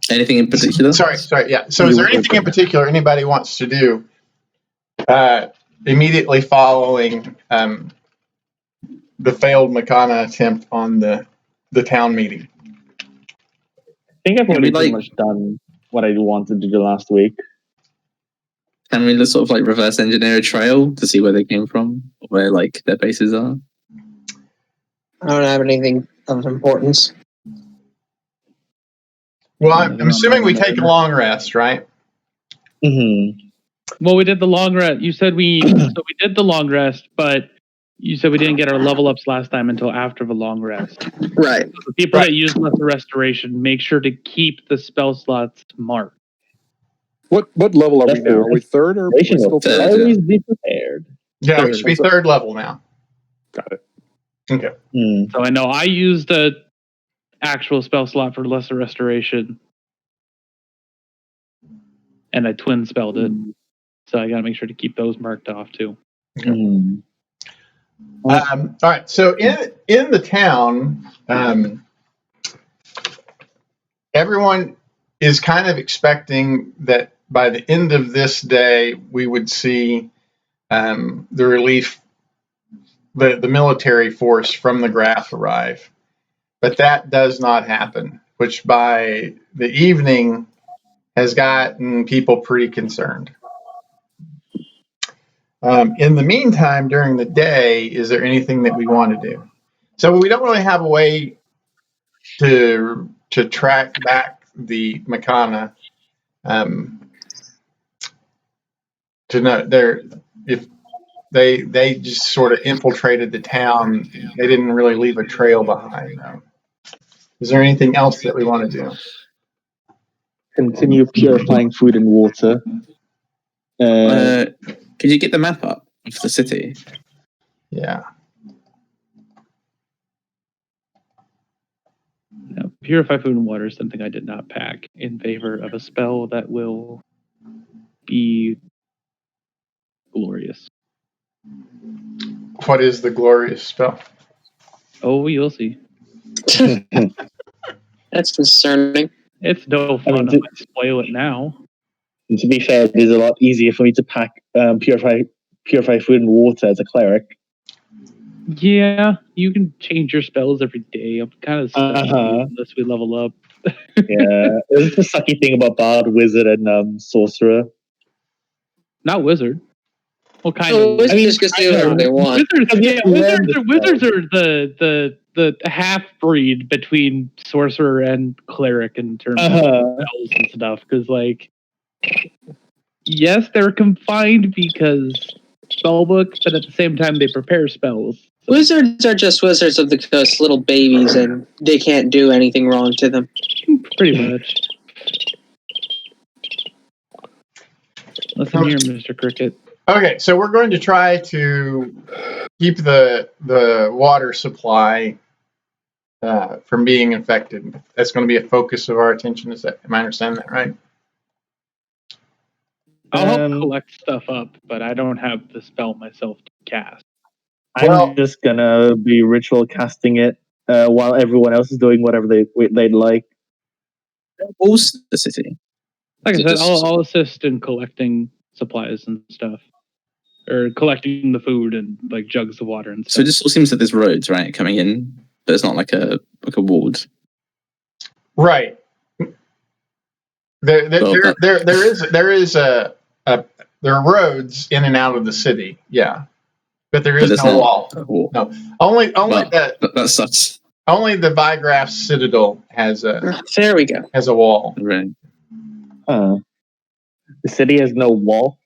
Anything in particular? Sorry. Yeah. So, is there anything in particular anybody wants to do immediately following the failed machana attempt on the town meeting? I think I've already pretty much done what I wanted to do last week. Can we sort of like reverse engineer a trail to see where they came from, where like their bases are? I don't have anything of importance. Well, I'm assuming we take a long rest, right? Mm-hmm. Well, we did the long rest. You said we did the long rest, but you said we didn't get our level ups last time until after the long rest. Right. So the people that use lesser restoration, make sure to keep the spell slots marked. What level are we now? Are we third or still third? Always be prepared. Yeah, we should be third level now. Got it. Okay. So I know I used a actual spell slot for lesser restoration, and I twin spelled it. So I got to make sure to keep those marked off too. Okay. All right. So in the town, everyone is kind of expecting that by the end of this day, we would see the relief, the military force from the Graph arrive. But that does not happen, which by the evening has gotten people pretty concerned. In the meantime, during the day, is there anything that we want to do? So we don't really have a way to track back the machana. To know if they just sort of infiltrated the town, they didn't really leave a trail behind. Is there anything else that we want to do? Continue purifying food and water. Could you get the map up of the city? Yeah. Now, purify food and water is something I did not pack in favor of a spell that will be glorious. What is the glorious spell? Oh, you'll see. That's concerning. It's no fun if I spoil it now. And to be fair, it is a lot easier for me to pack purify food and water as a cleric. Yeah, you can change your spells every day. I'm kind of stuck unless we level up. Yeah, it's the sucky thing about Bard, Wizard, and Sorcerer. Not Wizard. Well, kind of. Wizards can do whatever they want. Wizards are the half-breed between Sorcerer and Cleric in terms of spells and stuff. Because, like, yes, they're confined because spellbook, but at the same time, they prepare spells. So. Wizards are just Wizards of the Coast, little babies, and they can't do anything wrong to them. Pretty much. Listen here, Mr. Cricket. Okay, so we're going to try to keep the water supply from being infected. That's going to be a focus of our attention. Am I understanding that right? I'll help collect stuff up, but I don't have the spell myself to cast. I'm just gonna be ritual casting it while everyone else is doing whatever they'd like. Also, the city. Like I said, I'll assist in collecting supplies and stuff, or collecting the food and like jugs of water and stuff. So it just all seems that there's roads, right, coming in, but it's not like a walled. Right. There are roads in and out of the city. Yeah. But there is no wall. No, only that sucks. Only the Vigraph Citadel has a. There we go. Has a wall. Right. The city has no wall.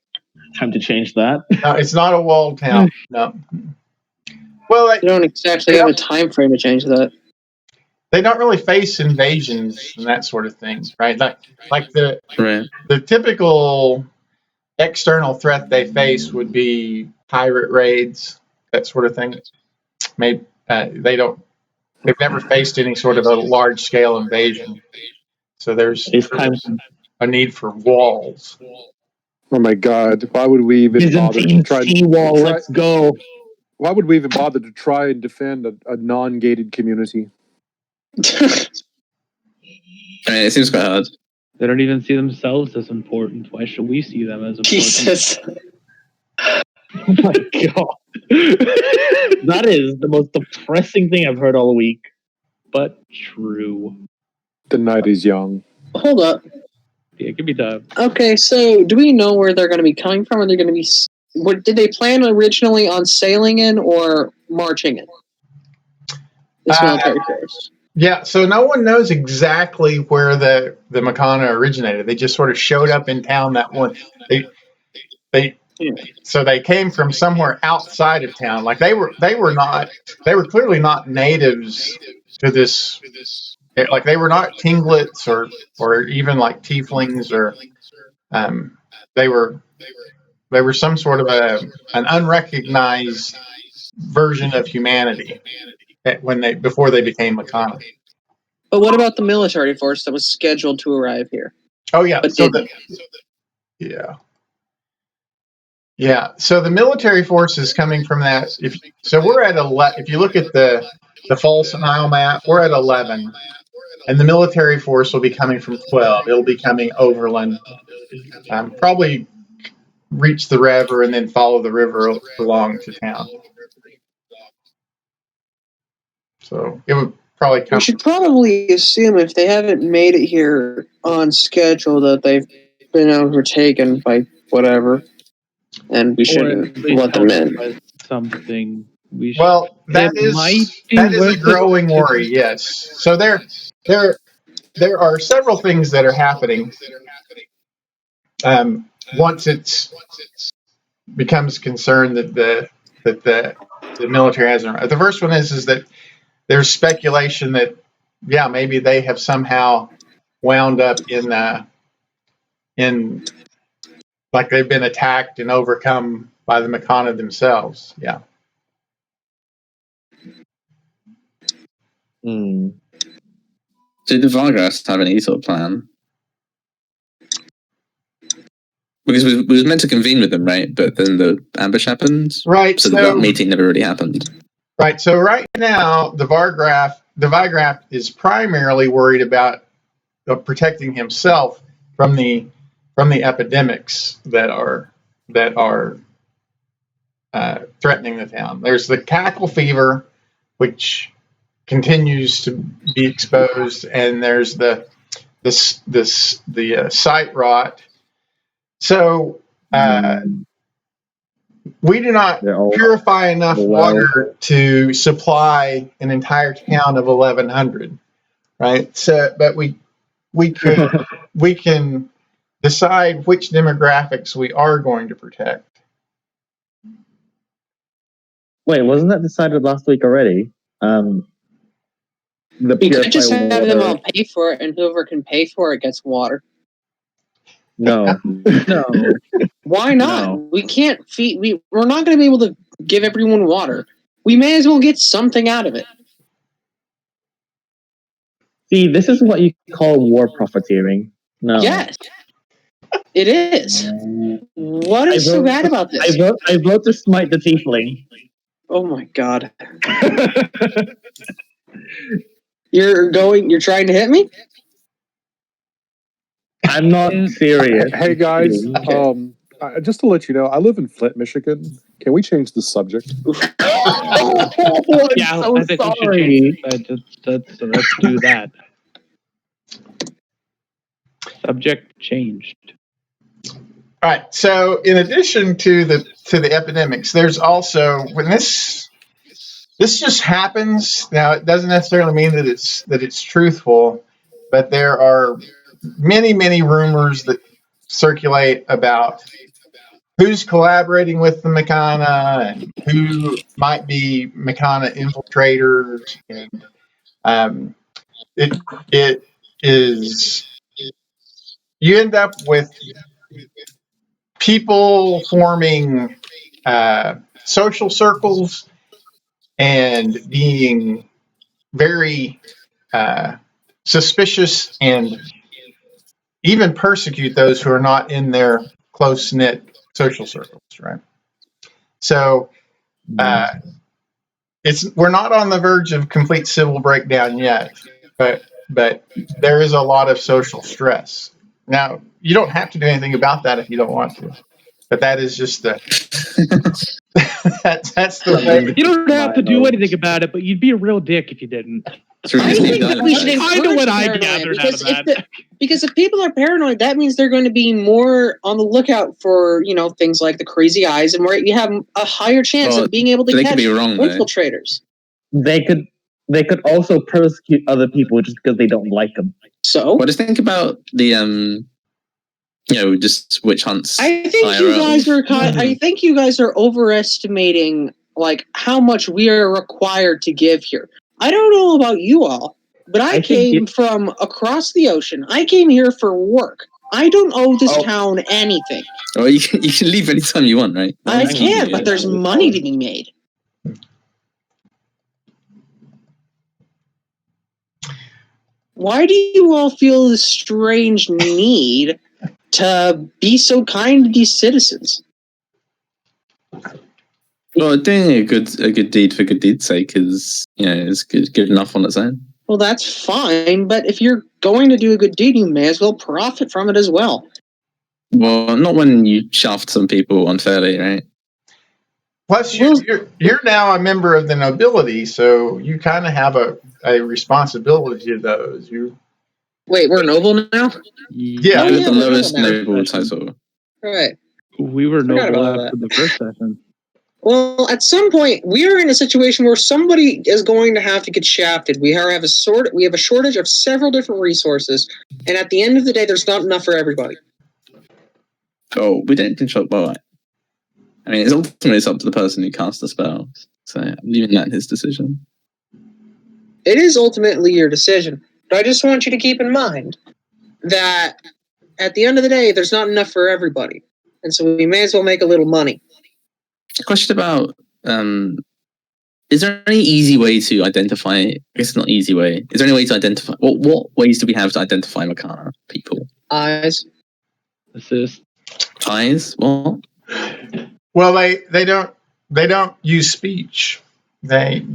Time to change that. No, it's not a walled town. No. Well, you don't exactly have a time frame to change that. They don't really face invasions and that sort of thing, right? Like the typical external threat they face would be pirate raids, that sort of thing. Maybe they've never faced any sort of a large scale invasion. So there's a need for walls. Oh my God! Why would we even bother to try? Let's go. Why would we even bother to try and defend a non-gated community? I mean, it seems quite hard. They don't even see themselves as important. Why should we see them as important? Jesus. Oh my god. That is the most depressing thing I've heard all week. But true. The night is young. Hold up. Yeah, give me the. Okay, so do we know where they're going to be coming from? Are they going to be? What did they plan originally on sailing in or marching in? This military force. Yeah, so no one knows exactly where the machana originated. They just sort of showed up in town that one. So they came from somewhere outside of town. Like they were clearly not natives to this. Like they were not tinglets or even like tieflings or they were some sort of an unrecognized version of humanity before they became machana. But what about the military force that was scheduled to arrive here? Oh yeah, but so didn't? Yeah. So the military force is coming from that. We're at 11. If you look at the Falsanport map, we're at 11, and the military force will be coming from 12. It'll be coming overland, probably reach the river and then follow the river along to town. So it would probably come. We should probably assume if they haven't made it here on schedule that they've been overtaken by whatever, and we shouldn't let them in. Something. That is a growing worry. Yes. So there are several things that are happening. Once it becomes concerned that the military hasn't. The first one is that there's speculation that maybe they have somehow wound up in like they've been attacked and overcome by the machana themselves. Yeah. Do the Vargas have any sort of plan? Because we was meant to convene with them, right? But then the ambush happened. Right. So that meeting never really happened. Right. So right now, the Vigraph is primarily worried about protecting himself from the epidemics that are threatening the town. There's the cackle fever, which continues to be exposed, and there's the site rot. So we do not purify enough water to supply an entire town of 1,100, right? So, but we can decide which demographics we are going to protect. Wait, wasn't that decided last week already? We could just have them all pay for it, and whoever can pay for it gets water. No. No. Why not? No. We can't feed. We're not going to be able to give everyone water. We may as well get something out of it. See, this is what you call war profiteering. No. Yes. It is. What is so bad about this? I vote to smite the tiefling. Oh my god. You're trying to hit me? I'm not serious. Hey guys, Okay. just to let you know, I live in Flint, Michigan. Can we change the subject? Yeah, I think we should change let's do that. Subject changed. All right. So, in addition to the epidemics, there's also when this just happens. Now, it doesn't necessarily mean that it's truthful, but there are many rumors that circulate about who's collaborating with the machana and who might be machana infiltrators, and it is you end up with people forming social circles and being very suspicious and even persecute those who are not in their close-knit social circles, right? So we're not on the verge of complete civil breakdown yet, but there is a lot of social stress. Now, you don't have to do anything about that if you don't want to, but that is just the that's the way. You don't have to do anything about it, but you'd be a real dick if you didn't. I think that we should Kind of encourage what I paranoia, gathered out of that. because if people are paranoid, that means they're going to be more on the lookout for things like the crazy eyes, and where you have a higher chance of being able to catch infiltrators. They could also persecute other people just because they don't like them. So, what do you think about the just witch hunts? I think you guys are I think you guys are overestimating how much we are required to give here. I don't know about you all, but I came from across the ocean. I came here for work. I don't owe this town anything. Well, you can leave anytime you want, right? I can, but there's money to be made. Why do you all feel this strange need to be so kind to these citizens? Well, doing a good deed for good deed's sake is good enough on its own. Well, that's fine, but if you're going to do a good deed, you may as well profit from it as well. Well, not when you shaft some people unfairly, right? Plus, you're now a member of the nobility, so you kind of have a responsibility to those. Wait, we're noble now? Yeah, we're the lowest noble title. Right. We were noble after the first session. Well, at some point, we're in a situation where somebody is going to have to get shafted. We have a shortage of several different resources, and at the end of the day, there's not enough for everybody. Oh, we don't control. Well, I mean, it's ultimately up to the person who casts the spell. So I'm leaving that in his decision. It is ultimately your decision, but I just want you to keep in mind that at the end of the day, there's not enough for everybody, and so we may as well make a little money. Question about, is there any easy way to identify, I guess it's not easy way, is there any way to identify, what ways do we have to identify machana people? Eyes. Assist. Eyes? What? Well, they don't use speech. They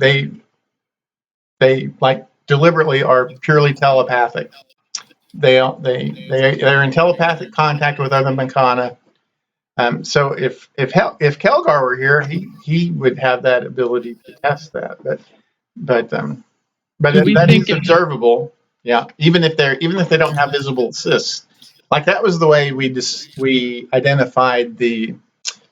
deliberately are purely telepathic. They're in telepathic contact with other machana. So if Kelgar were here, he would have that ability to test that. But that is observable. Yeah, even if they don't have visible assists. Like that was the way we identified the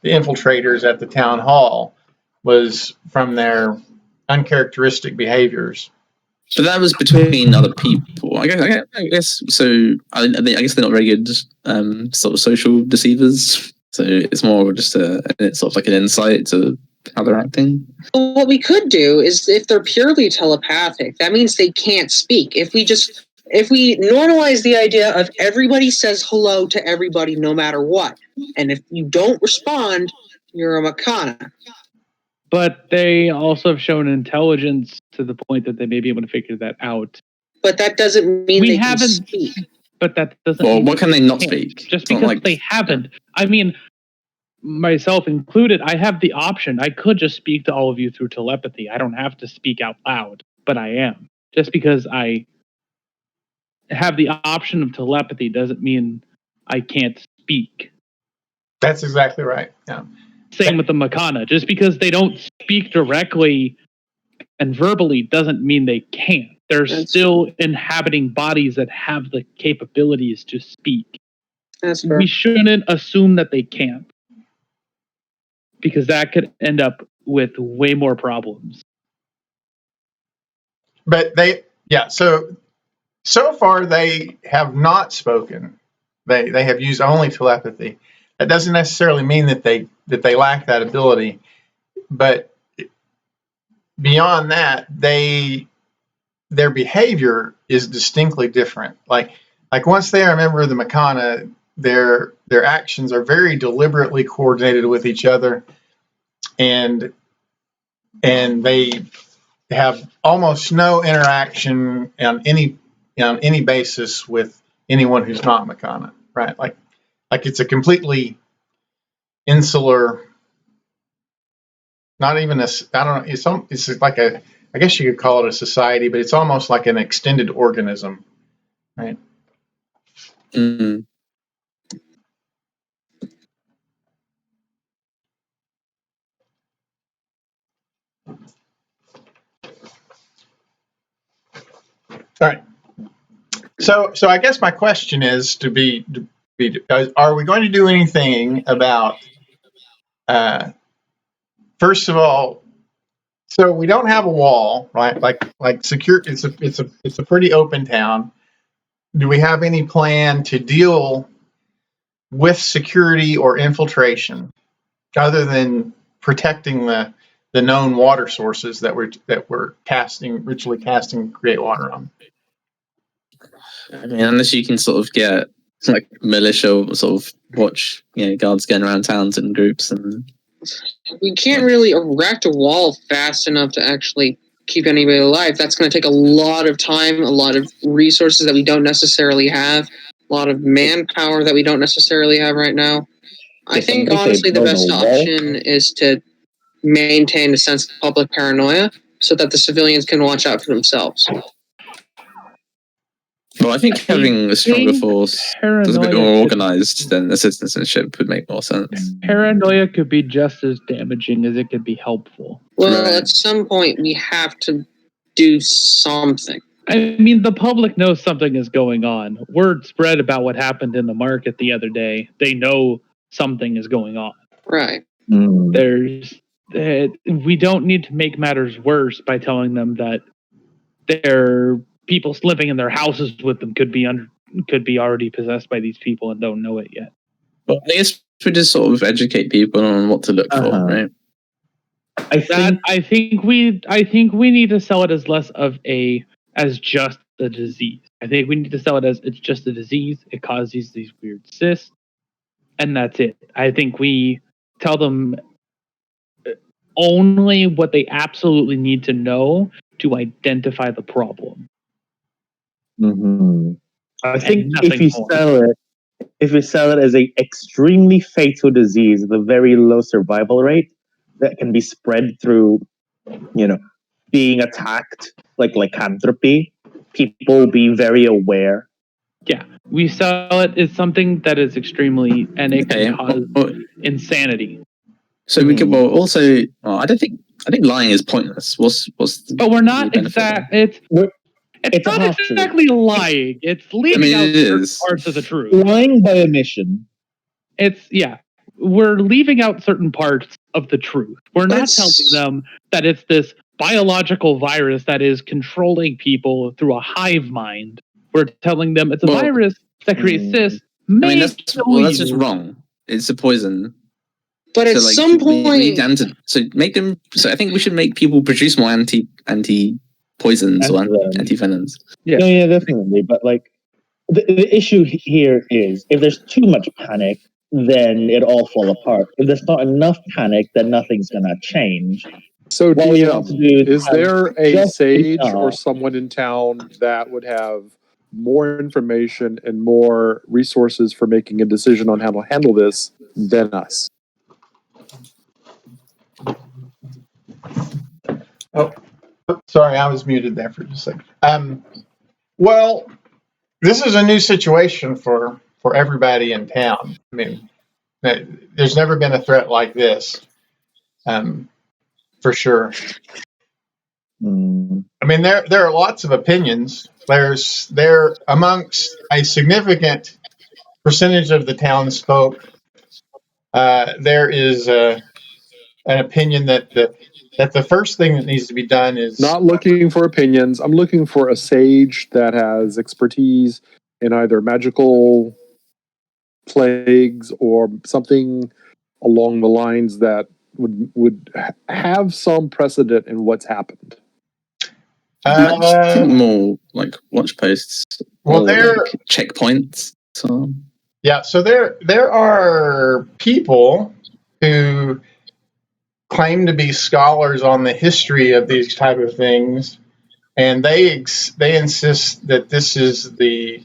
infiltrators at the town hall, was from their uncharacteristic behaviors. But that was between other people. I guess so. I guess they're not very good sort of social deceivers. So it's more just it's sort of like an insight to how they're acting. Well, what we could do is, if they're purely telepathic, that means they can't speak. If we normalize the idea of everybody says hello to everybody no matter what, and if you don't respond, you're a machana. But they also have shown intelligence to the point that they may be able to figure that out. But that doesn't mean they can speak. But that doesn't. Well, what can they not speak? Just because they haven't. I mean, myself included, I have the option. I could just speak to all of you through telepathy. I don't have to speak out loud, but I am. Just because I have the option of telepathy doesn't mean I can't speak. That's exactly right. Yeah. Same with the machana. Just because they don't speak directly and verbally doesn't mean they can't. They're still inhabiting bodies that have the capabilities to speak. That's fair. We shouldn't assume that they can't, because that could end up with way more problems. But so far they have not spoken. They have used only telepathy. That doesn't necessarily mean that they lack that ability, but beyond that, their behavior is distinctly different. Like once they are a member of the machana, their actions are very deliberately coordinated with each other, and they have almost no interaction on any basis with anyone who's not machana, right? Like it's a completely insular, not even it's like I guess you could call it a society, but it's almost like an extended organism, right? Mm. right. So I guess my question is are we going to do anything about? First of all, so we don't have a wall, right? Like secure. It's a pretty open town. Do we have any plan to deal with security or infiltration, other than protecting the known water sources that we're ritually casting great water on? I mean, unless you can sort of get like militia sort of watch, guards going around towns in groups, and we can't really erect a wall fast enough to actually keep anybody alive. That's going to take a lot of time, a lot of resources that we don't necessarily have, a lot of manpower that we don't necessarily have right now. I think, honestly, the best option is to maintain a sense of public paranoia so that the civilians can watch out for themselves. Well, I think having a stronger force that's a bit more organized than the citizenship would make more sense. Paranoia could be just as damaging as it could be helpful. Well, at some point, we have to do something. I mean, the public knows something is going on. Word spread about what happened in the market the other day. They know something is going on. Right. We don't need to make matters worse by telling them that their people living in their houses with them could be already possessed by these people and don't know it yet. Well, I guess we just sort of educate people on what to look for, right? I think we need to sell it as less of as just a disease. I think we need to sell it as it's just a disease. It causes these weird cysts, and that's it. I think we tell them only what they absolutely need to know to identify the problem. Mm-hmm. I think if you sell it as a extremely fatal disease with a very low survival rate that can be spread through, being attacked like lycanthropy, people will be very aware. Yeah, we sell it as something that is extremely, and it can cause insanity. So we could also. I think lying is pointless. But we're not exact. It's not exactly lying. It's leaving out certain parts of the truth. Lying by omission. We're leaving out certain parts of the truth. We're not telling them that it's this biological virus that is controlling people through a hive mind. We're telling them it's a virus that creates cysts. That's just wrong. It's a poison. But at some point, make them. So I think we should make people produce more anti poisons or anti-venoms. Yeah, definitely. But the issue here is if there's too much panic, then it all fall apart. If there's not enough panic, then nothing's gonna change. So, is there a sage or someone in town that would have more information and more resources for making a decision on how to handle this than us? Oh, sorry, I was muted there for just a second. Well, this is a new situation for everybody in town. I mean, there's never been a threat like this, for sure. I mean, there are lots of opinions. There amongst a significant percentage of the townsfolk, there is an opinion that the first thing that needs to be done is not looking for opinions. I'm looking for a sage that has expertise in either magical plagues or something along the lines that would have some precedent in what's happened. I think more like watch posts. Well, there checkpoints. So there are people who claim to be scholars on the history of these type of things, and they insist that this is the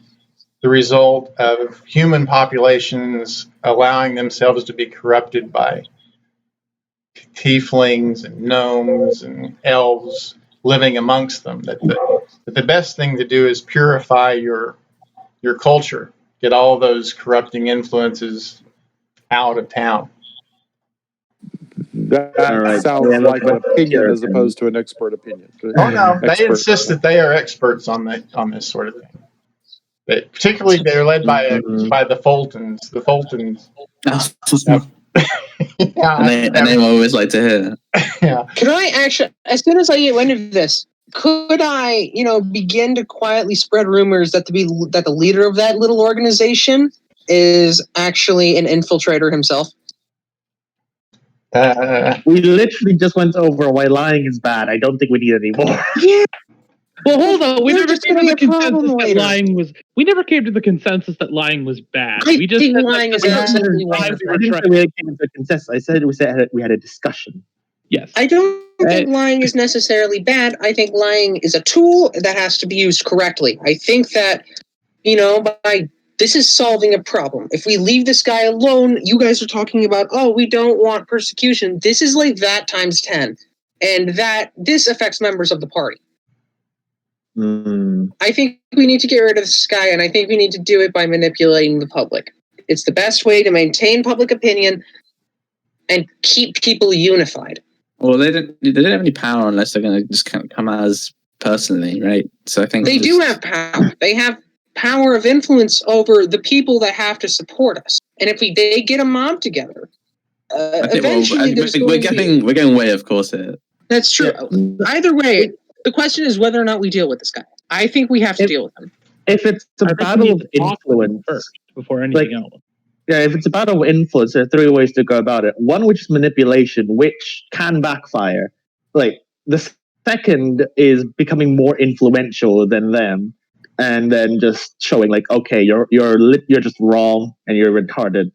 result of human populations allowing themselves to be corrupted by tieflings and gnomes and elves living amongst them. That the best thing to do is purify your culture, get all those corrupting influences out of town. That sounds like an opinion as opposed to an expert opinion. Oh no, they insist that they are experts on this sort of thing. Particularly, they're led by the Fultons. The Fultons. A name I always like to hear. Yeah. Can I actually, as soon as I get wind of this, could I, begin to quietly spread rumors that the leader of that little organization is actually an infiltrator himself? We literally just went over why lying is bad. I don't think we need any more. Yeah. Well, hold on. We never came to the consensus that later. lying was. We never came to the consensus that lying was bad. I We just think said lying that is absolutely I didn't say we came to a consensus. I said we had a discussion. Yes. I don't think lying is necessarily bad. I think lying is a tool that has to be used correctly. I think that, this is solving a problem. If we leave this guy alone, you guys are talking about, we don't want persecution. This is like that times 10. And that this affects members of the party. I think we need to get rid of this guy, and I think we need to do it by manipulating the public. It's the best way to maintain public opinion and keep people unified. Well, they don't have any power unless they're going to just kind of come as personally, right? So I think they do have power. They have power of influence over the people that have to support us. And if they get a mob together, eventually we're going way, of course. Here. That's true. Yeah. Either way, the question is whether or not we deal with this guy. I think we have to deal with him. If it's a battle of influence first before anything else. Yeah, if it's a battle of influence, there are three ways to go about it. One, which is manipulation, which can backfire. Like, the second is becoming more influential than them, and then just showing like, okay, you're just wrong and you're retarded.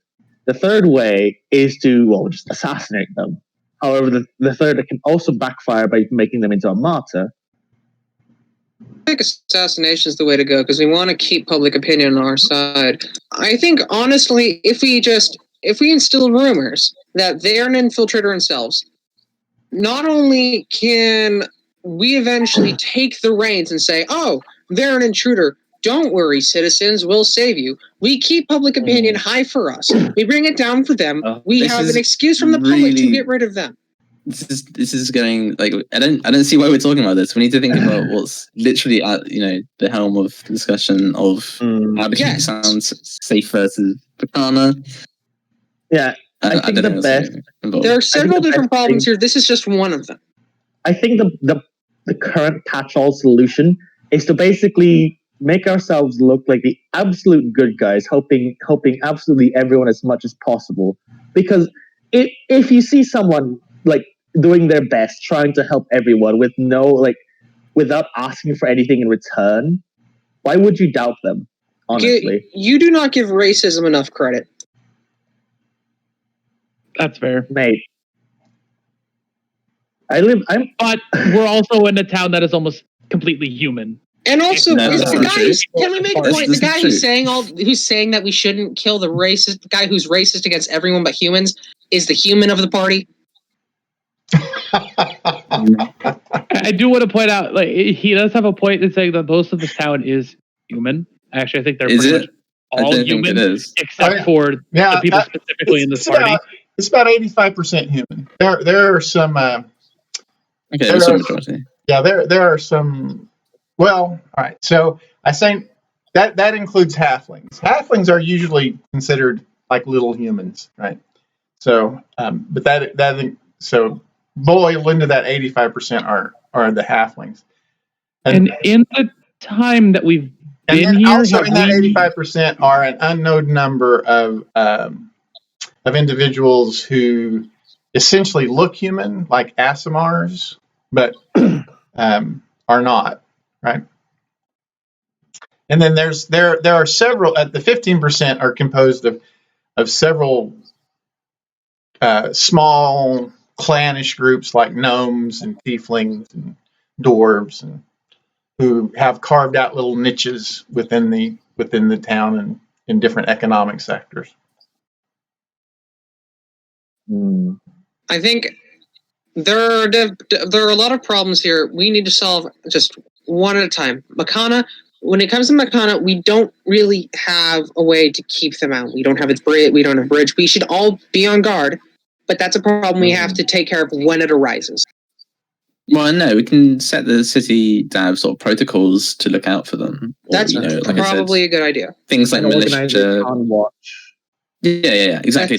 The third way is to just assassinate them. However, the third can also backfire by making them into a martyr. I think assassination is the way to go because we want to keep public opinion on our side. I think, honestly, if we instill rumors that they're an infiltrator themselves, not only can we eventually take the reins and say, they're an intruder, don't worry, citizens, we'll save you. We keep public opinion high for us. We bring it down for them. We have an excuse from the public to get rid of them. This is going like I don't see why we're talking about this. We need to think about what's literally at the helm of the discussion of how to keep sounds safe versus machana. Yeah, I think the best. There are several different problems here. This is just one of them. I think the current catch-all solution is to basically make ourselves look like the absolute good guys, helping absolutely everyone as much as possible. Because if you see someone like doing their best, trying to help everyone without asking for anything in return, why would you doubt them? Honestly, you do not give racism enough credit. That's fair, mate. But we're also in a town that is almost completely human. And also, can we make a point? The guy who's saying that we shouldn't kill the guy who's racist against everyone but humans is the human of the party. I do want to point out, he does have a point in saying that most of this town is human. Actually, I think they're pretty much all human, except for the people specifically in this party. It's about 85% human. There are some. There are some. Well, all right. So I think that includes halflings. Halflings are usually considered like little humans, right? So, but so boiled into that 85% are the halflings. And in the time that we've been here, also in that 85% are an unknown number of individuals who essentially look human, like Asimars, but are not, right? And then there are several. The 15% are composed of several small clannish groups like gnomes and tieflings and dwarves, and who have carved out little niches within the town and in different economic sectors. I think there are a lot of problems here. We need to solve just one at a time. Machana, when it comes to Machana, we don't really have a way to keep them out. We don't have a bridge. We don't have a bridge. We should all be on guard But that's a problem we have to take care of when it arises. Well, no, we can set the city to have sort of protocols to look out for them. That's probably a good idea. Things like militia. On watch. Yeah, exactly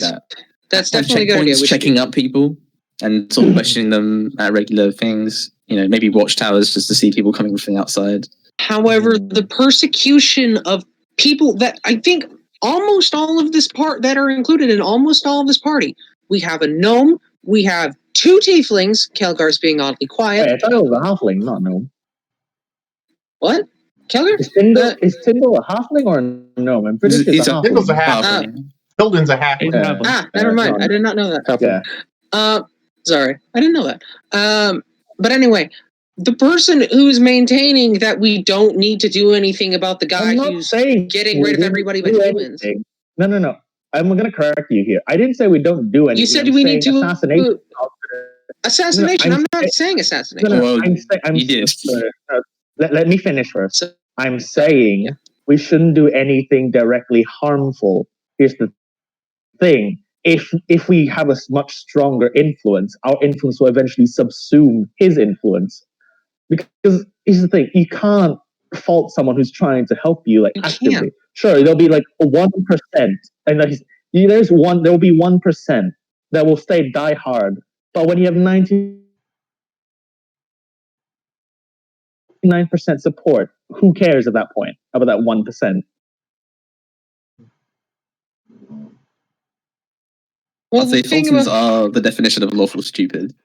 That's definitely a good idea. Checking up people and sort of questioning them at regular things. Maybe watchtowers just to see people coming from the outside. However, the persecution of people that I think almost all of this part that are included in almost all of this party. We have a gnome. We have 2 tieflings. Kelgar's being oddly quiet. Wait, I thought it was a halfling, not gnome. What? Kelgar? Is Tyndall a halfling or a gnome? I'm pretty sure Tyndall's a halfling. Tilden's a halfling. Never mind. I did not know that. Yeah. Sorry. I didn't know that. But anyway, the person who's maintaining that we don't need to do anything about the guy who's getting rid of everybody but humans. No. I'm going to correct you here. I didn't say we don't do anything. You said we need to assassination. Assassination. I'm not saying assassination. Let me finish first. I'm saying we shouldn't do anything directly harmful. Here's the thing. If we have a much stronger influence, our influence will eventually subsume his influence. Because here's the thing, you can't fault someone who's trying to help you actively. Sure, there'll be 1%, and there will be 1% that will stay die hard. But when you have 99% support, who cares at that point about that 1%? Well, I'd say Fultons are the definition of lawful stupid.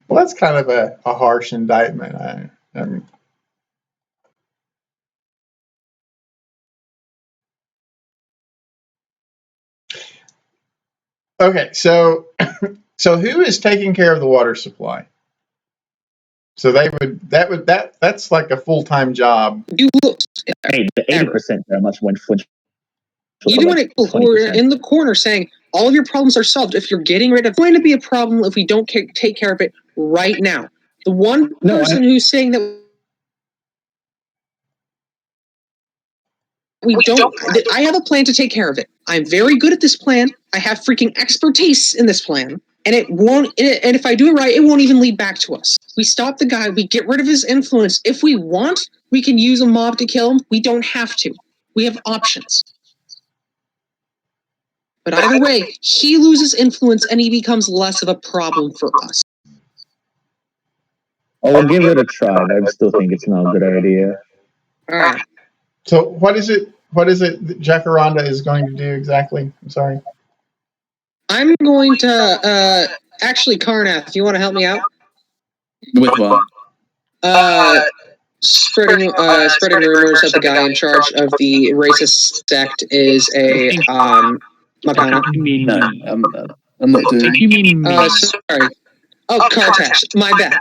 Well, that's kind of a harsh indictment. Okay, so who is taking care of the water supply? So that's like a full-time job. Hey, the 80% very much went for. Even when people who are in the corner saying all of your problems are solved, if you're getting rid of, it's going to be a problem if we don't take care of it right now. The one person who's saying that we don't, I have a plan to take care of it. I'm very good at this plan. I have freaking expertise in this plan, and it won't. And if I do it right, it won't even lead back to us. We stop the guy. We get rid of his influence. If we want, we can use a mob to kill him. We don't have to. We have options. But either way, he loses influence and he becomes less of a problem for us. I'll give it a try. I still think it's not a good idea. All right. So what is it that Jacaranda is going to do exactly? I'm sorry. I'm going to actually, Karnath, you want to help me out? With what? Spreading rumors that the guy in charge of the racist sect is a machana. No, I'm not doing. You mean sorry. Oh, Kartash, my bad.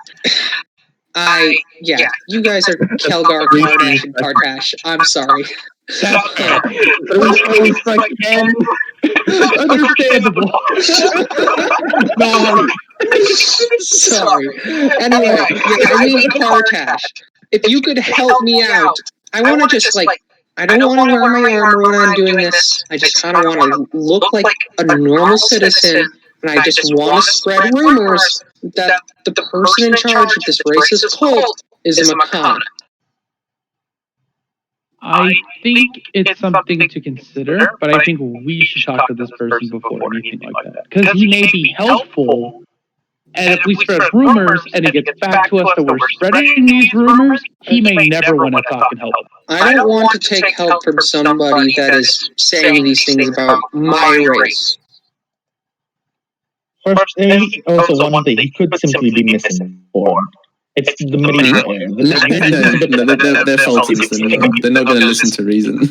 You guys are Kelgar, Kartash, and Kartash. I'm sorry. That's fair. Understandable. No. Sorry. Anyway, I mean Kartash. If you could help me out, I want to just I don't want to wear my armor when I'm doing this. I just kind of want to look like a normal citizen, and I just want to spread rumors that the person in charge of this racist cult is a machana. I think it's something to consider, but I think we should talk to this person before anything like that. Because he may be helpful, and if we spread rumors and it gets back to us that we're spreading these rumors, he may never want to talk and help. I don't want to take help from somebody that is saying these things about my race. First, also one thing, he could simply be misinformed. It's the medieval era. They're Falsons. They're not going to listen to reason.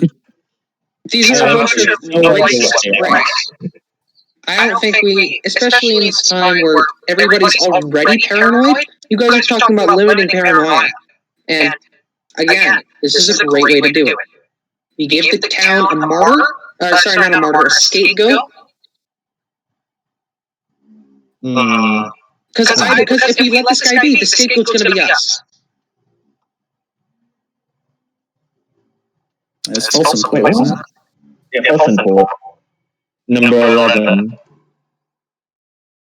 These are a bunch of racist race. I don't think we, especially in this time where everybody's already paranoid, you guys are talking about limiting paranoia. And again, this is a great way to do it. You give the town a martyr, a scapegoat. Because if we let this guy be, the scapegoat's going to be us. It's Falsanport, isn't it? Yeah, Falsanport. Number 11.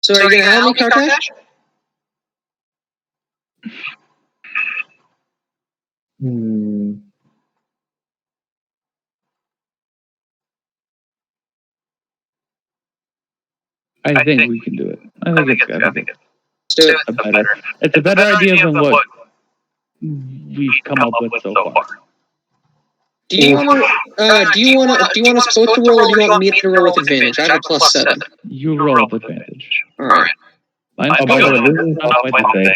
So are you going to help me, Karkash? I think we can do it. I think it's good. Let's do it. It's a better idea than what we've come up with so far. Do you want us both to roll, or do you want me to roll with advantage? I have a +7. You roll with advantage. All right. By the way,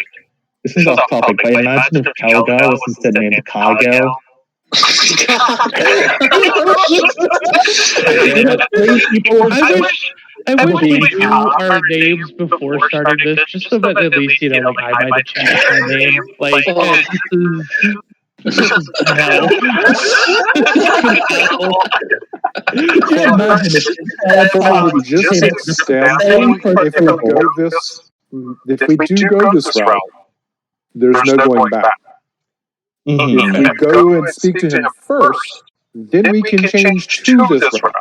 this is off topic, but imagine if Calgar was instead named Kygel. I wish we knew our names before starting this, just so that at least, I might have changed my name. This is hell. From a logistics standpoint, if we do go this route, there's no going back. If we go and speak to him first, then we can change to this route.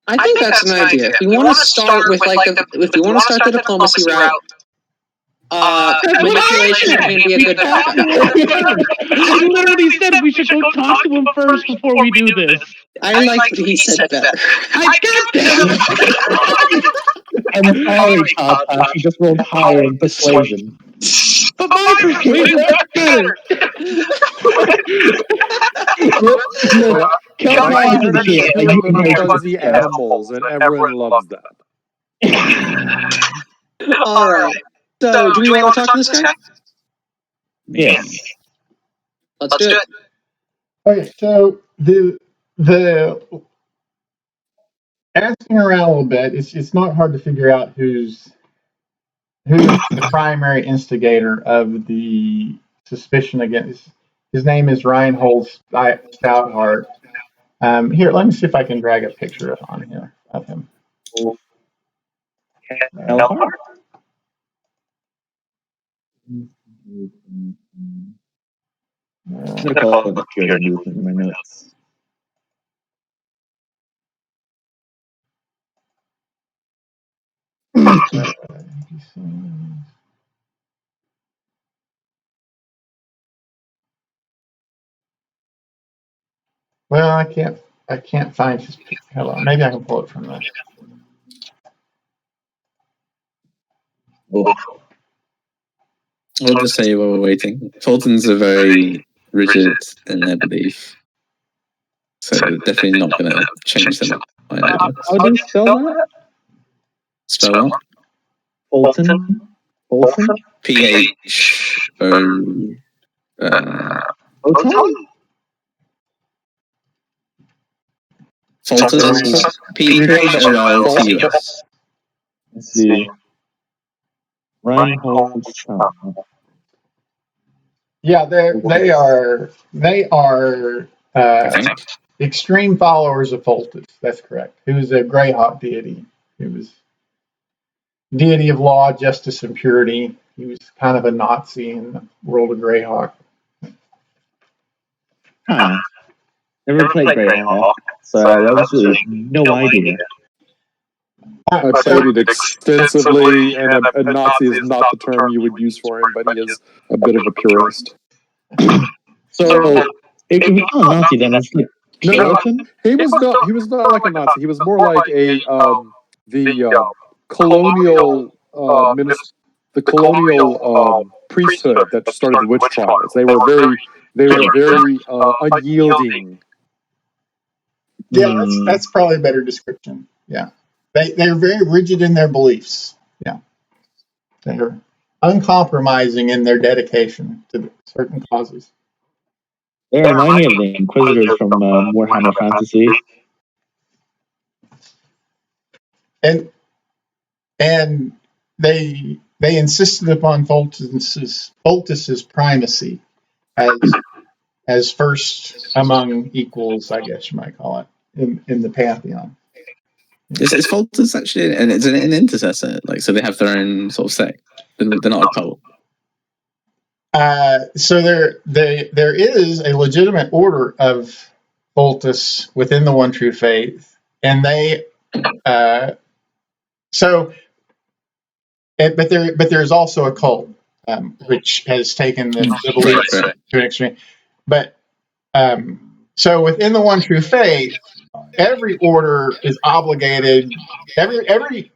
I think that's an idea. If we want to start with if we want to start the diplomacy route, manipulation can be a good backup. I literally said we should go talk to him first before we do this. I like what he said better. I got that. I'm sorry, Tata. She just rolled higher in persuasion. But my persuasion is better. Fuzzy animals, and everyone loves that. All right. So, do we want to talk to this guy? Yes. Let's do it. Okay, so the asking around a little bit, it's not hard to figure out who's the primary instigator of the suspicion against. His name is Reinhold Stoutheart. Here, let me see if I can drag a picture on here of him. I'm going to call it the pure movement in my notes. Well, I can't find his picture. Hold on, maybe I can pull it from there. I'll just say while we're waiting, Fultons are very rigid in their belief, so they're definitely not going to change their mind. How do you spell that? Spell what? Fulton? Fulton? PHO. Fulton. PHOLTUS. Let's see. Reinhold Stoutheart. Yeah, they are extreme followers of Fultus. That's correct. He was a Greyhawk deity. He was deity of law, justice, and purity. He was kind of a Nazi in the world of Greyhawk. Never played Greyhawk, so I have absolutely no idea. I played it extensively, and a Nazi is not the term you would use for him, but he is a bit of a purist. So, if he's not a Nazi, then it's like Puritan? He was not like a Nazi. He was more like the colonial priesthood that started the witch trials. They were very unyielding. Yeah, that's probably a better description. Yeah, they're very rigid in their beliefs. Yeah, they're uncompromising in their dedication to certain causes. They remind me of the Inquisitors from Warhammer Fantasy. And they insisted upon Fultus's primacy as first among equals, I guess you might call it, in the pantheon. Is Fultus actually an intercessor? So they have their own sort of sect. They're not a cult. So there is a legitimate order of Fultus within the One True Faith, and they But there's also a cult, which has taken the beliefs to an extreme. But so within the One True Faith, every order is obligated. Every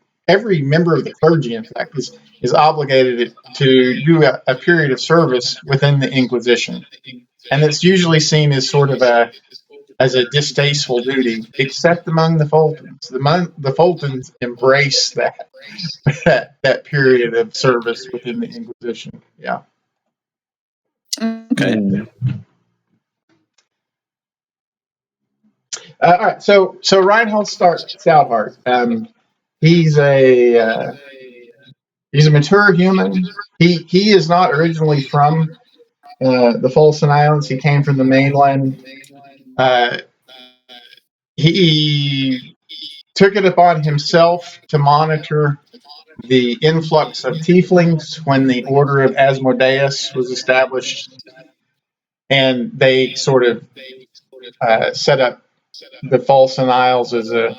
member of the clergy, in fact, is obligated to do a period of service within the Inquisition, and it's usually seen as sort of a distasteful duty, except among the Fultons. The Fultons embrace that period of service within the Inquisition. Yeah. Okay. All right. So Reinhold Stouthart. He's a mature human. He is not originally from the Falsen Islands. He came from the mainland. He took it upon himself to monitor the influx of tieflings when the Order of Asmodeus was established, and they sort of set up the Falsen Isles as an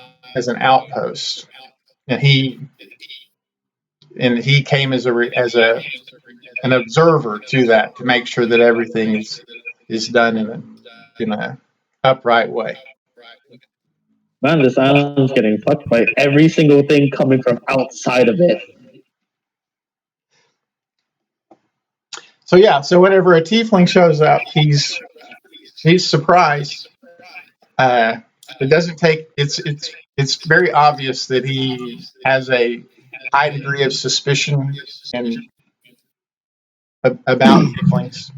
outpost, and he came as an observer to that, to make sure that everything is done in a upright way. Man, this island's getting fucked by every single thing coming from outside of it. So whenever a tiefling shows up, he's surprised. It doesn't take. It's very obvious that he has a high degree of suspicion about tieflings.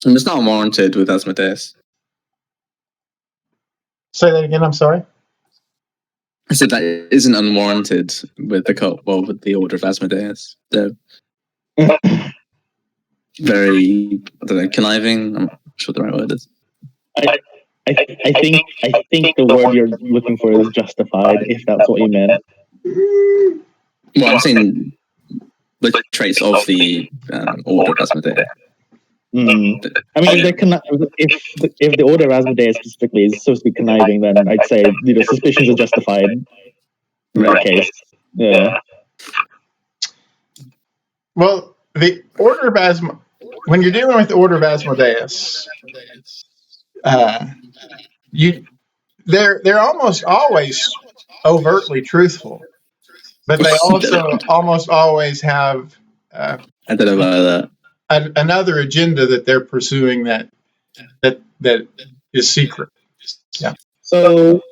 And it's not warranted with Asmodeus. Say that again. I'm sorry. I said that isn't unwarranted with the cult, with the Order of Asmodeus. They're very, I don't know, conniving. I'm not sure what the right word is. I think the word you're looking for is justified, if that's what you meant. Well, I'm saying the traits of the Order of Asmodeus. I mean, if the Order of Asmodeus specifically is supposed to be conniving, then I'd say suspicions are justified in that case. Yeah. Well, the Order of when you're dealing with the Order of Asmodeus, they're almost always overtly truthful, but they also almost always have I don't know about that. Another agenda that they're pursuing that is secret. Yeah. So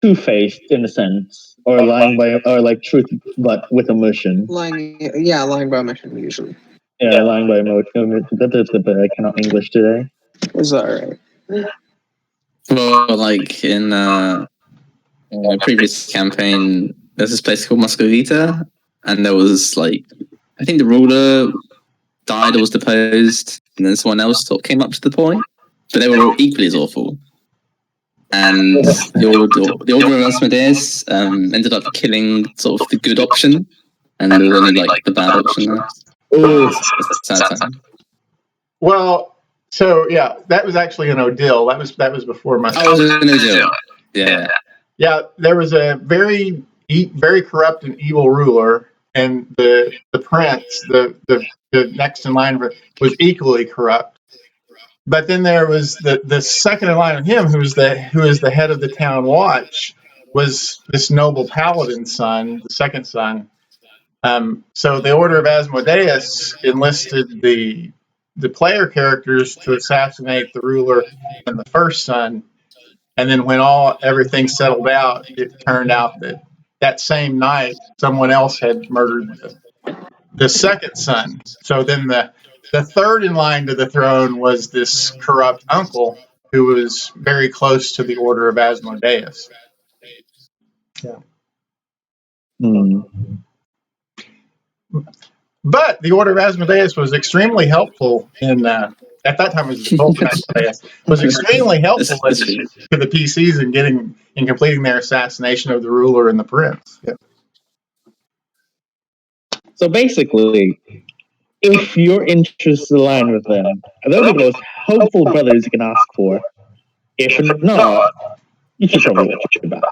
two-faced in a sense, or lying by, or like truth but with emotion. Lying by omission usually. Yeah, lying by emotion. I cannot English today. Is that right? Well, like in a previous campaign, there's this place called Moscovita, and there was I think the ruler died or was deposed, and then someone else came up to the point, but they were all equally as awful. And the Order of Asmodeus ended up killing sort of the good option, and there was only the bad option there. Well, so yeah, that was actually an Odile. That was before my. Oh, it was an Odile. Yeah. Yeah, there was a very corrupt and evil ruler, and the prince, the next in line was equally corrupt. But then there was the second in line of him, who is the head of the town watch, was this noble paladin's son, the second son. So the Order of Asmodeus enlisted the player characters to assassinate the ruler and the first son, and then when everything settled out, it turned out that same night someone else had murdered the second son. So then the third in line to the throne was this corrupt uncle who was very close to the Order of Asmodeus. Yeah. But the Order of Asmodeus was extremely helpful in at that time. It was the Order of Asmodeus was extremely helpful to the PCs in completing their assassination of the ruler and the prince. Yeah. So basically, if your interests align with them, those are the most hopeful brothers you can ask for. If not, You should probably watch it back.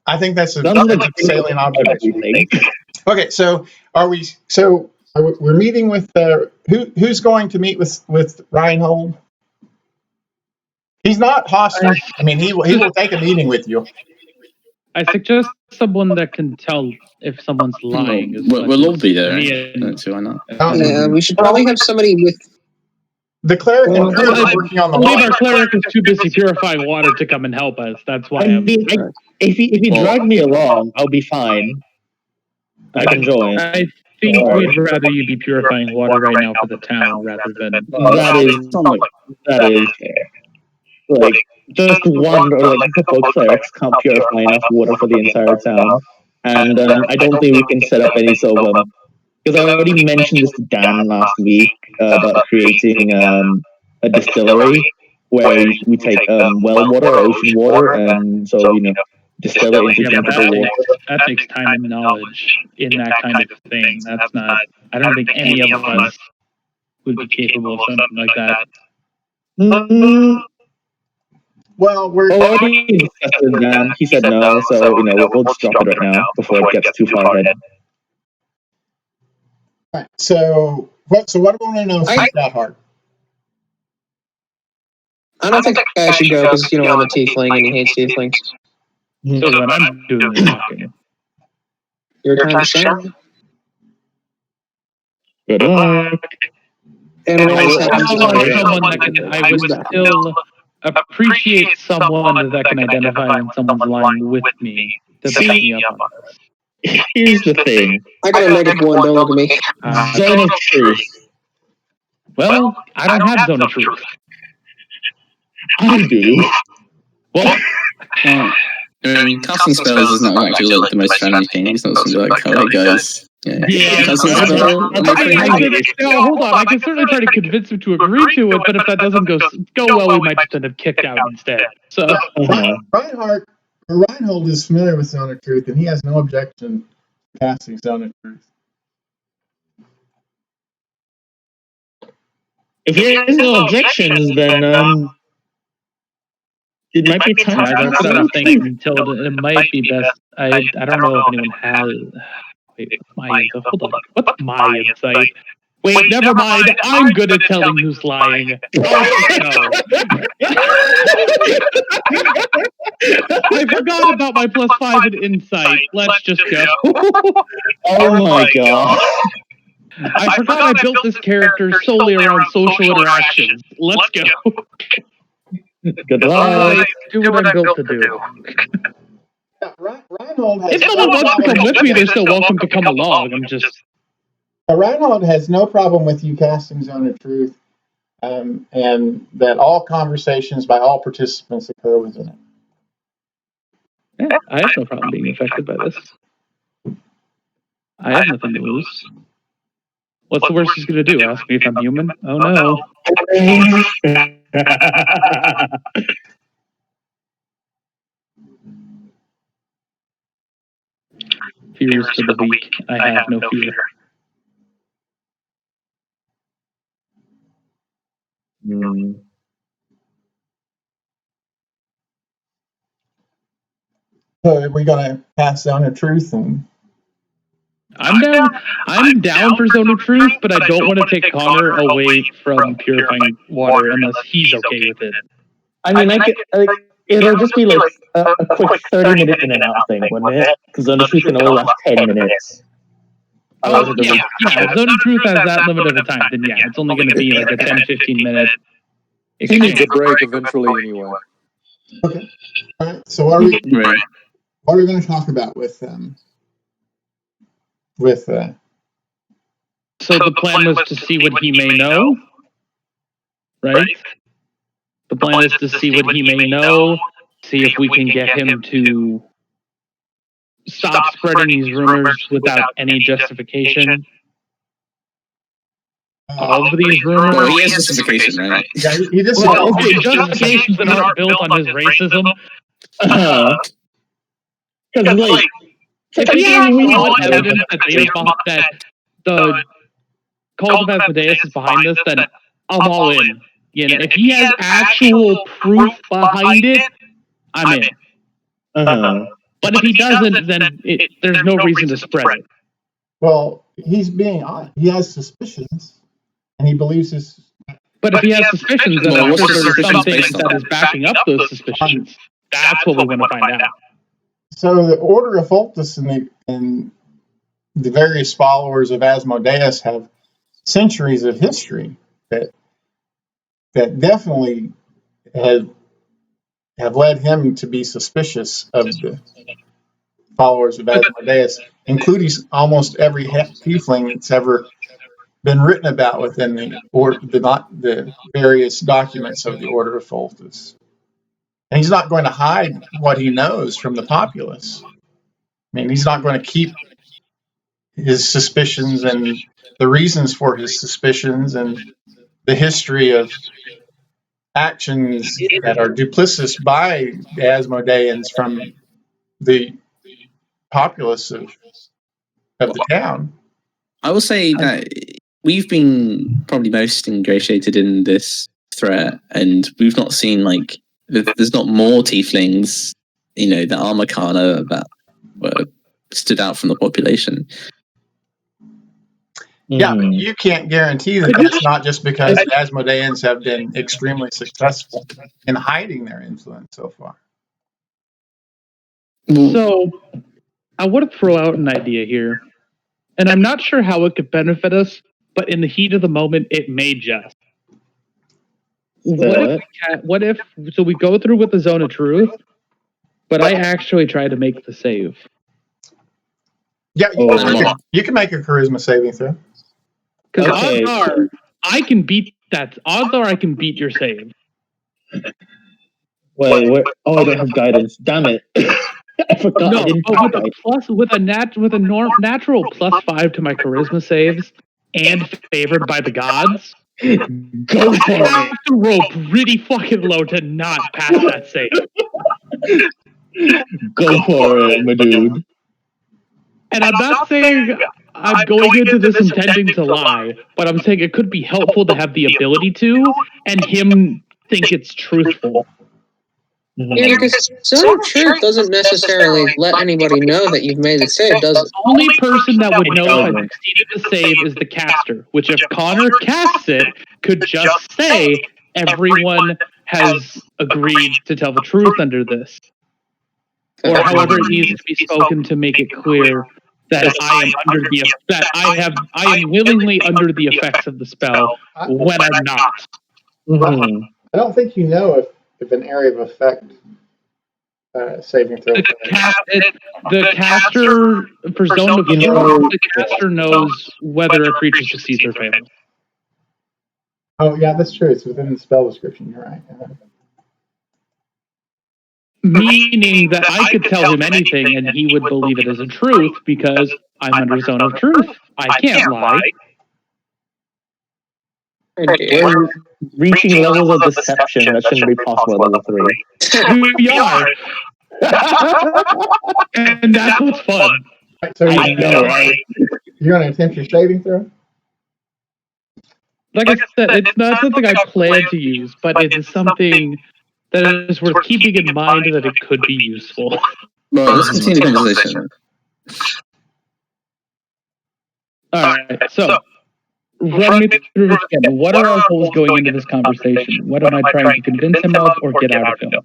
I think that's a salient observation. Okay, so we're meeting with who's going to meet with Reinhold? He's not hostile. I mean, he will take a meeting with you. I suggest someone that can tell if someone's lying. We'll all be there. Why not? Yeah, we should probably have somebody with. The cleric is working on the I believe water. our cleric is too busy purifying water to come and help us. That's why if he drag me along, I'll be fine. I can join. I think we'd rather you be purifying water right now for the town rather than. That is fair. Like, just one or like a couple of clerics can't purify enough water for the entire town, and I don't think we can set up any sort of because I already mentioned this to Dan last week about creating a distillery where we take well water or ocean water, and so distill it into drinkable water. That takes time and knowledge in that kind of thing. That's not. I don't think any of us would be capable of something like that. Well, we're already discussed with Dan. He said no, so we'll just drop it right now before it gets too far ahead. Right, so what do we want to know from that hard? I don't think I should go because I'm a tiefling and he hates tieflings. So then I'm doing the talking. Your time to shine. Good luck. And I would still appreciate someone that can identify when someone's lying with me to back me up on this. Here's the thing. I got a -1, don't look at me. Zone of truth. Well, I don't have zone of truth. I do. Well, I mean, casting spells is not actually like the most friendly thing. It's not something like, oh, hey guys. Yeah. Hold on. I can certainly try to convince him to agree to it, but if that doesn't go well, we might just end up kicked out instead. So Reinhold is familiar with Zone of Truth, and he has no objection to casting Zone of Truth. If he has no objections, then it might be time. That's what I was thinking. Until it might be best. I don't know if anyone has. Wait, what's my insight? Hold on. What's my insight? Wait, never mind. I'm good at telling who's lying. I forgot about my +5 in insight. Let's just go. Oh my god. I forgot I built this character solely around social interactions. Let's go. Good luck. Do what I'm built to do. Reinhold has if someone wants to come with me, they're still welcome to come along. I'm just. Reinhold has no problem with you casting Zone of Truth, and that all conversations by all participants occur within it. Yeah, I have no problem being affected by this. I have nothing to lose. What's the worst he's going to do? Ask me if I'm human? Oh no. Fears for the weak. I have no fear. So are we going to pass Zone of Truth? And I'm down for Zone of Truth, but I don't want to take Connor away from purifying water unless he's okay with it. I mean, it'll just be like a quick 30-minute in and out thing, wouldn't it? Because Zone of Truth can only last 10 minutes. Zone of Truth has that limit of a time, then yeah, it's only going to be like a 10-15 minute. He needs a break eventually anyway. Okay. All right. So what are we going to talk about with them? So the plan was to see what he may know, right? The plan is to see what he may know, see if we can get him to stop spreading these rumors without any justification. All of these rumors. Well, he has justification, right? Yeah, he just justifications that aren't built on his racism. Because like, if he has solid evidence that the Cult of Asmodeus is behind this, then I'm all in. You know, if he has actual proof behind it, I'm in. But if he doesn't, then there's no reason to spread it. Well, he's being honest. He has suspicions, and he believes his. But if he has suspicions, then I'm sure there's something that is backing up those suspicions. That's what we want to find out. So the Order of Fultus and the various followers of Asmodeus have centuries of history that definitely have led him to be suspicious of the followers of Asmodeus, including almost every tiefling that's ever been written about within the various documents of the Order of Fultus. And he's not going to hide what he knows from the populace. I mean, he's not going to keep his suspicions and the reasons for his suspicions and the history of actions that are duplicitous by the Asmodeans from the populace of the town. I will say that we've been probably most ingratiated in this threat, and we've not seen there's not more tieflings, that are machana that were stood out from the population. Yeah, but you can't guarantee that that's not just because the Asmodeans have been extremely successful in hiding their influence so far. So, I want to throw out an idea here, and I'm not sure how it could benefit us, but in the heat of the moment, it may just. What if so we go through with the Zone of Truth, but I actually try to make the save? Yeah, you can make a charisma saving throw. Because odds are I can beat that. Odds are I can beat your save. Wait, oh, I don't have guidance. Damn it! I forgot. No, but with a natural +5 to my charisma saves, and favored by the gods. Go for it. I have to roll pretty fucking low to not pass that save. Go for it, my dude. And I'm not saying I'm going into this intending to lie, but I'm saying it could be helpful to have the ability to, and him think it's truthful. Yeah, because Zone of Truth doesn't necessarily let anybody know that you've made the save, does it? The only person that would know if I succeeded the save is the caster, which if Connor casts it, could just say everyone has agreed to tell the truth under this. Or however it needs to be spoken to make it clear that I am willingly under the effects of the spell when I'm not. Mm-hmm. I don't think you know if an area of effect saving throw. The caster for Zone of Truth, the caster knows whether a creature succeeds or fails. Oh yeah, that's true. It's within the spell description. You're right. Meaning that I could tell him anything and he would believe it as a truth because I'm under Zone of Truth. I can't lie. We're reaching levels of deception that shouldn't be possible at level 3. We are. And that's what's fun. Right, so I know, right? You're going to attempt your saving throw? Like I said, it's not something I plan to use, but it is something that is worth keeping in mind that it could be useful. Well, let's continue the conversation. Alright, so run me through this again. What are our goals going into this conversation? What am I trying to convince him of or get out of him?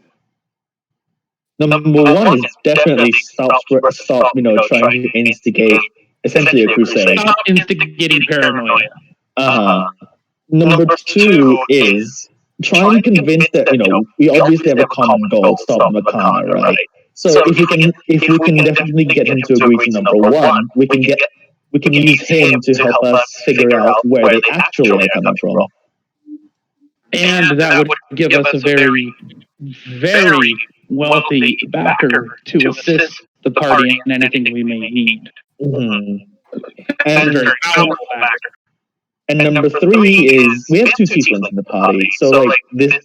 Number one is definitely stop trying to instigate essentially a crusade. Stop instigating paranoia. Number two is try and convince that, we obviously have a common goal, stop Machana, right? So if we can definitely get him to agree to number one, we can use him to help us figure out where they actually are coming from. And that would give us a very, very wealthy backer to assist the party in anything we may need. And number three is we have two tieflings in the party, so this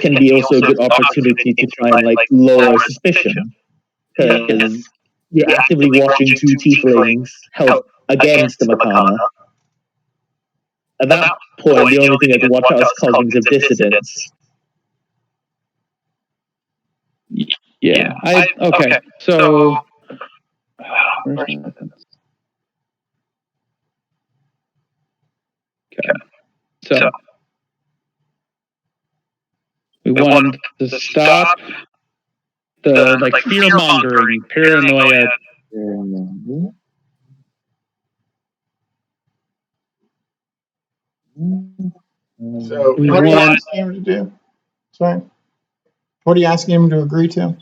can be also a good opportunity to try and lower suspicion, because you're actively watching two tieflings help against the Machana. At that point, the only thing that watch out is cognitive dissonance. Yeah. Okay. So. Where's my pencil? Okay. So. We want to stop the fear mongering, paranoia. So, what are you asking him to do? Sorry. What are you asking him to agree to?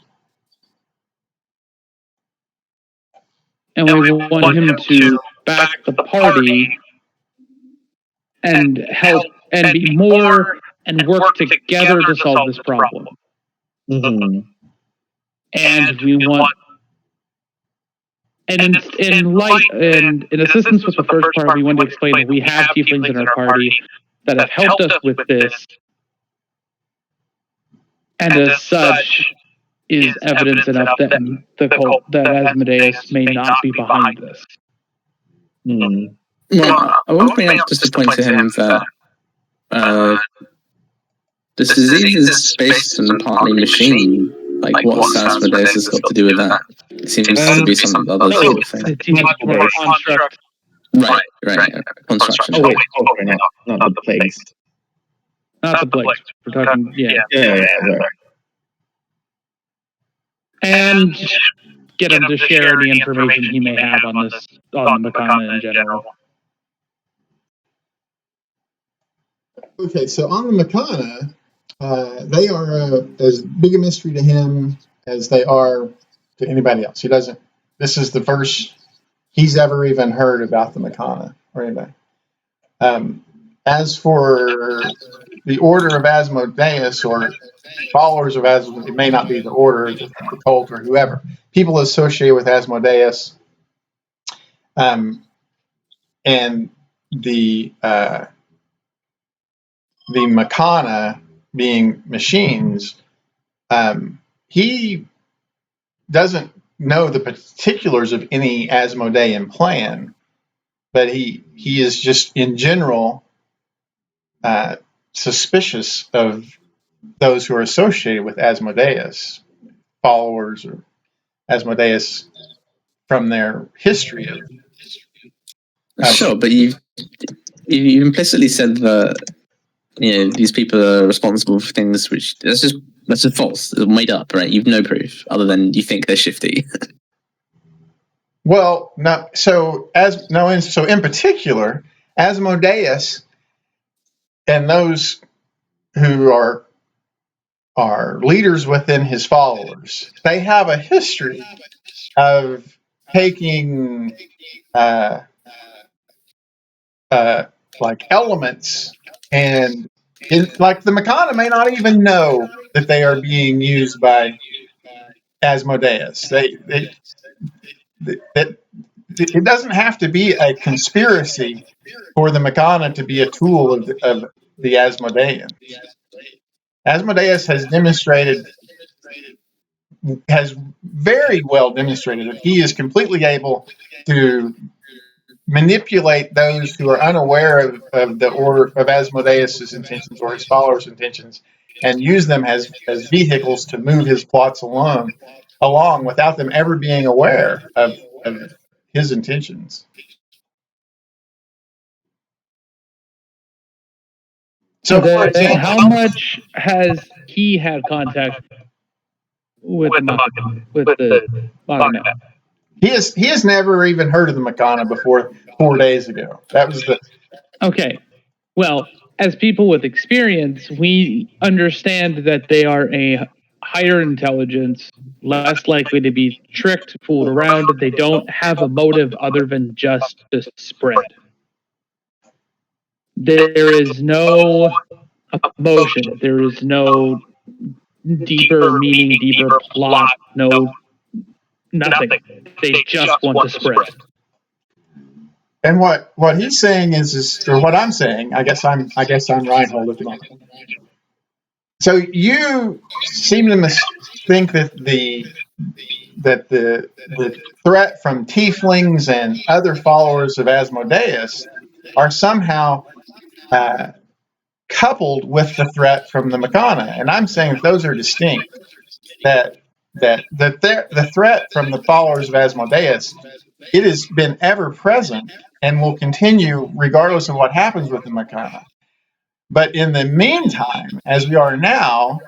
And we want him to back the party and help and be more and work together to solve this problem. Mm-hmm. And we want, and in assistance with the first part, we want to explain that we have tieflings in our party that have helped us with this, and as such is evidence enough that the cult, that Asmodeus may not be behind this. Mm. Well, I want to bring up just to point to him that this disease is based on partly machine. Like, what's Asmodeus has got to do with that? It seems to be some other sort of thing. It seems more a construct. Right. Construction. Oh wait, okay, not the plagues. Not the plagues. We're talking, yeah. Right. And get him to share any information he may have on this, on the machana in general. Okay, so on the machana, they are as big a mystery to him as they are to anybody else. This is the first he's ever even heard about the machana or anybody. As for the order of Asmodeus or followers of Asmodeus, it may not be the order, the cult or whoever. People associated with Asmodeus, and the machana being machines, he doesn't know the particulars of any Asmodean plan, but he is just in general suspicious of those who are associated with Asmodeus, followers or Asmodeus from their history of Sure, but you implicitly said that these people are responsible for things which that's just false, it's made up, right? You've no proof other than you think they're shifty. Well, no. So in particular, Asmodeus and those who are leaders within his followers, they have a history of taking like elements and like the machana may not even know that they are being used by Asmodeus. It doesn't have to be a conspiracy for the machana to be a tool of the Asmodean. Asmodeus has very well demonstrated that he is completely able to manipulate those who are unaware of the order of Asmodeus's intentions or his followers' intentions, and use them as vehicles to move his plots along without them ever being aware of his intentions. So, for example, how much has he had contact with the machana? He has never even heard of the machana before 4 days ago. That was the okay. Well, as people with experience, we understand that they are a higher intelligence, less likely to be tricked, fooled around. They don't have a motive other than just to spread. There is no emotion. There is no deeper meaning, deeper plot. No, nothing. They just want to spread. And what he's saying is or what I'm saying, I guess I'm Reinhold at the moment. So you seem to think that the threat from tieflings and other followers of Asmodeus are somehow coupled with the threat from the machana. And I'm saying that those are distinct. That the threat from the followers of Asmodeus, it has been ever present and will continue regardless of what happens with the machana. But in the meantime, as we are now,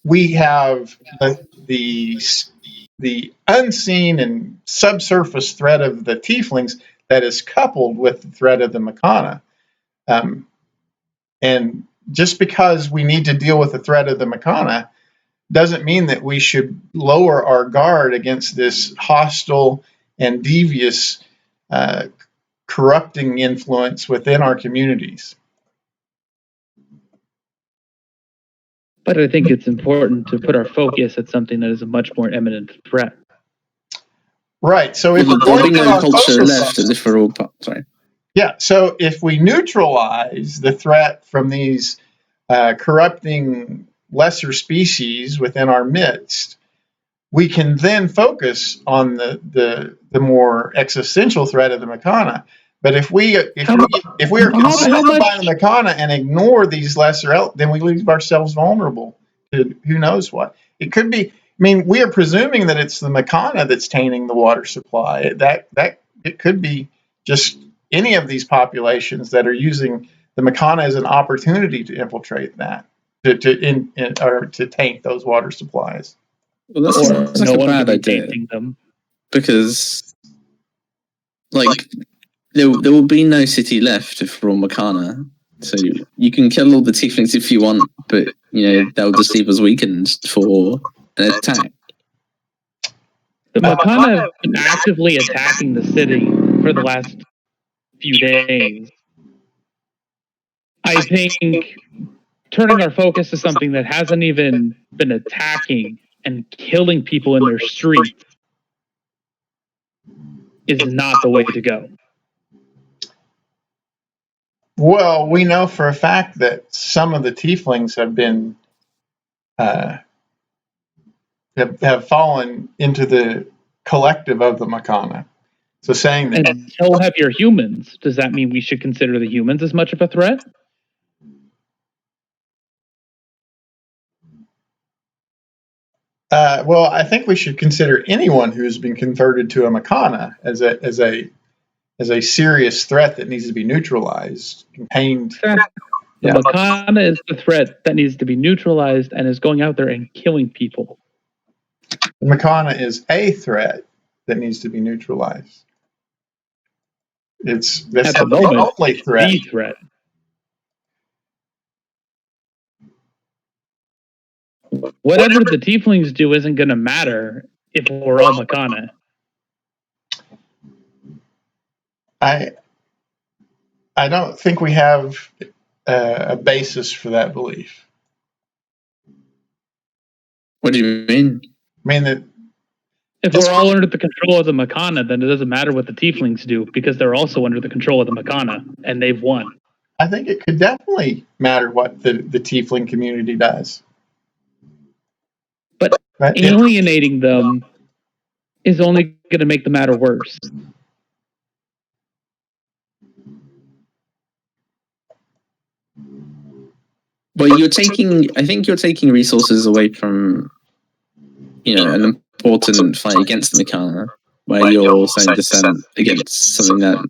we have the unseen and subsurface threat of the tieflings that is coupled with the threat of the machana. And just because we need to deal with the threat of the machana doesn't mean that we should lower our guard against this hostile and devious corrupting influence within our communities. But I think it's important to put our focus at something that is a much more imminent threat. Right. So if there'll be no culture left if we're all sorry. Yeah. So if we neutralize the threat from these corrupting lesser species within our midst, we can then focus on the more existential threat of the machana. But if we are consumed by the machana and ignore these lesser, then we leave ourselves vulnerable to who knows what. It could be. I mean, we are presuming that it's the machana that's tainting the water supply. That it could be just any of these populations that are using the machana as an opportunity to infiltrate that, to taint those water supplies. Well, that's like a bad idea them. Because, like, there will be no city left if we're all machana. So you can kill all the tieflings if you want, but they'll just leave us weakened for an attack. The machana have been actively attacking the city for the last few days. I think turning our focus to something that hasn't even been attacking and killing people in their streets is not the way to go. Well, we know for a fact that some of the tieflings have been have fallen into the collective of the machana. So saying that, and so have your humans. Does that mean we should consider the humans as much of a threat? Well, I think we should consider anyone who's been converted to a machana as a serious threat that needs to be neutralized, contained. The machana is the threat that needs to be neutralized and is going out there and killing people. The machana is a threat that needs to be neutralized. That's the only threat. The threat. Whatever the tieflings do isn't going to matter if we're all machana. I don't think we have a basis for that belief. What do you mean? I mean that if we're all under the control of the machana, then it doesn't matter what the tieflings do because they're also under the control of the machana and they've won. I think it could definitely matter what the tiefling community does. But alienating them is only going to make the matter worse. Well, I think you're taking resources away from, an important fight against the machana, where you're saying dissent against something that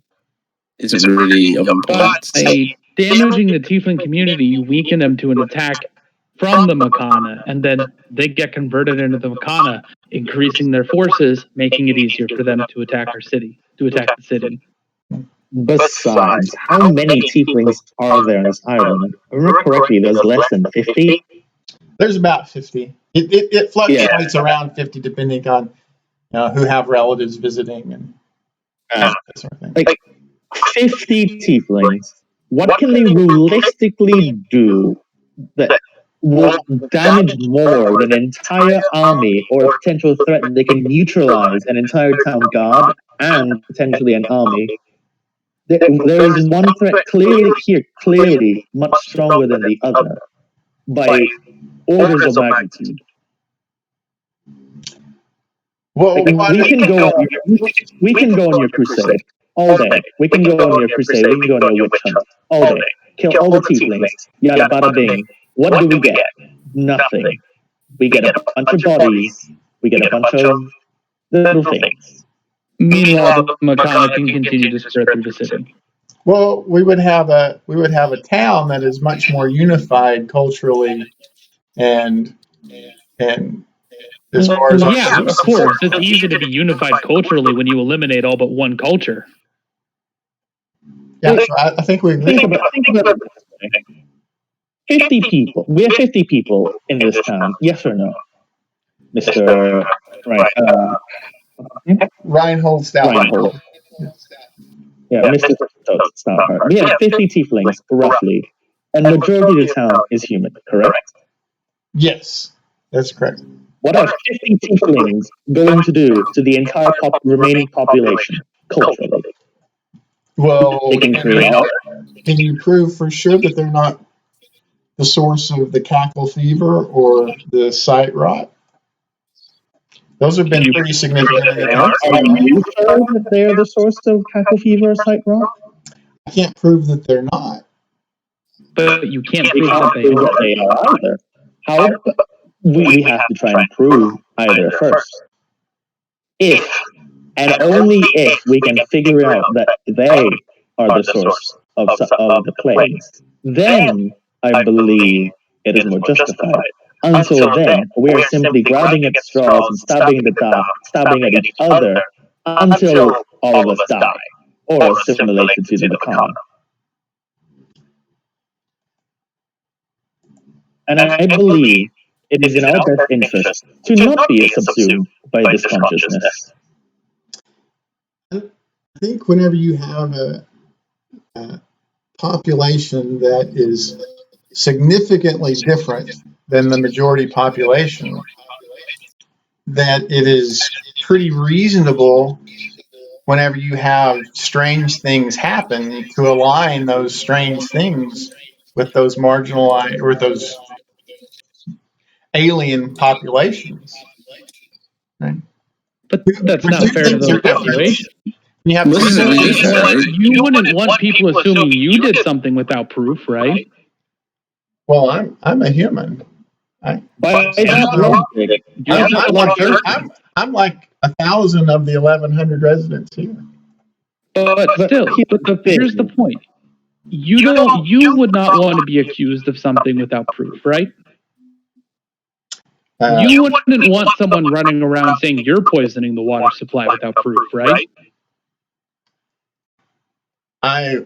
isn't really of importance. By damaging the tiefling community, you weaken them to an attack from the machana, and then they get converted into the machana, increasing their forces, making it easier for them to attack the city. Besides, how many tieflings are there on this island? If I remember correctly, there's less than 50? There's about 50. It fluctuates around 50 depending on who have relatives visiting and that sort of thing. Like 50 tieflings. What can they realistically do that will damage more than an entire army or a potential threat that they can neutralize an entire town guard and potentially an army? There is one threat clearly much stronger than the other by orders of magnitude. Well, we can go on your crusade all day. We can go on your crusade. We can go on your witch hunt all day. kill all the tieflings, yada bada bing. What do we get? Nothing. We get a bunch of bodies. We get a bunch of little things. Meanwhile, the machana can continue to spread through the city. Well, we would have a town that is much more unified culturally, and as far as yeah, of course, it's easy to be unified culturally when you eliminate all but one culture. Yeah, so I think we think about it this way. 50 people. We have 50 people in this town. Yes or no, Mr. Right? Reinhold Stout. Reinhold. Yeah, Mr. Stoutheart. We have 50 tieflings, roughly, and majority of the town is human, correct? Yes, that's correct. What are 50 tieflings going to do to the entire remaining population, culturally? Well, They can create all. Can you prove for sure that they're not the source of the cackle fever or the sight rot? Those have been pretty significant in the past. Are you sure that they're the source of cackle fever or sight rot? I can't prove that they're not. But you can't prove that they are either. How? We have to try and prove either first. If, and only if, we can figure out that they are the source of the plagues, then I believe it is more justified. Until then, we are simply grabbing at straws and stabbing at each other until all of us die, or assimilated to the machana. And I believe it is in our best interest to not be subsumed by this consciousness. I think whenever you have a population that is significantly different than the majority population, that it is pretty reasonable whenever you have strange things happen to align those strange things with those marginalized or those alien populations. Right? But that's not fair to the population. You have you wouldn't want people assuming you did something without proof, right? Well, I'm a human. I'm like 1,000 of the 1,100 residents here. But still, here's the point: you would not want to be accused of something without proof, right? You wouldn't want someone running around saying you're poisoning the water supply without proof, right? No.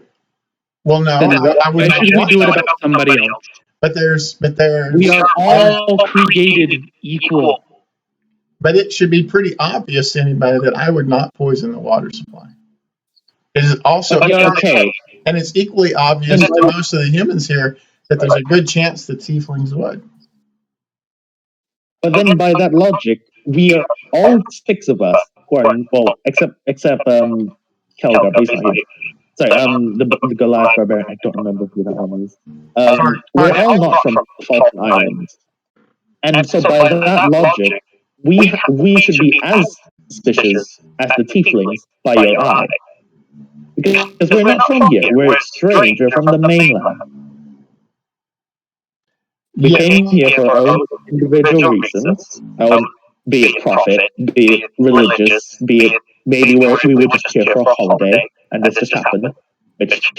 Why should we do it about somebody else? But there's we are all created equal. But it should be pretty obvious to anybody that I would not poison the water supply. It is also okay. And it's equally obvious to most of the humans here that there's a good chance that tieflings would. But then, by that logic, we are all 6 of us who are except Kelgar, but he's not here. Sorry, the Goliath barbarian. I don't remember who that one is. We're all not from Falkland Islands, and so by that logic, we should be as suspicious as the tieflings by your eye, because we're not from here. We're strange. We're from the mainland. We came here for our own individual reasons, be it profit, be it religious, be it maybe we were just here for a holiday, and this just happened, which,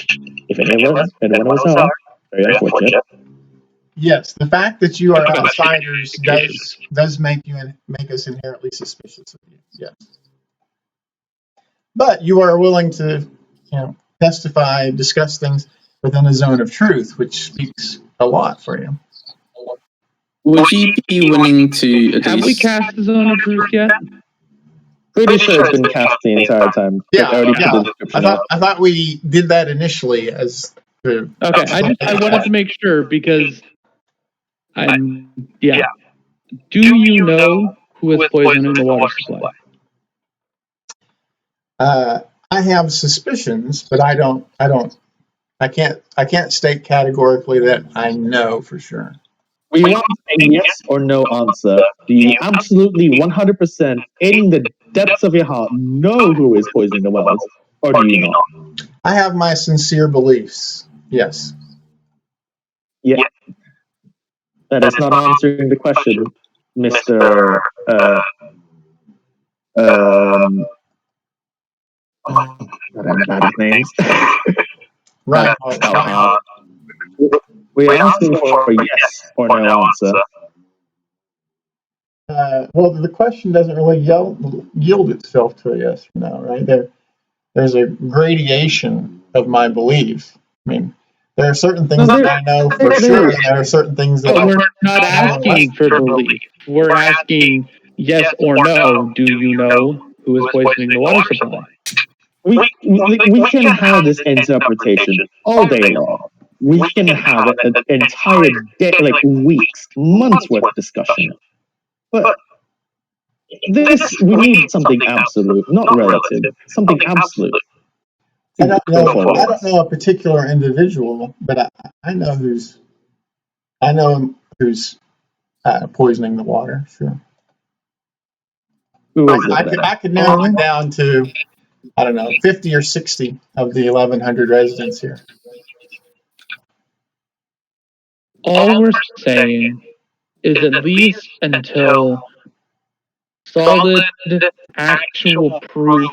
if anyone was known, very unfortunate. Yes, the fact that you are outsiders does make us inherently suspicious of you. Yes, but you are willing to, testify, discuss things within a zone of truth, which speaks a lot for you. Would you be willing to? Have we cast the zone of truth yet? Pretty sure it's been cast the entire time. Yeah. I thought we did that initially as. Okay, I wanted to make sure because Do you know who is poisoning the water supply? I have suspicions, but I can't state categorically that I know for sure. We want a yes or no answer. Do you absolutely 100% in the depths of your heart know who is poisoning the wells, or do you not? I have my sincere beliefs. Yes. Yeah. That is not answering the question, Mr. Oh, God, I'm bad at names. Right. We're asking for a yes or no answer. Well, the question doesn't really yield itself to a yes or no, right? There's a gradation of my belief. I mean, there are certain things that I know for sure, and there are certain things that we're not asking for belief. We're asking yes or no. Do you know who is poisoning the water supply? We can have this interpretation all day long. We can have an entire day, like weeks, months worth of discussion. But we need something absolute, not relative, something absolute. I don't know a particular individual, but I know who's poisoning the water. Sure. Who is it? I could narrow it down to, I don't know, 50 or 60 of the 1,100 residents here. All we're saying is at least until solid, actual proof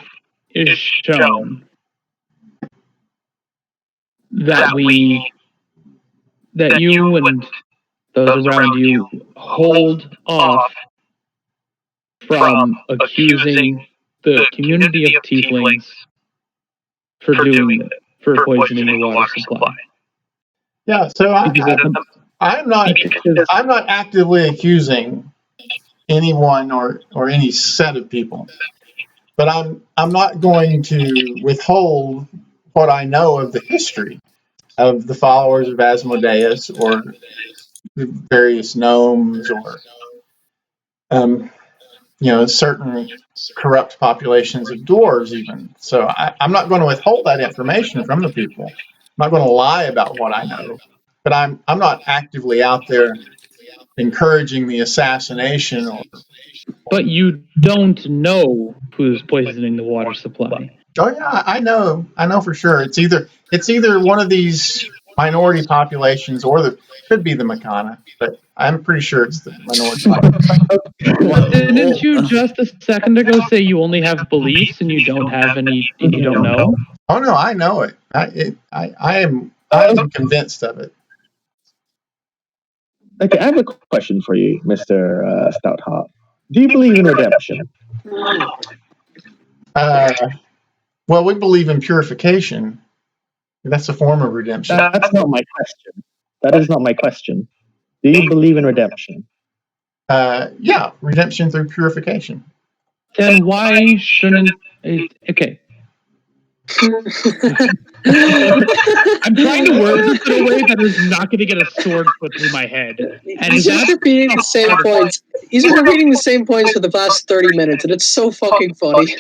is shown that you and those around you hold off from accusing the community of tieflings for poisoning the water supply. Yeah, so I'm not actively accusing anyone or any set of people, but I'm not going to withhold what I know of the history of the followers of Asmodeus or the various gnomes or certain corrupt populations of dwarves even. So I'm not going to withhold that information from the people. I'm not going to lie about what I know, but I'm not actively out there encouraging the assassination or. But you don't know who's poisoning the water supply. Oh yeah, I know for sure. It's either one of these minority populations or could be the machana, but I'm pretty sure it's the minority population. Didn't you just a second ago say you only have beliefs and you don't have any and you don't know? Oh no, I know it. I am convinced of it. Okay, I have a question for you, Mr. Stoutheart. Do you believe in redemption? Well, we believe in purification. That's a form of redemption. That's not my question. That is not my question. Do you believe in redemption? Yeah, redemption through purification. Then why shouldn't okay. I'm trying to word this in a way that is not going to get a sword put through my head. And he's just repeating the same points. He's been repeating the same points for the past 30 minutes, and it's so fucking funny.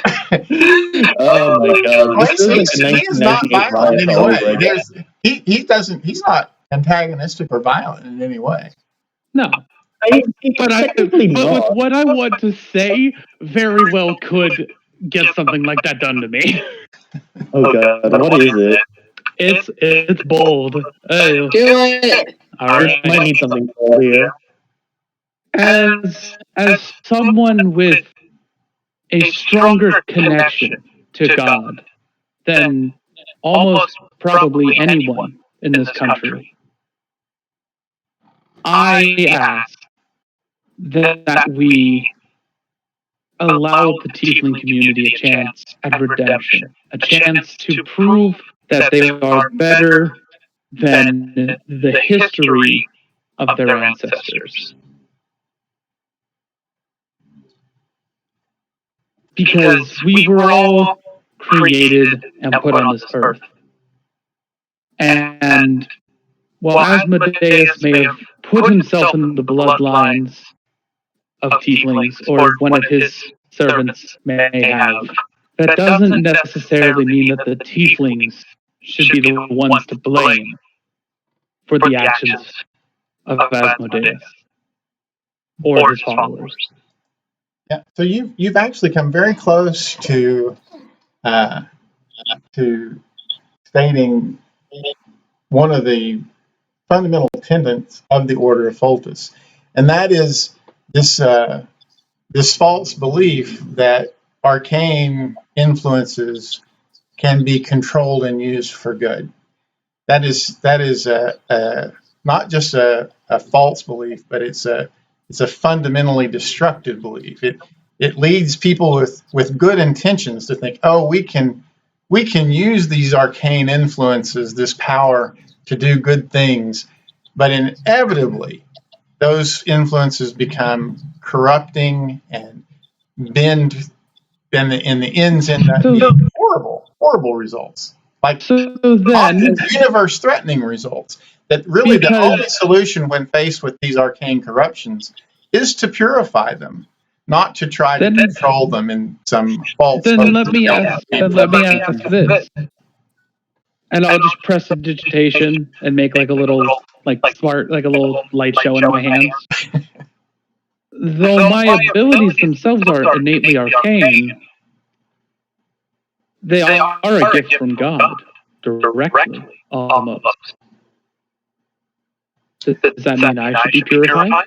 Oh my god! Well, he's not violent in any way. He's not antagonistic or violent in any way. No. But with what I want to say, very well could get something like that done to me. Oh god, what is it? It's bold. Do it. All right. I might need something bold here. As someone with a stronger connection to God than almost probably anyone in this country, I ask that we allow the tiefling community a chance at redemption, a chance to prove that they are better than the history of their ancestors. Because we were all created and put on this earth. And while Asmodeus may have put himself in the bloodlines of tieflings, or one of his servants may have, that doesn't necessarily mean that the tieflings should be the ones to blame for the actions of Asmodeus or his followers. Yeah, so you've actually come very close to stating one of the fundamental tenets of the Order of Fultus, and that is this this false belief that arcane influences can be controlled and used for good. That is not just a false belief, but it's a fundamentally destructive belief. It leads people with good intentions to think, oh, we can use these arcane influences, this power, to do good things, but inevitably those influences become corrupting and bend, and the ends end up being horrible results. Like often universe-threatening results. That really the only solution when faced with these arcane corruptions is to purify them, not to try to control them in some false. Then let me ask this, and I'll just press a digitation and make like a little smart, like a little light show in my hands. Though my abilities themselves are innately arcane, they are a gift from God, directly, almost. Does that mean I should be purified?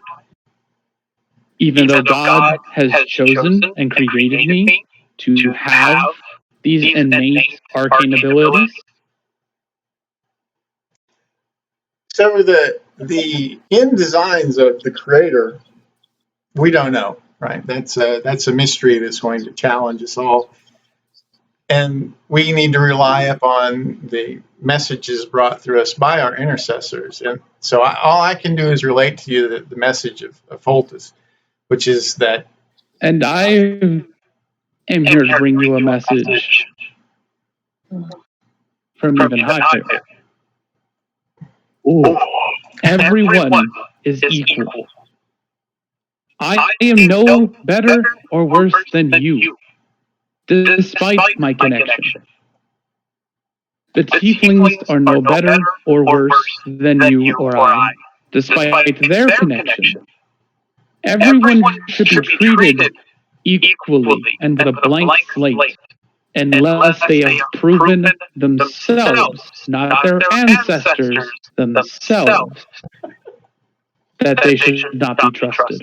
Even though God has chosen and created me to have these innate arcane abilities? So the end designs of the Creator, we don't know, right? That's a mystery that's going to challenge us all. And we need to rely upon the messages brought through us by our intercessors. And so all I can do is relate to you the message of Fultus, which is that. And I am here to bring you a message from even higher. Ooh. Everyone is equal. I am no better or worse than you, despite my connection. The tieflings are no better or worse than you or I, despite their connection. Everyone should be treated equally and with a blank slate, unless they have proven themselves, not their ancestors, themselves, that they should not be trusted.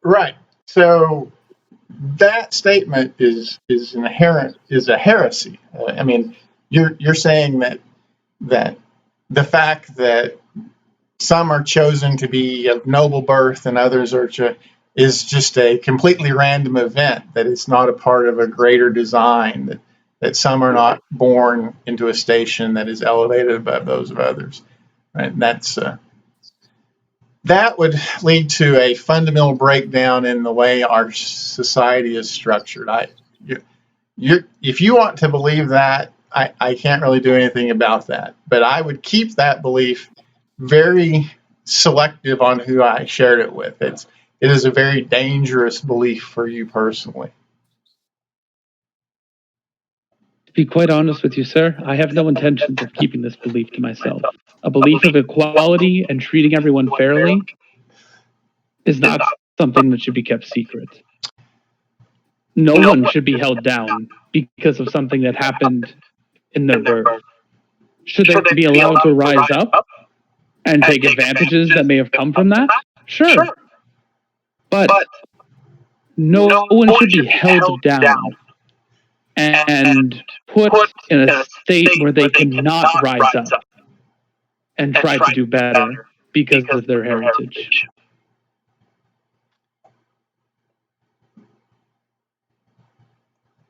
Right. So that statement is a heresy. I mean, you're saying that the fact that some are chosen to be of noble birth and others is just a completely random event, that it's not a part of a greater design, that some are not born into a station that is elevated above those of others. Right? And that would lead to a fundamental breakdown in the way our society is structured. If you want to believe that, I can't really do anything about that. But I would keep that belief very selective on who I shared it with. It is a very dangerous belief for you personally. To be quite honest with you, sir, I have no intentions of keeping this belief to myself. A belief of equality and treating everyone fairly is not something that should be kept secret. No one should be held down because of something that happened in their birth. Should they be allowed to rise up and take advantages that may have come from that? Sure. But no one should be held down and put in a state where they cannot rise up and try to do better because of their heritage.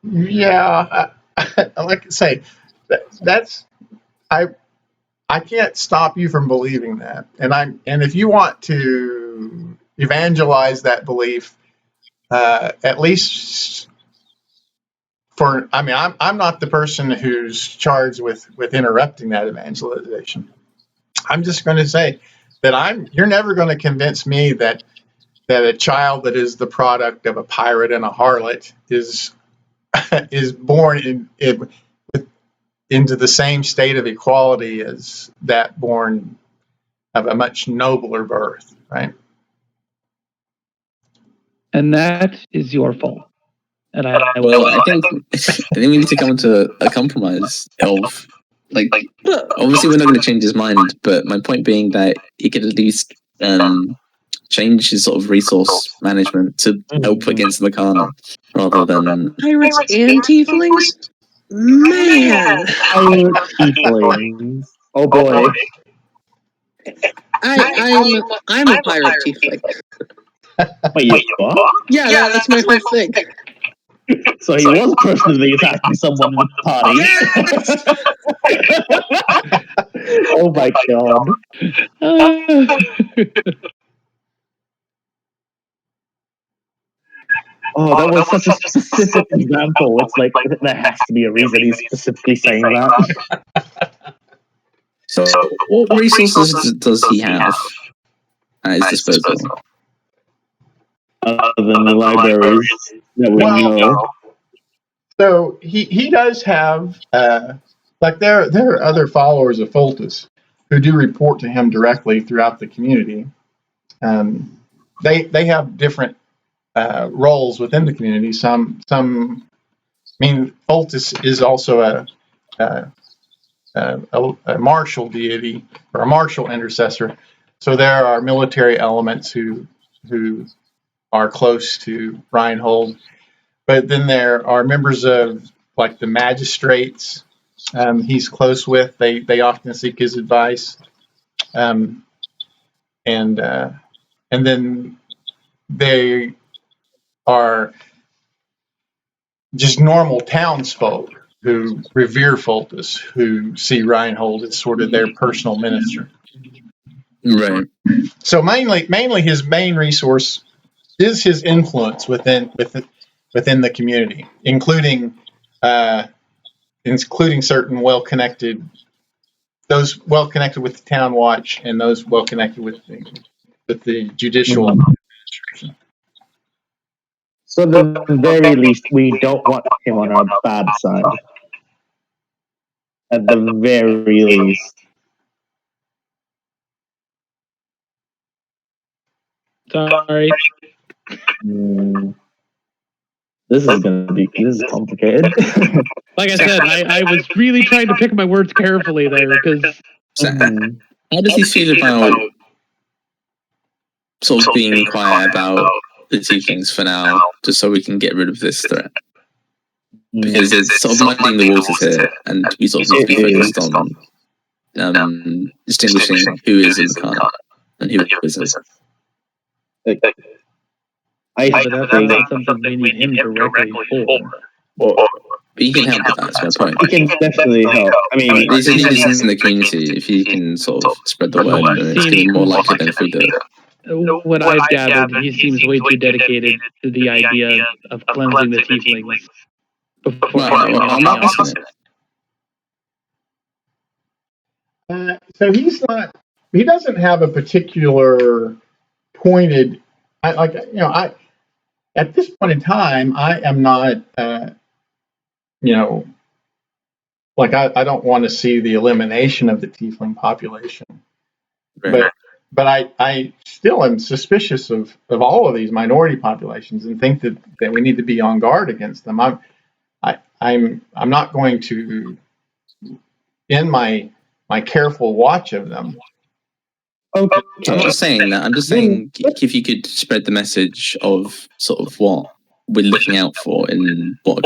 Yeah, like I say, I can't stop you from believing that, and if you want to evangelize that belief, at least I'm not the person who's charged with interrupting that evangelization. I'm just going to say that you're never going to convince me that a child that is the product of a pirate and a harlot is born into the same state of equality as that born of a much nobler birth, right? And that is your fault. And I think we need to come to a compromise, Elf. like obviously we're not going to change his mind, but my point being that he could at least change his sort of resource management to help against the Machana, rather than pirates and tieflings. Man, Pirate tieflings. Oh boy. I'm a pirate tiefling. Wait, you what? Yeah, that's my whole thing. So he was personally attacking someone in the party. Yes! Oh my god. Oh, that was such a specific example. It's like, there has to be a reason he's specifically saying that. So what resources does he have at his disposal? Other than the libraries that we know. So he does have like there are other followers of Fultus who do report to him directly throughout the community. They have different roles within the community. Some I mean, Fultus is also a martial deity or a martial intercessor. So there are military elements who are close to Reinhold. But then there are members of like the magistrates he's close with. They often seek his advice, and then they are just normal townsfolk who revere Fultus, who see Reinhold as sort of their personal minister. Right. So mainly his main resource is his influence within the community, including certain those well connected with the town watch and those well connected with the judicial administration. So at the very least, we don't want him on our bad side. At the very least. Sorry. This is complicated. Like I said, I was really trying to pick my words carefully there, because So, how does he feel about sort of being quiet about the tieflings for now, just so we can get rid of this threat? Because it's sort of muddying the waters here, and we sort of need to be focused on distinguishing who is in Machana and who isn't. I but that's not something we need him directly for. But he can help with that, that's my point. He can definitely help. I mean, These are leaders in the community. If he can sort of spread the word, then it's going to be more likely than if we do it. What I've gathered, he seems way too dedicated to the idea of cleansing the tieflings before I'm asking it. So he doesn't have a particular pointed. At this point in time, I am not. I don't want to see the elimination of the tiefling population, Right. but I still am suspicious of all of these minority populations and think that we need to be on guard against them. I'm not going to end my careful watch of them. Okay. I'm not saying that. I'm just saying if you could spread the message of sort of what we're looking out for in what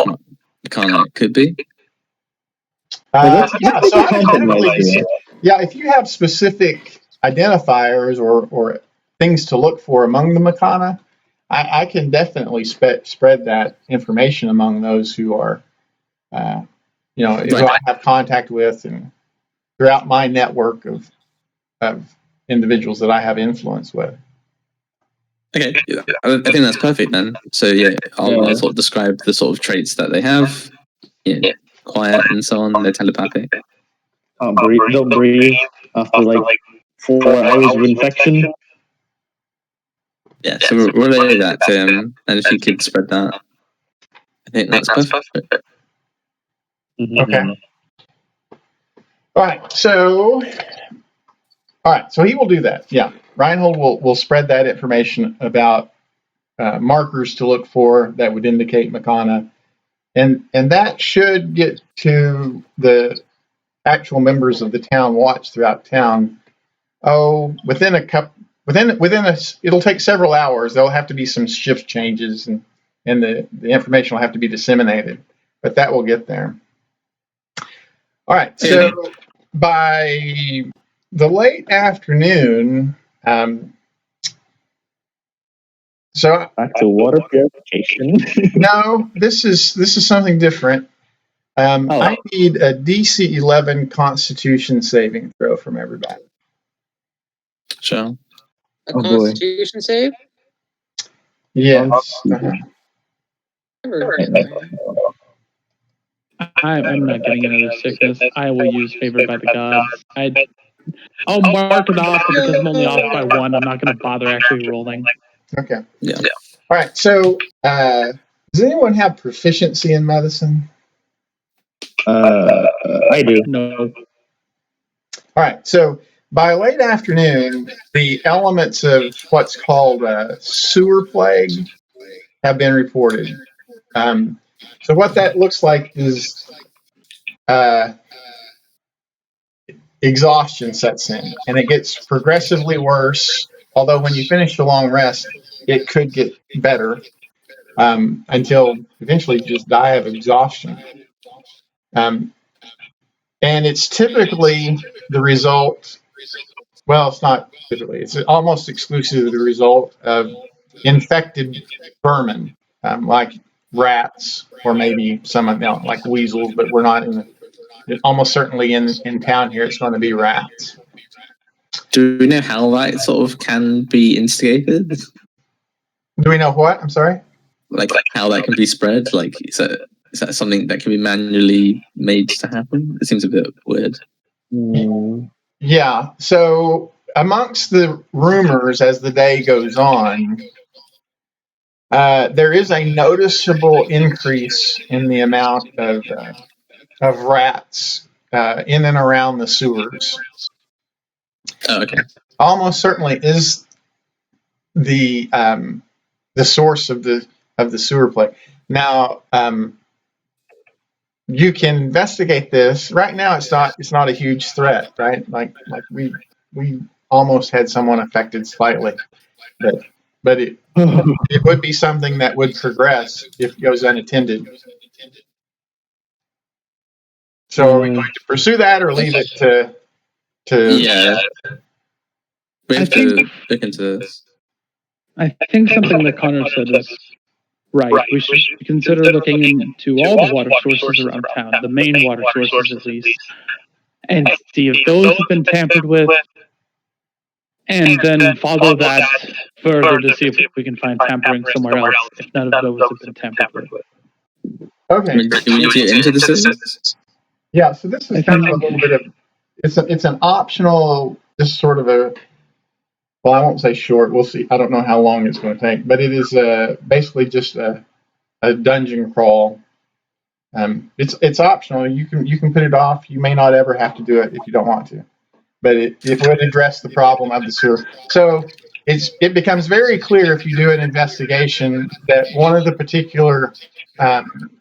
Machana could be. So if you have specific identifiers or things to look for among the Machana, I can definitely spread that information among those who are, who I have contact with and throughout my network of individuals that I have influence with. Okay, I think that's perfect then. So yeah, I'll sort of describe the sort of traits that they have. Yeah, quiet and so on. They're telepathic. Don't breathe after like 4 hours of infection. Yeah, so relay that to him, and if you could spread that, I think that's perfect. Okay. All right. So he will do that. Yeah, Reinhold will spread that information about markers to look for that would indicate Machana, and that should get to the actual members of the town watch throughout town, it'll take several hours. There'll have to be some shift changes, and the information will have to be disseminated, but that will get there. All right, so by the late afternoon, so back to water purification. No, this is something different. I need a DC 11 Constitution saving throw from everybody. Sure. A Constitution save? Yes. I'm not getting another sickness. I will use favored by the gods. I'll mark it off, but because I'm only off by 1, I'm not going to bother actually rolling. Okay. Yeah. All right. So, does anyone have proficiency in medicine? I do. No. All right. So, by late afternoon, the elements of what's called a sewer plague have been reported. So, what that looks like is exhaustion sets in, and it gets progressively worse. Although when you finish the long rest, it could get better until eventually you just die of exhaustion. And it's typically the result. Well, it's not typically. It's almost exclusively the result of infected vermin, like rats or maybe some like weasels. But we're not almost certainly in town here. It's going to be rats. Do we know how that sort of can be instigated? Do we know what? I'm sorry? Like how that can be spread? Like, is that something that can be manually made to happen? It seems a bit weird. Yeah. So amongst the rumors as the day goes on, there is a noticeable increase in the amount of rats in and around the sewers. Oh, okay. Almost certainly is the source of the sewer plague. Now, you can investigate this. Right now, it's not a huge threat, right? Like we almost had someone affected slightly, but it would be something that would progress if it goes unattended. So, are we going to pursue that or leave it to? Yeah. We have to look into this. I think something that Connor said is right. We should consider looking into all the water sources around town, the main water sources at least, and see if those have been tampered with, and then follow that further to see if we can find tampering somewhere else if none of those have been tampered with. Okay. Do we need to get into this? Yeah. So this is kind of a little bit of it's an optional. This sort of a. Well, I won't say short. We'll see. I don't know how long it's going to take, but it is basically just a dungeon crawl. It's optional. You can put it off. You may not ever have to do it if you don't want to, but it would address the problem of the sewer. So it becomes very clear if you do an investigation that one of the particular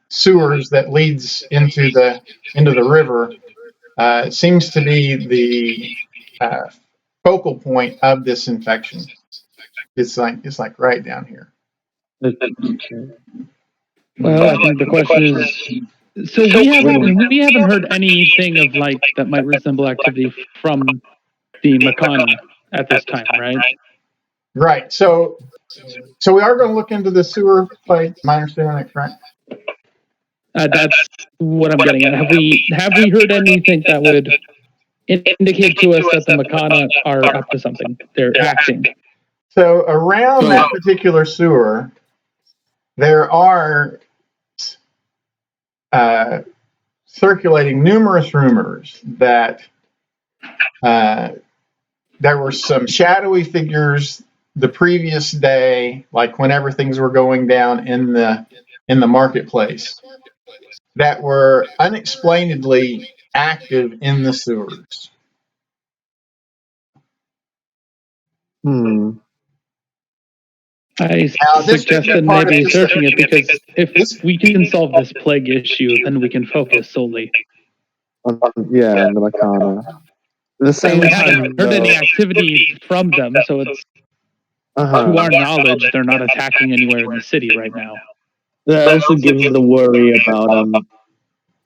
sewers that leads into the river seems to be the focal point of this infection. It's like right down here. Well, I think the question is, so we haven't heard anything of like that might resemble activity from the machana at this time, right? Right. So we are going to look into the sewer plate. Am I understanding that correct? That's what I'm getting at. Have we heard anything that would indicate to us that the machana are up to something? They're acting. So around that particular sewer, there are circulating numerous rumors that there were some shadowy figures the previous day, like whenever things were going down in the marketplace, that were unexplainedly active in the sewers. I suggested maybe researching it because if we can solve this plague issue, then we can focus solely. on the machana. At the same we time, haven't heard any activity from them, so it's to our knowledge they're not attacking anywhere in the city right now. That also gives the worry about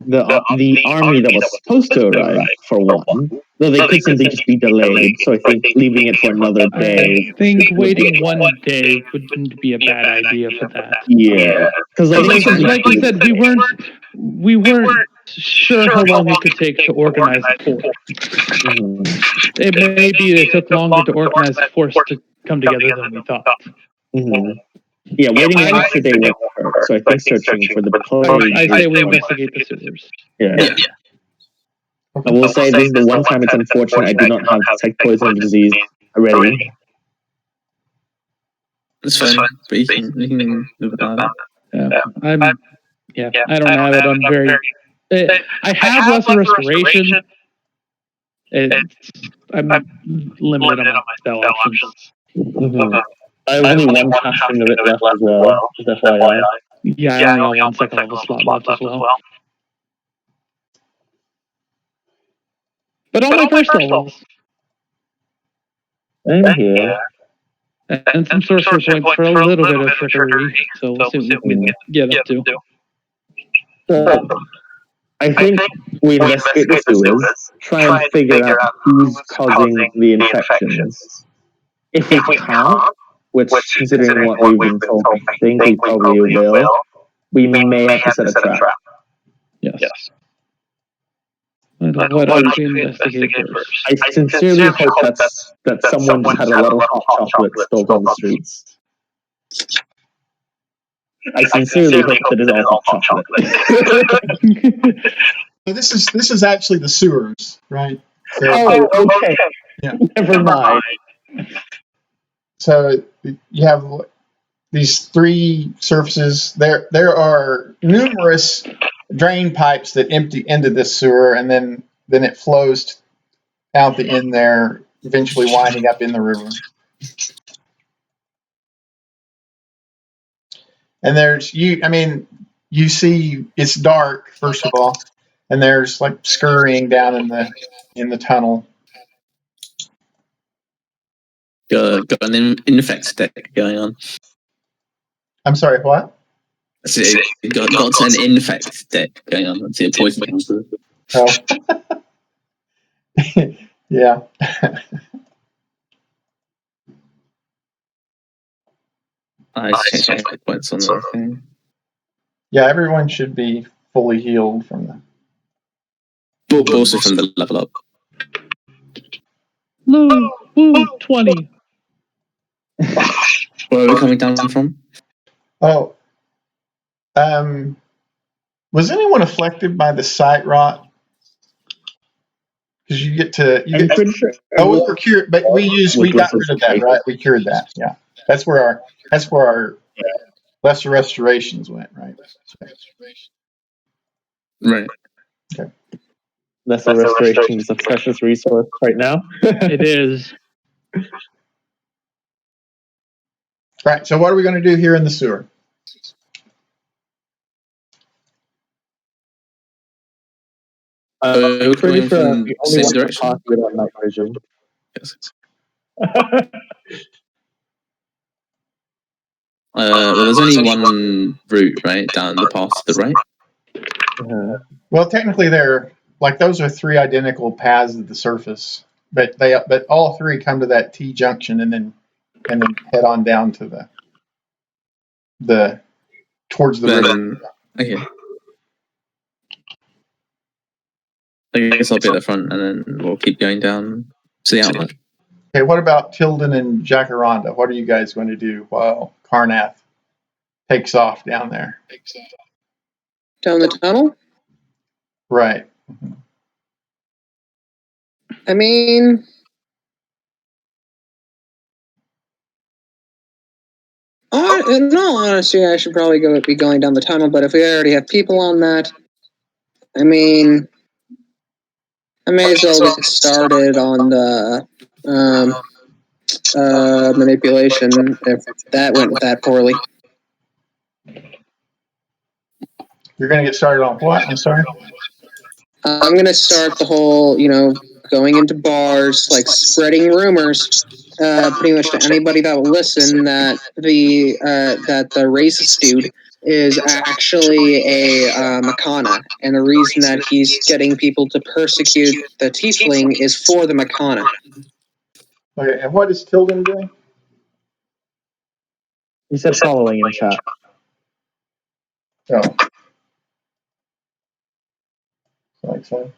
the army that was supposed to arrive, for one. Though they could simply just be delayed, so I think leaving it for another day. I think waiting one day wouldn't be a bad idea for that. Yeah, because like you said, we weren't sure how long it could take to organize a force. It maybe it took longer to organize a force to come together than we thought. Yeah, waiting an extra day won't hurt. So I think searching for the plague. I say we investigate the sewers. Yeah. I will say this is the one time it's unfortunate I do not have detect poison disease already. It's fine, but you can live without it. I don't have it. I'm very. I have lesser restoration. I'm limited on my spell options. I have only one casting of it left as well. Just FYI. Yeah, I only got one second level slot left as well. But all my first levels. I'm here. And some sorcerer points for a little bit of trickery. So we'll see what we can get up to. So, I think we investigate the sewers, try and figure out who's causing the infections. If we can't, which considering what we've been told, I think we probably will, we may have to set a trap. Yes. What else we investigate first? I sincerely hope that someone just had a lot of hot chocolate spilled on the streets. I sincerely hope that it's all hot chocolate. So this is actually the sewers, right? So, okay. Yeah. Never mind. So you have these three surfaces. There are numerous drain pipes that empty into this sewer, and then it flows out the end there, eventually winding up in the river. And you see it's dark, first of all, and there's like scurrying down in the tunnel. Got an infect deck going on. I'm sorry, what? Got an infect deck going on. Let's see a poison counter. Oh. Yeah. I check hit points on the thing. Yeah, everyone should be fully healed from the. But also from the level up. Woo, 20. Where are we coming down from? Oh. Was anyone afflicted by the sight rot? Because you get to. Pretty sure. Oh, we were cured, but we got rid of that, right? We cured that. Yeah, that's where our lesser restorations went, right? Right. Okay. Lesser restoration is a precious resource right now. It is. Right. So what are we going to do here in the sewer? Pretty sure from the same only one direction. possible on night vision. Yes. Well, there's only one route, right, down the path to the right. Well, technically, those are three identical paths of the surface, but all three come to that T junction and then head on down to the towards the river. Okay. I guess I'll be at the front, and then we'll keep going down to the outlet. Okay, what about Tilden and Jacaranda? What are you guys going to do while Karnath takes off down there? Down the tunnel? Right. I mean, in all honesty, I should probably be going down the tunnel, but if we already have people on that, I mean, I may as well get started on the manipulation if that went that poorly. You're going to get started on what? I'm sorry? I'm going to start the whole, going into bars, like spreading rumors, pretty much to anybody that will listen that the racist dude is actually a machana, and the reason that he's getting people to persecute the tiefling is for the machana. Okay, and what is Tilden doing? He said following in chat. Oh. Like so.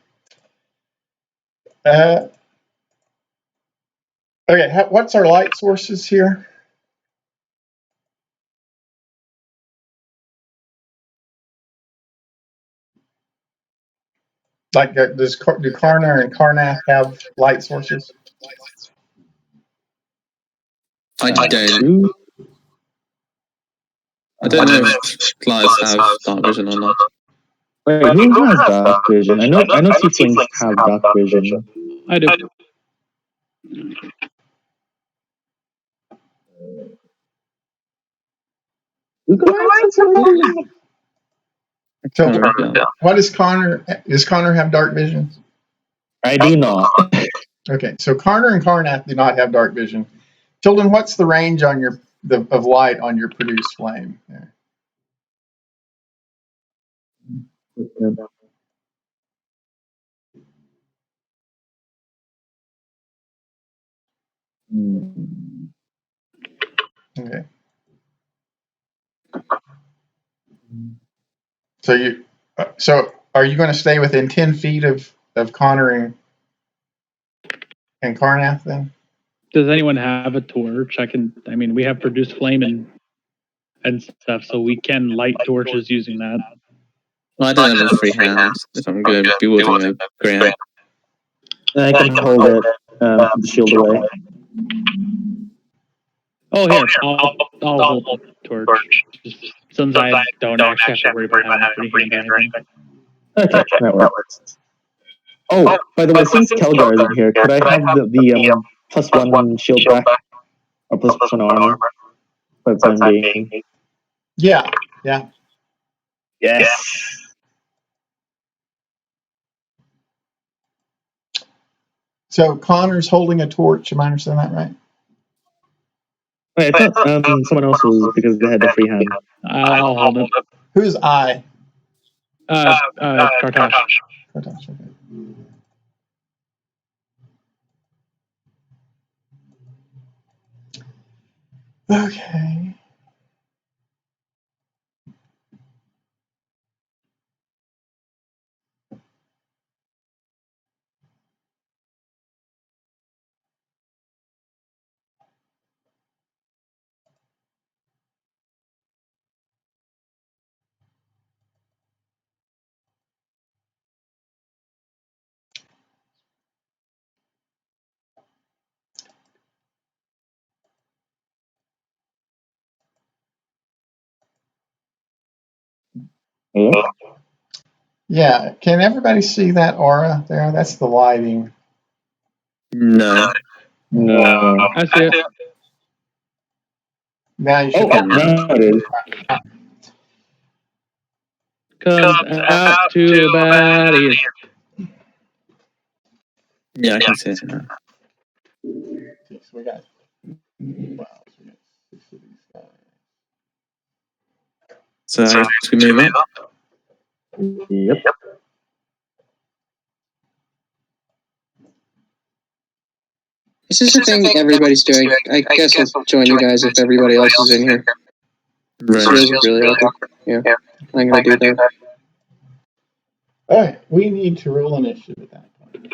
Okay, what's our light sources here? Like, do Karna and Karnath have light sources? I don't. I don't know if Goliaths have dark vision or not. Wait, who has dark vision? I know tieflings have dark vision. I do. So, what is Connor? Does Connor have dark vision? I do not. Okay, so Connor and Karnath do not have dark vision. Tilden, what's the range on of light on your produced flame there? Okay. So are you going to stay within 10 feet of Connor and Karnath then? Does anyone have a torch? We have produced flame and stuff, so we can light torches using that. Well, I don't have a free hand if I'm going to be wielding a grey hand. I can hold it, the shield away. Oh, here, I'll hold the torch. Since I don't actually have to worry about having a free hand or anything. Okay, that works. Oh, by the way, since Kelgar isn't here, could I have the +1 shield back? Or +1 armor? For the time being. Yeah. Yes. So Connor's holding a torch. Am I understanding that right? Wait, I thought someone else was because they had the free hand. I'll hold it. Who's I? Kartosh. Kartosh, okay. Okay. Yeah, can everybody see that aura there? That's the lighting. No. I see it. Now you should. Now it is. Comes out to about here. Yeah, I can see it now. So we got 6 of these guys. So I guess we move up. Yep. This is the thing everybody's doing. I guess I'll join you guys if everybody else is in here. This feels really awkward. Yeah, I'm going to do that. All right, we need to roll initiative at that point.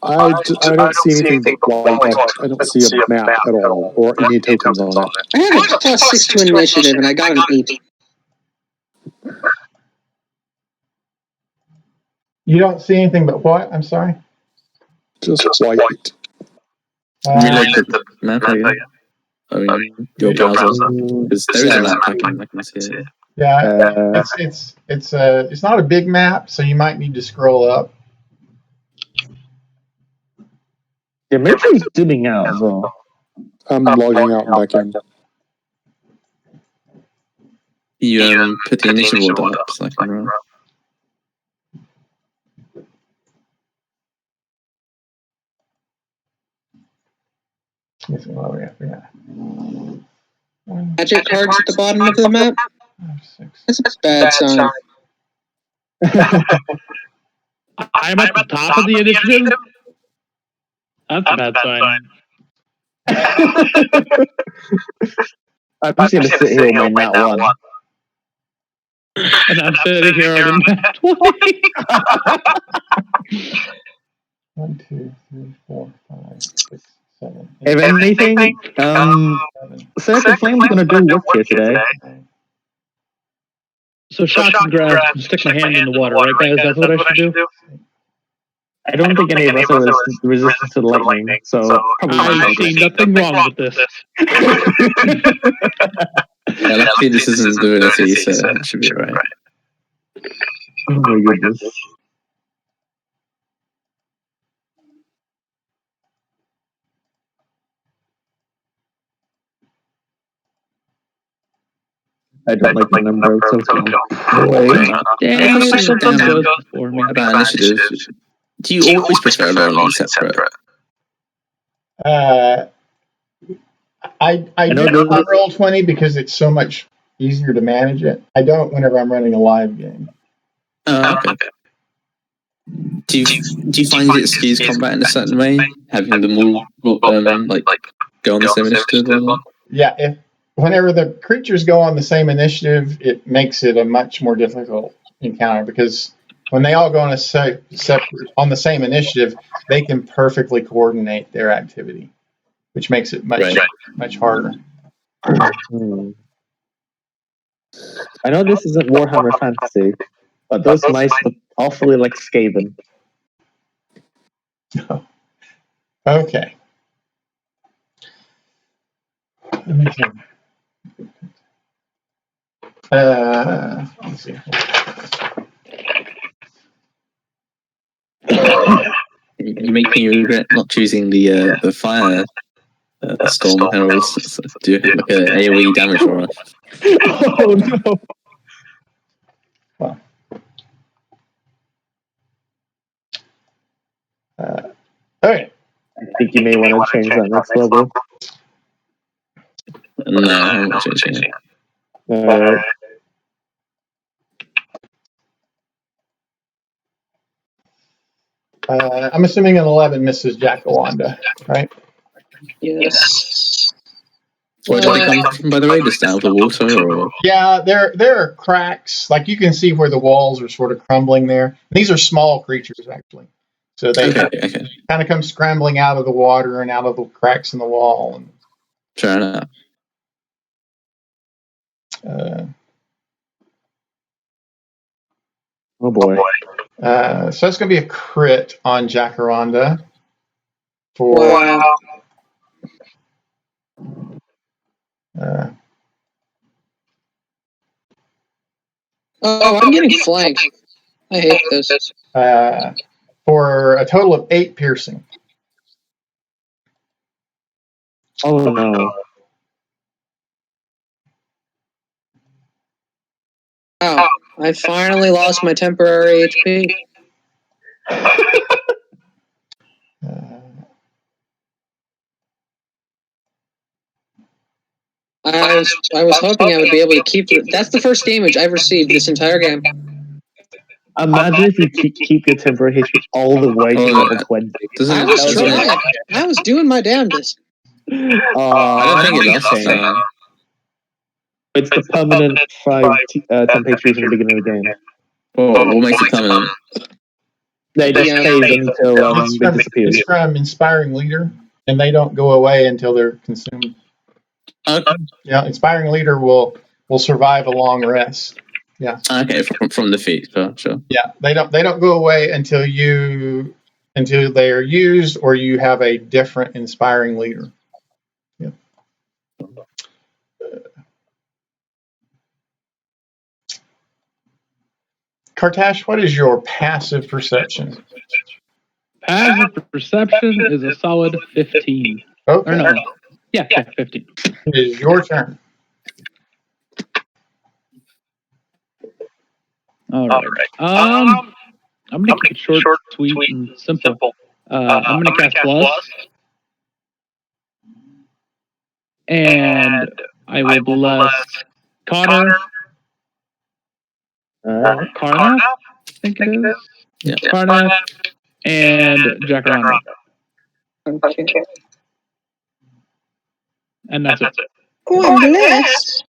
I don't see anything but white. I don't see a map at all, or any tokens on it. I had a +6 to initiative, and I got an 8. You don't see anything but what? I'm sorry? Just white. Relate the map again. I mean, your browser, because there is a map I can see it. Yeah, it's not a big map, so you might need to scroll up. Yeah, make sure he's zooming out as well. I'm logging out and back in. You put the initiative order up so I can roll. Magic cards at the bottom of the map? That's a bad sign. I'm at the top of the initiative? That's a bad sign. I'm just going to sit here with my nat 1. And I'm sitting here on a nat 20. 1, 2, 3, 4, 5, 6, 7, 8. If anything, Circuit Flame's going to do work here today. So shots and grabs, stick my hand in the water, right, guys? That's what I should do? I don't think any of us are resistant to lightning, so probably I see nothing wrong with this. Yeah, luckily this isn't divinity, so it should be right. Oh my goodness. I don't like the number of tokens. Damn it, something goes for me. About initiative, do you always prefer rolling separate? I do on Roll20 because it's so much easier to manage it. I don't whenever I'm running a live game. Okay. Do you find it skews combat in a certain way, having them all like go on the same initiative? Yeah, whenever the creatures go on the same initiative, it makes it a much more difficult encounter because when they all go on on the same initiative, they can perfectly coordinate their activity, which makes it much harder. I know this isn't Warhammer Fantasy, but those mice look awfully like Skaven. Okay. Let me see. Let's see. You make me regret not choosing the fire storm heralds. So do you have like an AoE damage aura? Oh no! Well, okay. I think you may want to change that next level. No, I'm not changing it. I'm assuming an 11 misses Jackawanda, right? Yes. Where did they come from, by the way? Just out of the water? Or? Yeah, there are cracks. Like you can see where the walls are sort of crumbling there. These are small creatures, actually. So they kind of come scrambling out of the water and out of the cracks in the wall. And, fair enough. Oh boy. So that's going to be a crit on Jacaranda. Wow. I'm getting flanked. I hate this. For a total of 8 piercing. Oh no. Oh, I finally lost my temporary HP. I was hoping I would be able to keep it. That's the first damage I've received this entire game. Imagine if you keep your temporary HP all the way to level 20. I was trying. I was doing my damnedest. I don't think it lasts long. It's the permanent 5 temp HP from the beginning of the game. Oh, what makes it permanent? They just stay until they disappear. It's from Inspiring Leader, and they don't go away until they're consumed. Okay. Yeah, Inspiring Leader will survive a long rest. Yeah. Okay, from defeat, sure. Yeah, they don't go away until they are used or you have a different Inspiring Leader. Yeah. Kartash, what is your passive perception? Passive perception is a solid 15. Okay. Or no. Yeah, 15. It is your turn. All right. I'm gonna keep it short, sweet, and simple. I'm gonna cast plus, and I will bless Connor, Karnath, I think it is. Yeah. Karnath and Jacaranda. Okay. And that's it. Oh, I'm blessed.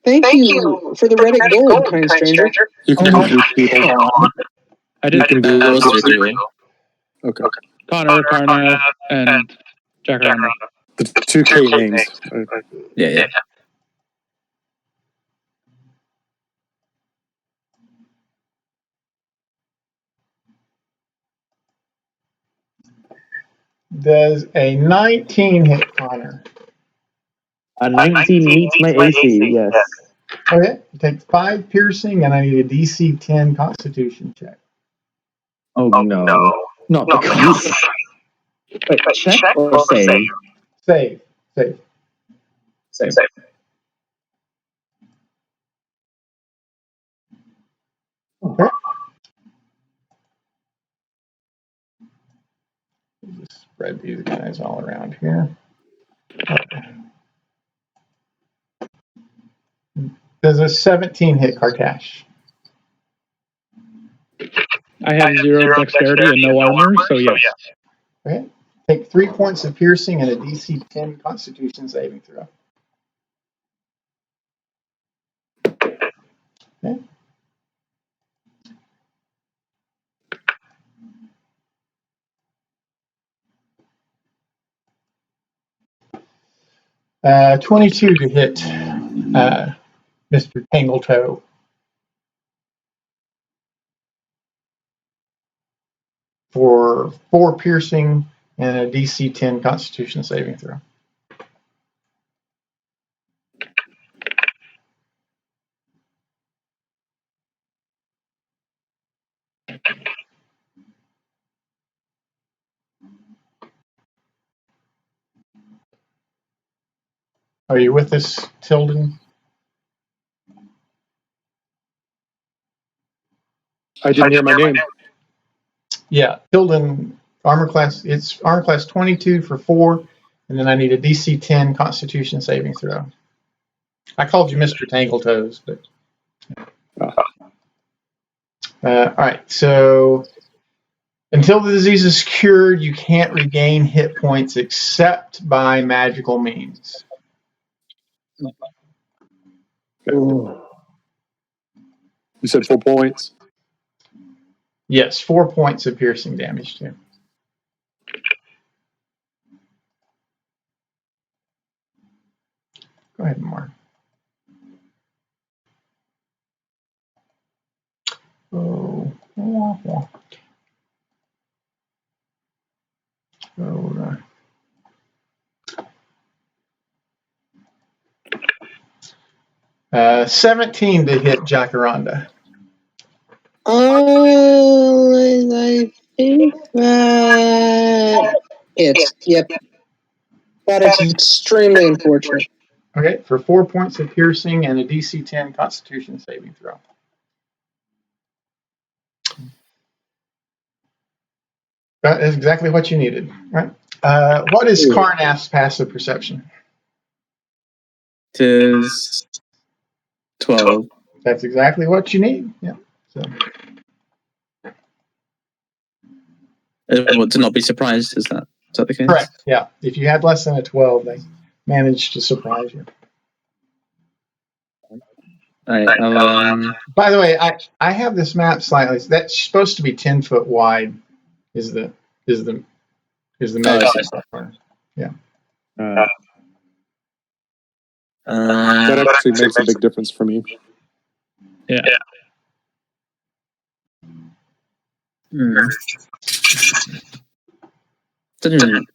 Thank you for the Reddit gold, kind stranger. You can do 3 people. I did. You can do Those 3 people. Okay. Connor, Karnath, and Jacaranda. The 2 K names. Yeah. Does a 19 hit Connor? A 19 meets my AC, yes. Okay. You take 5 piercing, and I need a DC 10 Constitution check. Oh no. Not because. Wait, check or save? Save. Save. Okay. Just spread these guys all around here. Okay. Does a 17 hit Karkash? I have 0 dexterity and no armor, so yes. Okay. Take 3 points of piercing and a DC 10 Constitution saving throw. Okay. Uh, 22 to hit Mr. Tangletoe. For 4 piercing and a DC 10 Constitution saving throw. Are you with us, Tilden? I didn't hear my name. Yeah, Tilden, armor class, it's armor class 22 for 4, and then I need a DC 10 Constitution saving throw. I called you Mr. Tangletoes, but. All right, so until the disease is cured, you can't regain hit points except by magical means. You said 4 points? Yes, 4 points of piercing damage too. Go ahead, Mark. Oh, hold on. 17 to hit Jacaranda. I think that it's yep. That is extremely unfortunate. Okay, for 4 points of piercing and a DC 10 Constitution saving throw. That is exactly what you needed. All right. What is Karnath's passive perception? It is 12. That's exactly what you need. Yeah. So. To not be surprised, is that the case? Correct. Yeah. If you had less than a 12, they managed to surprise you. All right. By the way, I have this map slightly. That's supposed to be 10 foot wide. Is the measure? Yeah. That actually makes a big difference for me. Yeah. Doesn't even,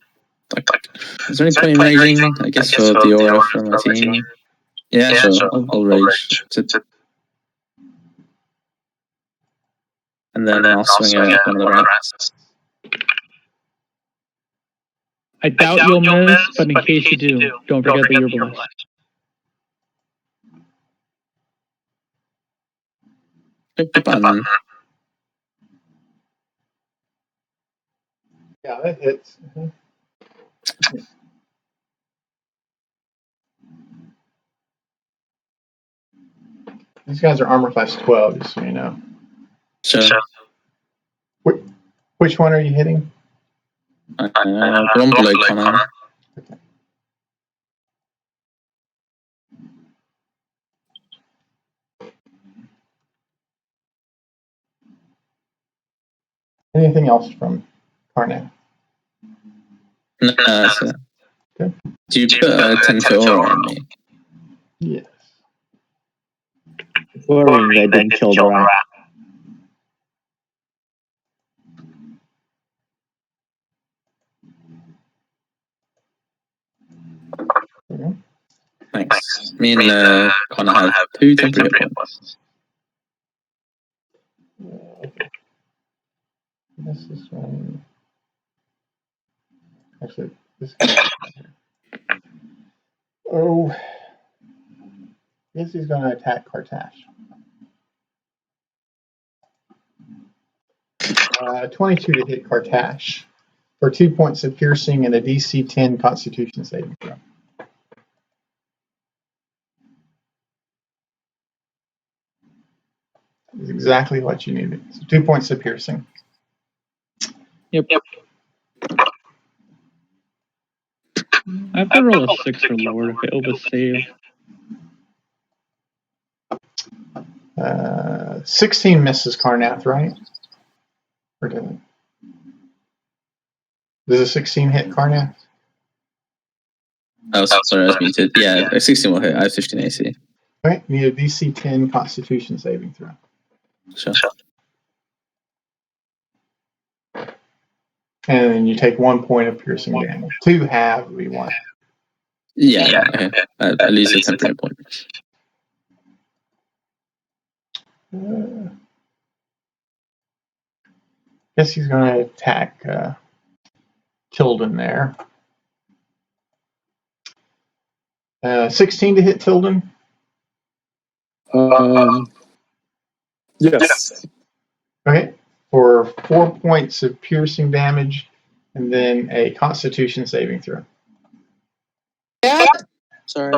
is there any point in raging? I guess for the aura from my team. Yeah, sure. I'll rage. And then I'll swing at one of the rats. I doubt you'll miss, but in case you do, don't forget that you're blessed. Click the button. Yeah, that hits. These guys are armor class 12, just so you know. Sure. Which one are you hitting? The one below Connor. Okay. Anything else from Karnak? No, that's it. Okay. Do you put a 10-foot aura on me? Yes. Worrying they didn't kill the rat. Okay. Thanks. Me and Connor have 2 temporary hit points. Okay. This is one. Actually, this guy. Oh. I guess he's going to attack Kartash. 22 to hit Kartash for 2 points of piercing and a DC 10 Constitution saving throw. Is exactly what you needed. So 2 points of piercing. Yep. I have to roll a 6 or lower to fail this save. 16 misses Karnath, right? Or did it? Does a 16 hit Karnath? Oh, sorry, I was muted. Yeah, a 16 will hit. I have 15 AC. Okay, you need a DC 10 Constitution saving throw. Sure. And then you take 1 point of piercing damage. 2 halves would be 1. Yeah, okay. At least a temporary point. Guess he's going to attack Tilden there. 16 to hit Tilden? Yes. Okay, for 4 points of piercing damage, and then a Constitution saving throw. Yeah. Sorry.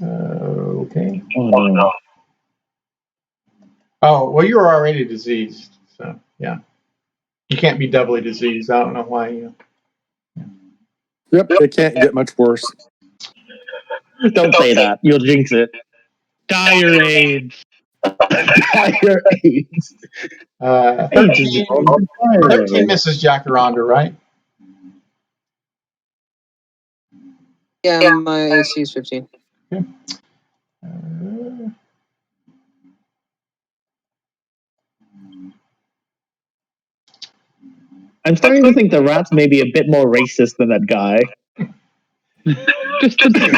Okay. Oh no. Oh, well, you were already diseased, so yeah. You can't be doubly diseased. I don't know why you. Yep, it can't get much worse. Don't say that. You'll jinx it. Dire AIDS. Dire AIDS. 13 misses Jacaranda, right? Yeah, my AC is 15. Okay. I'm starting to think the rats may be a bit more racist than that guy. Just a teeny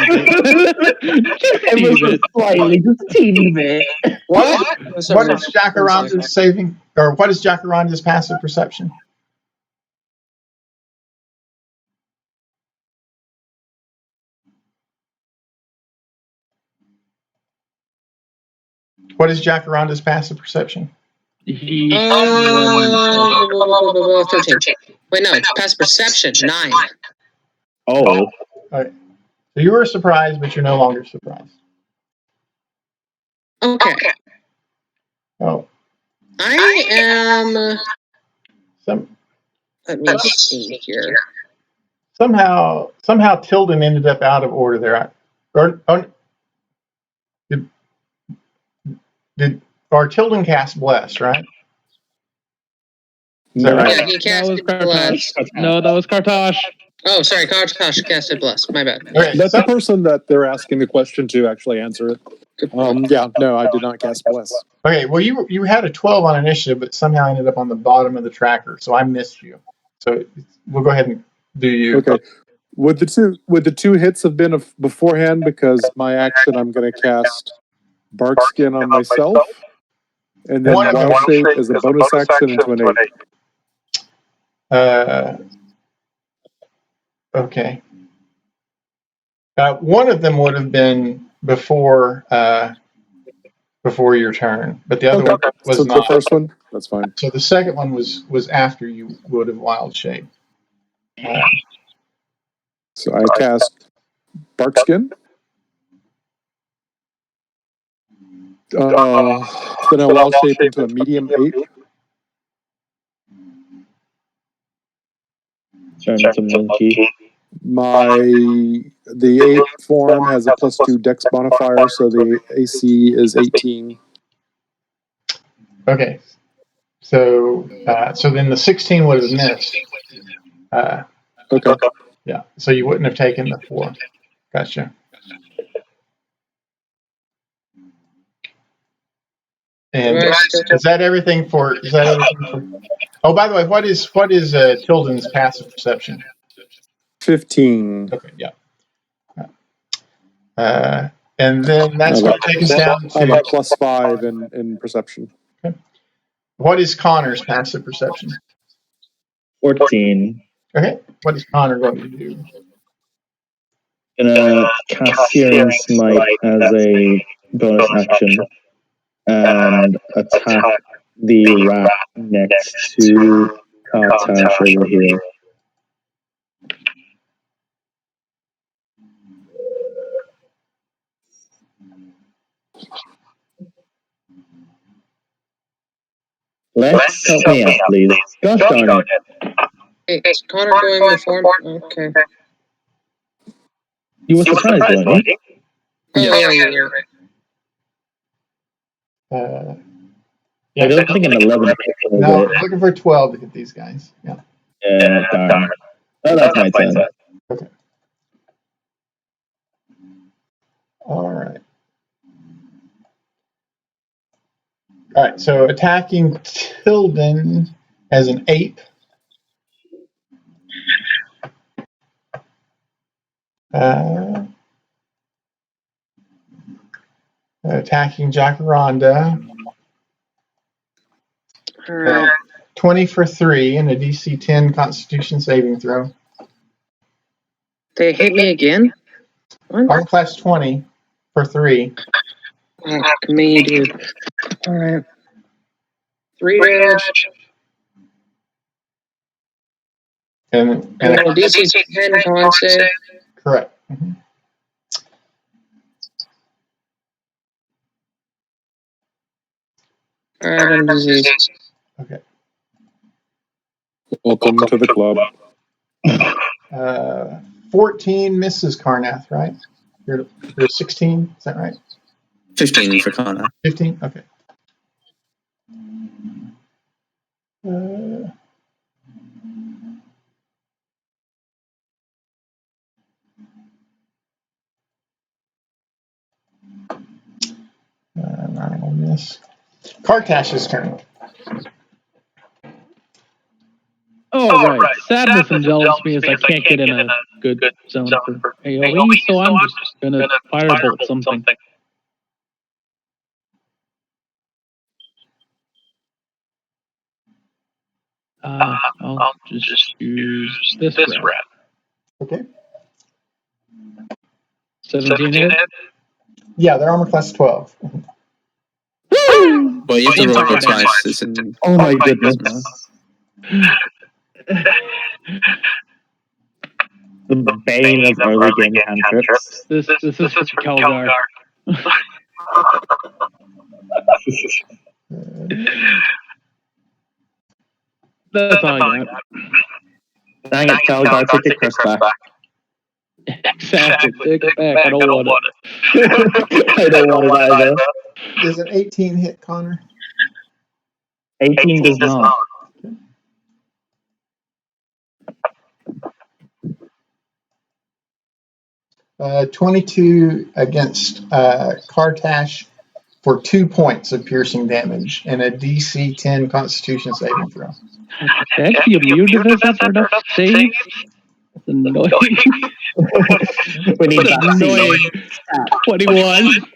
bit. Slightly, just a teeny bit. What is Jacaranda's saving, or what is Jacaranda's passive perception? What is Jacaranda's passive perception? 13. Wait, no, it's passive perception. 9. Oh. Okay. So you were surprised, but you're no longer surprised. Okay. Oh. I am. Let me see here. Somehow Tilden ended up out of order there. Or Tilden cast Bless, right? Is that right? Yeah, he casted Bless. No, that was Kartash. Oh, sorry, Kartash casted Bless. My bad. Okay, Let the person that they're asking the question to actually answer it. Yeah, no, I did not cast Bless. Okay, well, you had a 12 on initiative, but somehow ended up on the bottom of the tracker, so I missed you. So we'll go ahead and do you. Okay. Would the two hits have been beforehand? Because my action, I'm going to cast Bark Skin on myself, and then Wild Shape as a bonus action into an 8. Okay. One of them would have been before your turn, but the other one was so not. The first one, that's fine. So the second one was after you would have wild shape. So I cast Barkskin. Then I wild shape into a medium ape. Turn to monkey. The ape form has a +2 dex modifier, so the AC is 18. Okay. So then the 16 would have missed. Okay. Yeah. So you wouldn't have taken the 4. Gotcha. And is that everything for? Oh, by the way, what is Tilden's passive perception? 15. Okay. Yeah. And then that's going to take us down to. I have a +5 in perception. Okay. What is Connor's passive perception? 14. Okay. What is Connor going to do? Gonna cast Searing Smite as a bonus action and attack the rat next to Kartash over here. Lex, help me out, please. Gosh darn it. Hey, is Connor going before? Okay. You were surprised, weren't you? Oh, yeah, you're right. I don't think an 11 hit. No, I'm looking for 12 to hit these guys. Yeah. Yeah, darn. Oh, that's my turn. Okay. All right. All right. So attacking Tilden as an ape. Attacking Jacaranda. 20 for 3 and a DC 10 Constitution saving throw. They hit me again? What? Arm class 20 for 3. Fuck me, dude. Alright. 3 damage. And a DC 10 con save. Correct. Mm-hmm. Alright, I'm diseased. Okay. Welcome to the club. 14 misses Carnath, right? You're 16, is that right? 15 for Connor. 15? Okay. I will miss. Kartash's turn. Oh, right. Sadness envelops me as I can't get in a good zone for AoE, so I'm just gonna firebolt something. I'll just use this rat. Okay. 17 hit? Yeah, they're armor class 12. Woo! Well, you have to roll it twice. It's in. Oh my goodness. The bane of early game cantrips. This is for Kelgar. That's all I got. Dang it, Kelgar, take your curse back. Exactly. Take it back. I don't want it. I don't want it either. Does an 18 hit Connor? 18 does not. Okay. 22 against Kartash for 2 points of piercing damage and a DC 10 Constitution saving throw. Can you immune to this after enough saves? That's annoying. We need that annoying. 21.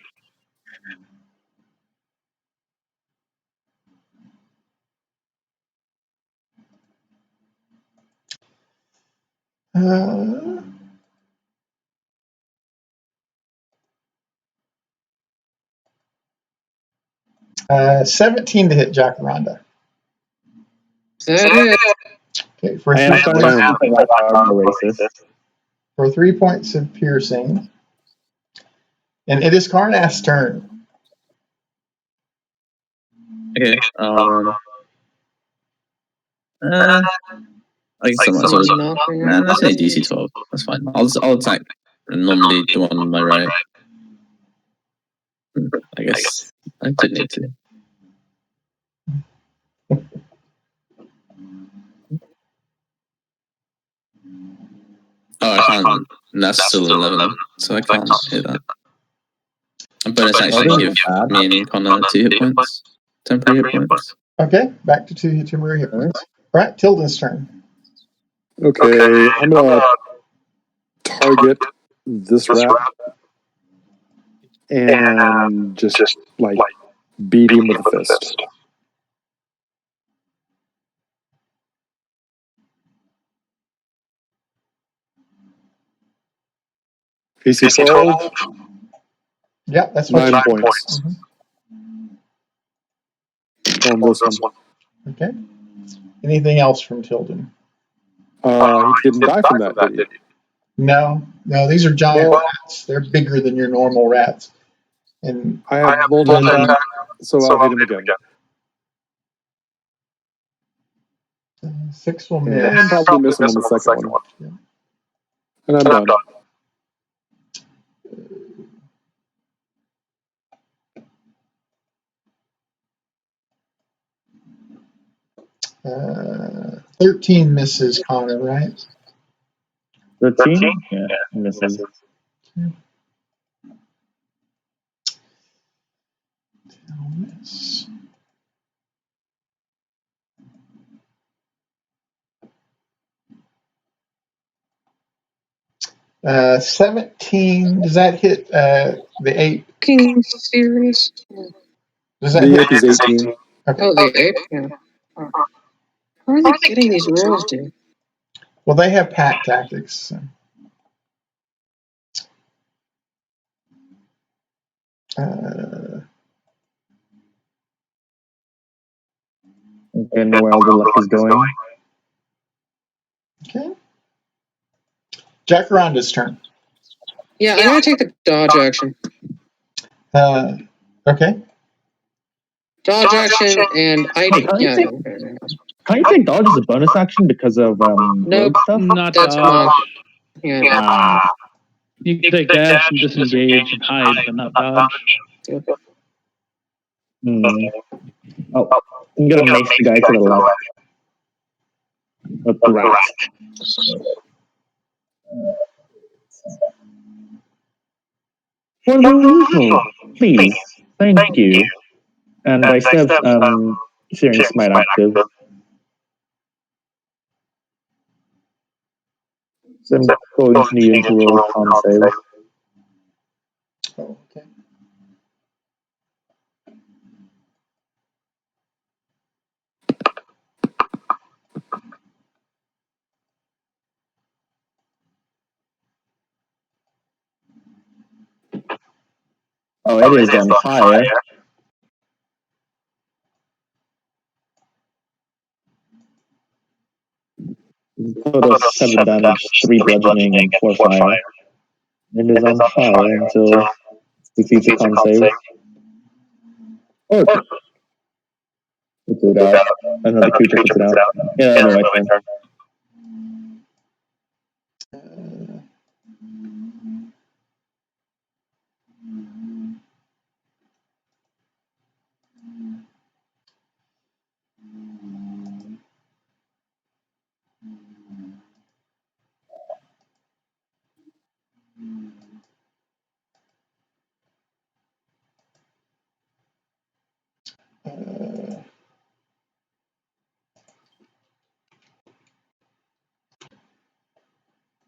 17 to hit Jacaranda. Okay, for I am starting to think the rats are more racist. For 3 points of piercing. And it is Karnath's turn. Okay. I guess I might as well. Nah, that's only DC 12. That's fine. I'll attack. And normally the one on my right. I guess I did need to. Oh, I can't. That's still 11, so I can't hit that. A bonus action give me and Connor 2 hit points. Temporary hit points. Okay, back to 2 temporary hit points. All right, Tilden's turn. Okay, I'm gonna target this rat and just like beat him with a fist. AC 12. Yeah, that's 9 points. On this one. Okay. Anything else from Tilden? He didn't die from that, did he? No, these are giant rats. They're bigger than your normal rats. And I have multi-attack, so I'll hit him again. 6 will And miss. probably miss him on the second one. Yeah. And I'm done. Uh, 13 misses Connor, right? 13? Yeah, misses. Miss. Uh, 17. Does that hit the 8? Fucking serious? Does that The hit ape is 18. Okay. Oh, the ape? Yeah. Oh. How are they getting these rolls, dude? Well, they have pack tactics. So. Okay, know where all the luck is going. Okay. Jacaranda's turn. Yeah, I'm gonna take the dodge action. Okay. Dodge action, and I. Yeah. Can't you take dodge as a bonus action because of Nope, stuff? Not that's dodge. Yeah. You can take dash and disengage and hide, but not dodge. Oh, I'm gonna mace the guy to the left. With the rat. For the usual, please. Thank you. And I still have Searing Smite active. So I'm going to need to roll a con save. Okay. Oh, it is on fire. Total of 7 damage, 3 bludgeoning, and 4 fire. It is on fire until it defeats a con save. Or puts it out. Another creature puts it out. Yeah, that'll be my turn.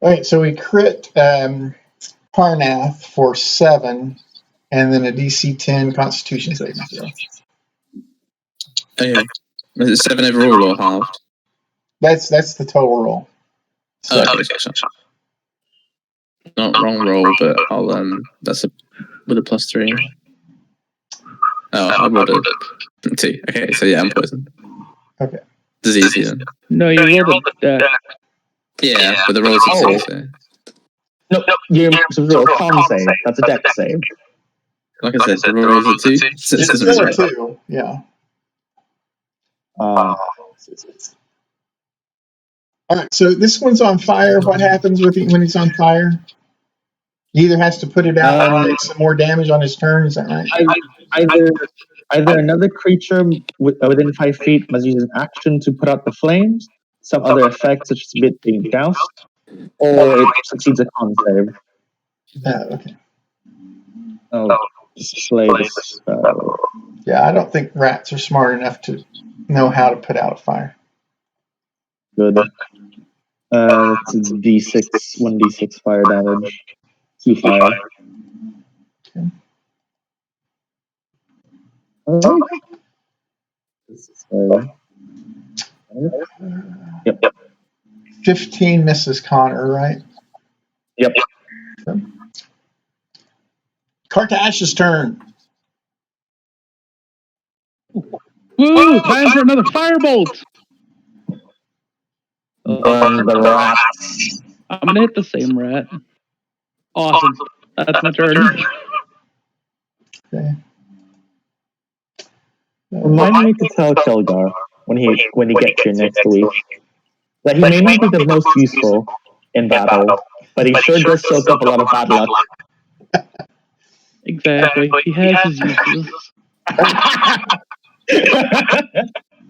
All right, so we crit Parnath for 7, and then a DC 10 Constitution saving throw. Okay. Is it 7 overall or halved? That's the total roll. So. Oh, okay, so. Not wrong roll, but I'll that's with a +3. Oh, I rolled a 2. Okay, so yeah, I'm poisoned. Okay. Disease, yeah. No, you rolled a death. Yeah, but the rolls are 2, so. No, you're supposed to roll a con save. That's a dex save. Like I said, the rolls are 2. So It's still a 2, yeah. All right, so this one's on fire. What happens when he's on fire? He either has to put it out or take some more damage on his turn. Is that right? Either another creature within 5 feet must use an action to put out the flames, some other effect such as it being doused, or it succeeds a con save. Okay. I'll display this. Yeah, I don't think rats are smart enough to know how to put out a fire. Good. It's a D6, 1d6 fire damage. 2 fire. Okay. Alright. Yep. 15 misses Connor, right? Yep. Okay. Kartash's turn. Woo! Time for another firebolt! Burn the rats. I'm gonna hit the same rat. Awesome. That's my turn. Okay. Remind me to tell Kelgar when he gets here next week that he may not be the most useful in battle, but he sure does soak up a lot of bad luck. Exactly. He has his uses.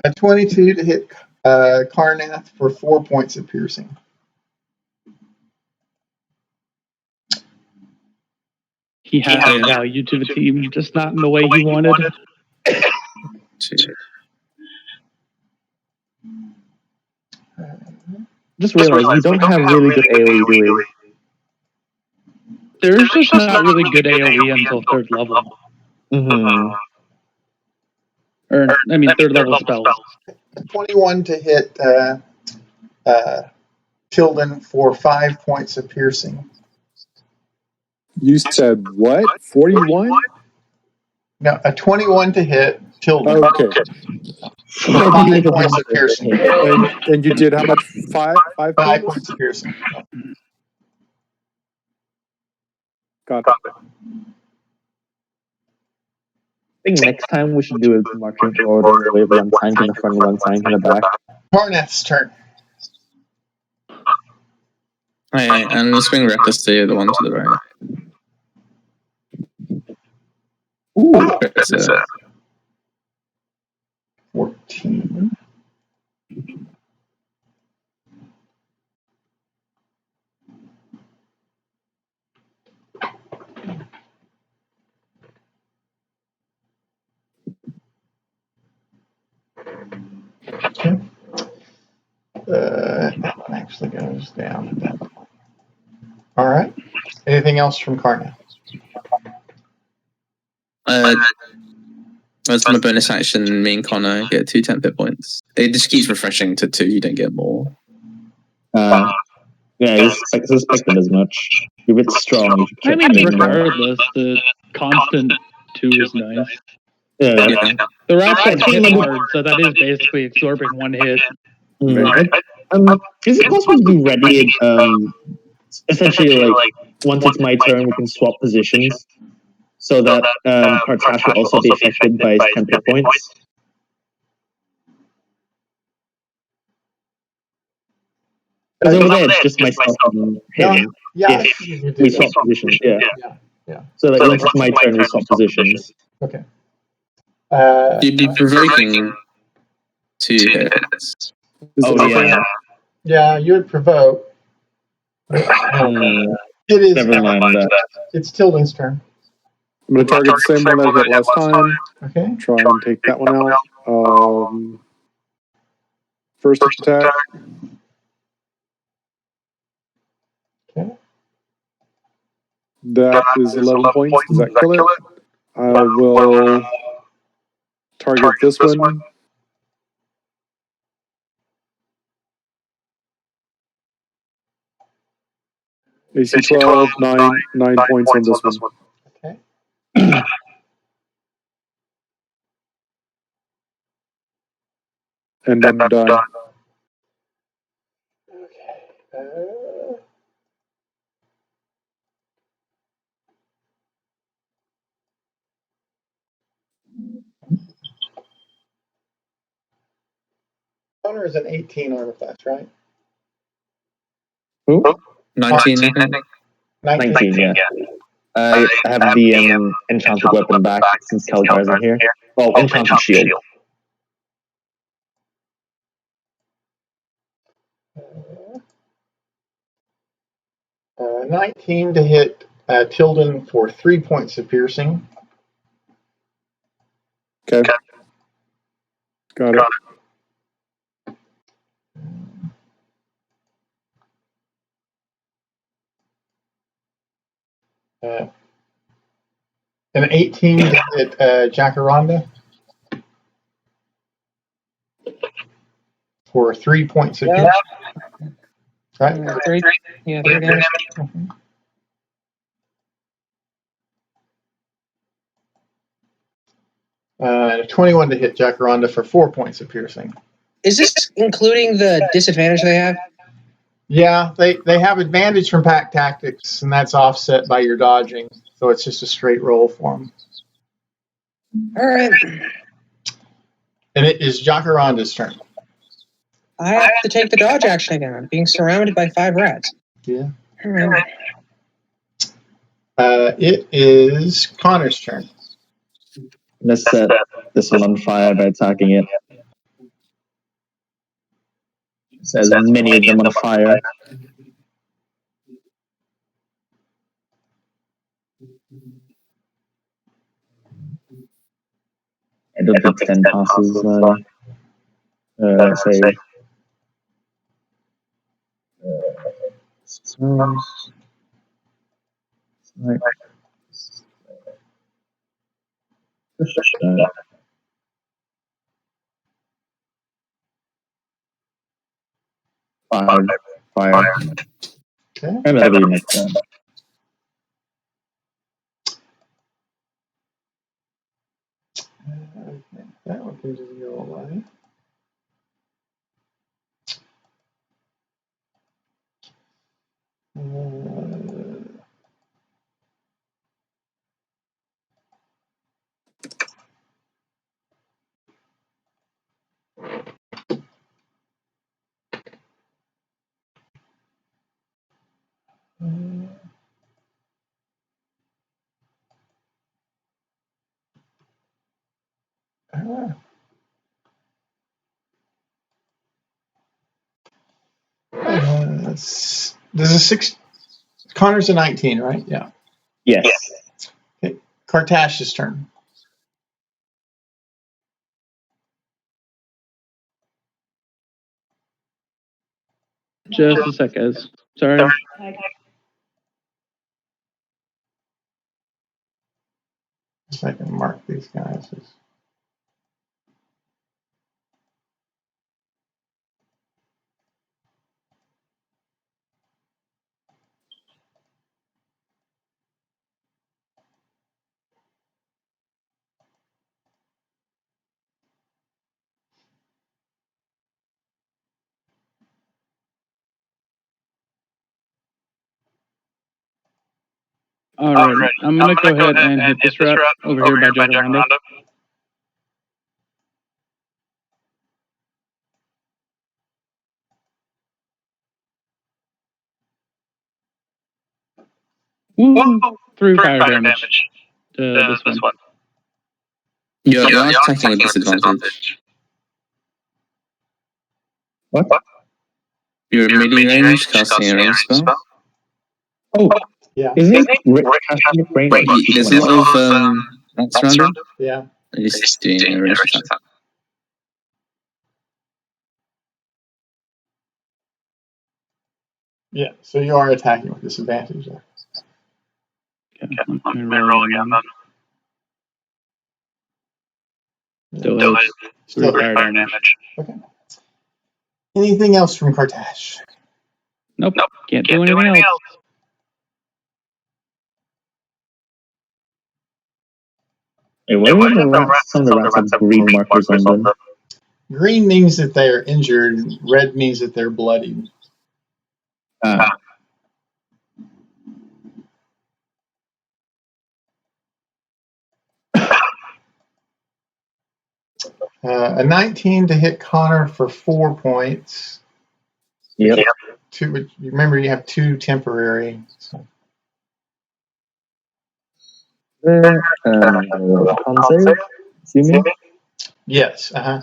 A 22 to hit Karnath for 4 points of piercing. He has value to the team, just not in the way he wanted. Just realized we don't have really good AoE, do we? There's just not really good AoE until 3rd level. Mm-hmm. Or, I mean, 3rd level spells. 21 to hit Tilden for 5 points of piercing. You said what? 41? No, a 21 to hit Tilden. Okay. For 5 points of piercing. And you did how much? 5 5 points? points of piercing. Got it. I think next time we should do a marching order with one tank in the front, one tank in the back. Karnath's turn. Alright, and the swing reckless to the one to the right. Ooh, It's 14. Okay. That one actually goes down at that point. All right. Anything else from Karnath? As my bonus action, me and Connor get 2 temp hit points. It just keeps refreshing to 2, you don't get more. yeah, I suspected as much. You're a bit strong. I mean, regardless, the constant 2 is nice. Yeah. The rats don't hit hard, so that is basically absorbing 1 hit. Is it possible to do ready? Essentially, like once it's my turn, we can swap positions, so that Kartash will also be affected by his 10 hit points. Because over there, it's just myself and him. Yeah. If we swap positions, yeah. So like once it's my turn, we swap positions. Okay. You'd be provoking 2 hits. Oh yeah. Yeah, you would provoke. It is. Never mind that. It's Tilden's turn. I'm going to target the same one I hit last time. Okay. Try and take that one out. First attack. Okay. That is 11 points. Does that kill it? I will target this one. AC 12, 9 points on this one. Okay. and then done. Connor is an 18 armor class, right? Who? 19, I think. 19, yeah. I have the enchanted weapon back since Kelgar isn't here. Oh, enchanted shield. 19 to hit Tilden for 3 points of piercing. Okay. Got it. An 18 to hit Jacaranda for 3 points of piercing. Right? 3 damage. A 21 to hit Jacaranda for 4 points of piercing. Is this including the disadvantage they have? Yeah, they have advantage from pack tactics, and that's offset by your dodging, so it's just a straight roll for them. All right. And it is Jacaranda's turn. I have to take the dodge action again. I'm being surrounded by 5 rats. Yeah. All right. It is Connor's turn. Let's set this one on fire by attacking it. As many of them on fire. I don't think 10 passes. Say. Fire. Okay. And that'll be next turn. That one can just go away. This is a 6. Connor's a 19, right? Yeah. Yes. Okay. Kartash's turn. Just a sec, guys. Sorry. If I can mark these guys. Alrighty. I'm gonna go ahead and hit this rat over here by Jacaranda. Woo! 3 fire damage to this one. You're attacking with disadvantage. What? You're in melee range, casting a range spell. Oh, Yeah. is it? Casting range? Wait, there's a lot of rats around him. Yeah. I'm just doing a range attack. Yeah. So you are attacking with disadvantage there. Okay, let me roll again then. Still is 3 fire damage. Okay. Anything else from Kartash? Nope. Can't do anything else. Hey, why are some of the rats have green markers on them? Green means that they are injured. Red means that they're bloodied. 19 to hit Connor for 4 points. Yep. Remember, you have 2 temporary. So. Con save, assuming? Yes. Okay.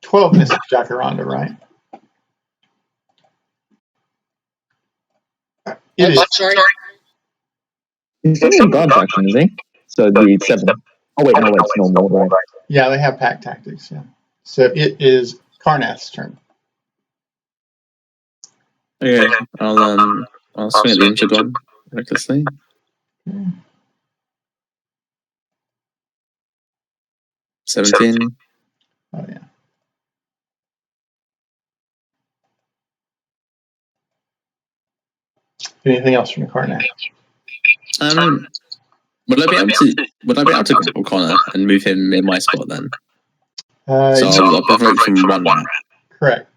12 misses Jacaranda, right? It is. Sorry. He's still in guard faction, is he? So it'd be 7. Oh, wait, no, it's normal, right? Yeah, they have pack tactics, yeah. So it is Karnath's turn. Okay, I'll swing at the injured one recklessly. Okay. 17. Oh, yeah. Anything else from Karnath? Would I be able to grapple Connor and move him in my spot then? So I'll provoke from one rat. Correct.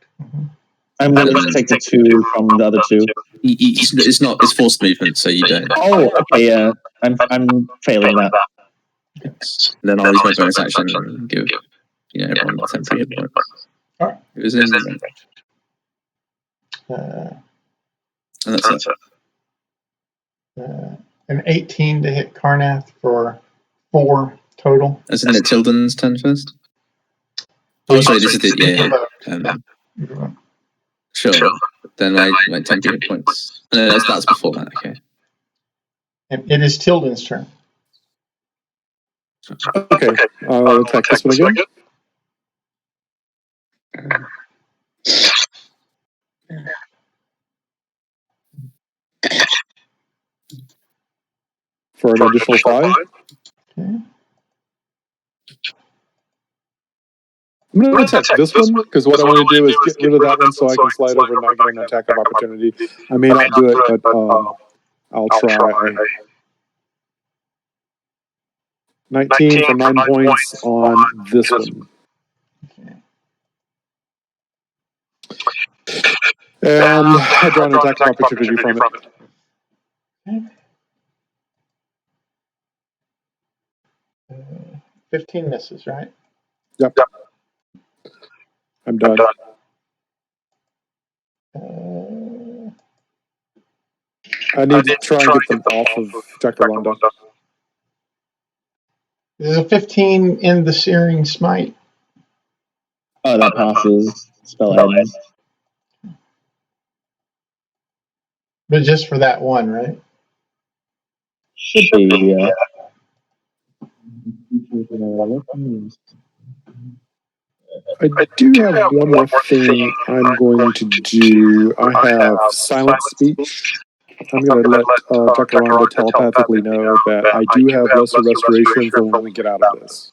I'm willing to take the 2 from the other 2. It's forced movement, so you don't. Oh, okay, yeah. I'm failing that. Yes. Then I'll use my bonus action and give everyone a temporary hit point. All right. It was in range. And that's it. An 18 to hit Karnath for 4 total. Isn't it Tilden's turn first? Oh, sorry, this is it. Yeah. Sure. Then my temporary hit points. No, that's before that. Okay. And it is Tilden's turn. Okay, I'll attack this one again. For an additional 5. Okay. I'm going to attack this one, because what I want to do is get rid of that one so I can slide over and not get an attack of opportunity. I may not do it, but I'll try. 19 for 9 points on this one. And I draw an attack of opportunity from it. Okay. 15 misses, right? Yep. I'm done. I need to try and get them off of Jacaranda. There's a 15 in the Searing Smite. Oh, that passes. Spell ends. But just for that one, right? Should be, yeah. I do have one more thing I'm going to do. I have silent speech. I'm going to let Jacaranda telepathically know that I do have lesser restoration for when we get out of this.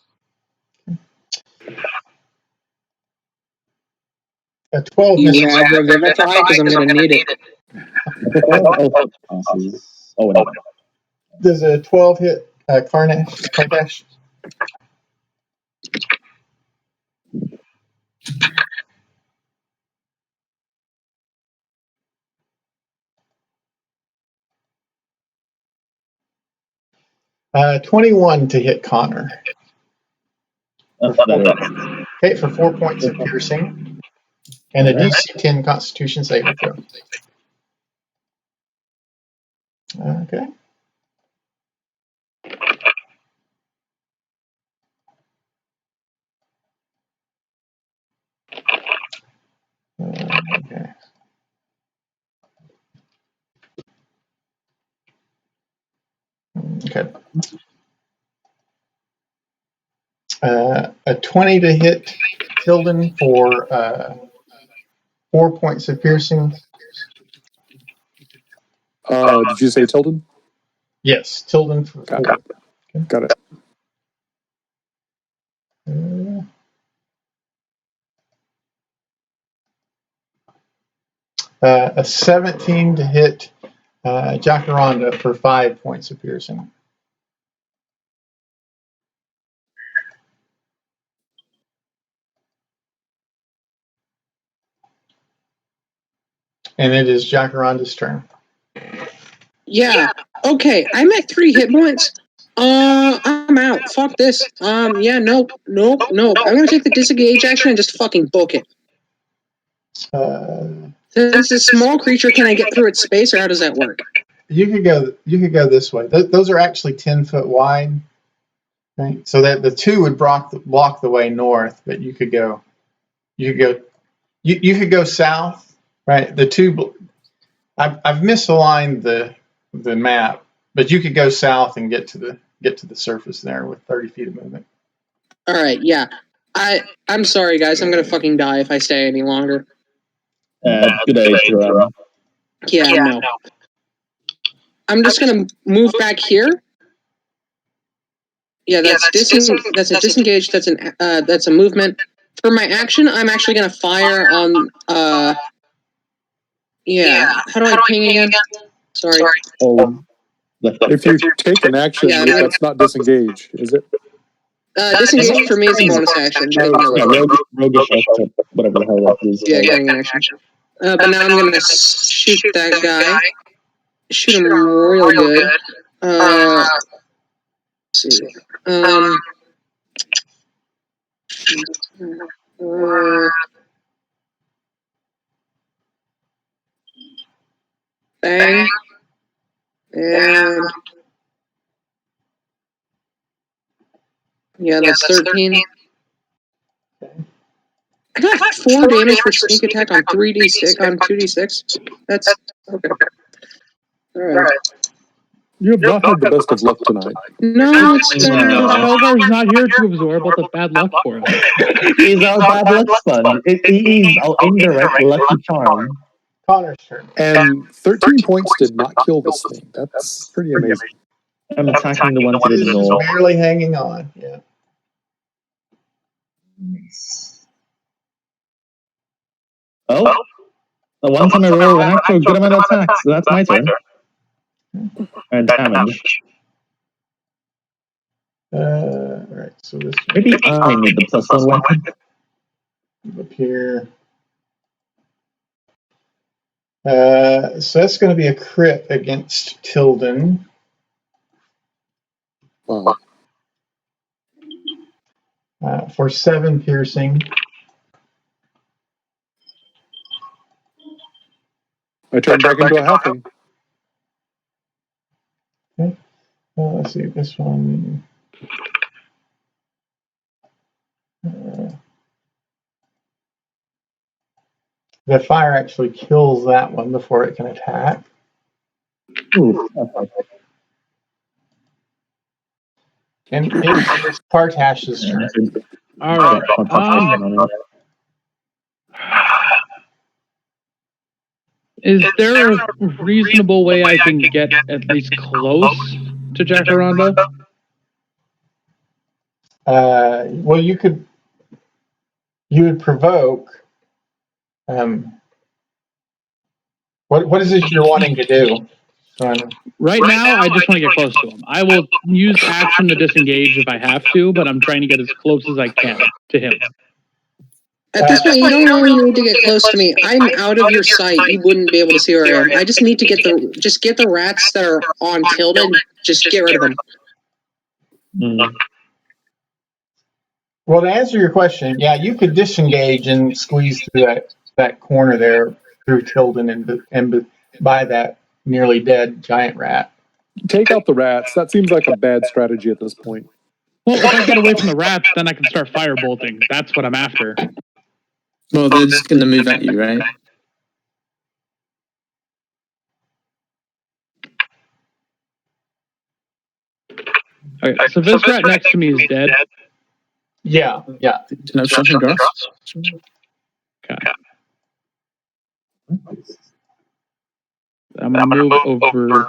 A 12 misses. You have to give it a try because I'm going to need it. Oh, no. Does a 12 hit Karnath? 21 to hit Connor. Okay, for 4 points of piercing. And a DC 10 Constitution saving throw. Okay. Okay. Okay. A 20 to hit Tilden for 4 points of piercing. Did you say Tilden? Yes, Tilden for Got 4. it. Okay. Got it. A 17 to hit Jacaranda for 5 points of piercing. And it is Jacaranda's turn. Yeah. Okay. I'm at 3 hit points. I'm out. Fuck this. Yeah. Nope. I'm gonna take the disengage action and just fucking book it. Since it's a small creature, can I get through its space, or how does that work? You could go this way. Those are actually 10 foot wide, right? So that the 2 would block the way north, but you could go south, right? The 2. I've misaligned the map, but you could go south and get to the surface there with 30 feet of movement. All right. Yeah. I'm sorry, guys. I'm gonna fucking die if I stay any longer. Good age to run. Yeah. No. I'm just gonna move back here. Yeah, that's a disengage. That's a movement. For my action, I'm actually gonna fire on. Yeah. How do I ping again? Sorry. If you take an action, that's not disengage, is it? Disengage for me is a bonus action. Roguish action, whatever the hell that is. Yeah, getting an action. But now I'm gonna shoot that guy. Shoot him real good. Let's see. Bang. And yeah, that's 13. I got 4 damage for sneak attack on 3d6 on 2d6. That's okay. All right. You have not had the best of luck tonight. No, it's Belgar's not here to absorb all the bad luck for us. He's our bad luck sponge. He's our indirect lucky charm. Connor's turn. And 13 points did not kill this thing. That's pretty amazing. I'm attacking the one to the It's north. barely hanging on. Yeah. Oh, the one time I roll an actual good amount of attacks, so that's my turn. And damage. All right. So this Maybe I need the +1 weapon. up here. So that's going to be a crit against Tilden. Wow. For 7 piercing. I turned back into a halfling. Okay. Let's see this one. The fire actually kills that one before it can attack. Ooh, And it's Partash's turn. All right. Is there a reasonable way I can get at least close to Jacaranda? Well, you would provoke. What is it you're wanting to do? Right now, I just want to get close to him. I will use action to disengage if I have to, but I'm trying to get as close as I can to him. At this point, you don't really need to get close to me. I'm out of your sight. You wouldn't be able to see where I am. I just need to get the rats that are on Tilden. Just get rid of them. Well, to answer your question, yeah, you could disengage and squeeze through that corner there through Tilden and by that nearly dead giant rat. Take out the rats. That seems like a bad strategy at this point. Well, if I get away from the rats, then I can start firebolting. That's what I'm after. Well, they're just going to move at you, right? Okay, so this rat next to me is dead. Yeah. No shocking grass. Okay. I'm gonna move over.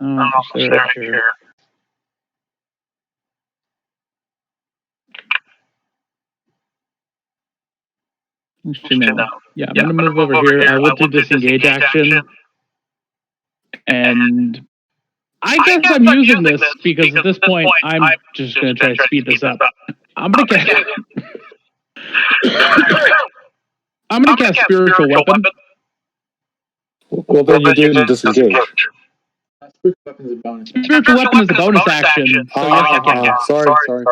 Oh, stay right here. Actually, no. Yeah, I'm gonna move over here. I will do disengage action. And I guess I'm using this because at this point, I'm just gonna try to speed this up. I'm gonna cast. I'm gonna cast spiritual weapon. Well, then you didn't disengage. Spiritual weapon is a bonus. Spiritual weapon is a bonus action, so yes, I can. Sorry.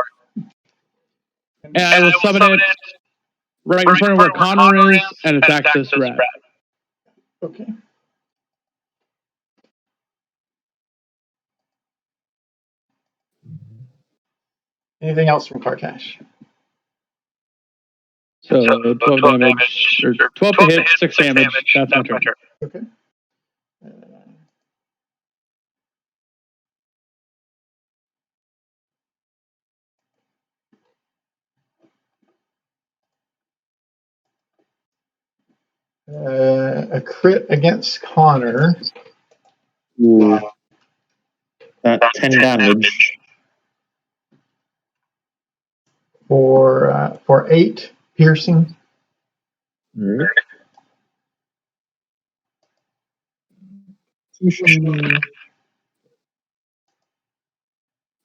And I will summon it right in front of where Connor is and attack this rat. Okay. Anything else from Karkash? So 12 damage, or 12 to hit, 6 damage. That's my turn. Okay. A crit against Connor. Ooh. 10 damage. For 8 piercing. Right.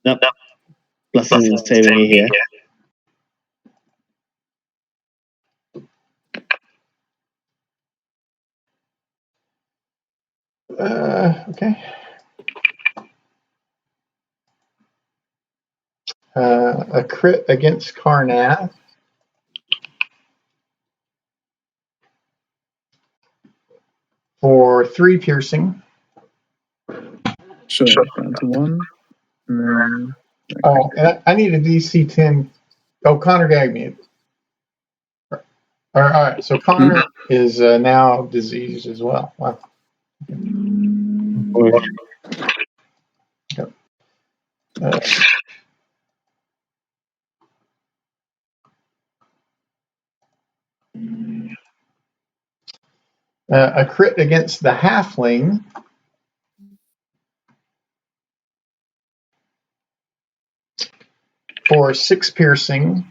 Nope. Blessing isn't saving me here. Okay. A crit against Karnath. For 3 piercing. Sure, down to 1. And then... Oh, and I need a DC 10. Oh, Connor gagged me. All right, so Connor is now diseased as well. Wow. Yep. A crit against the halfling. For 6 piercing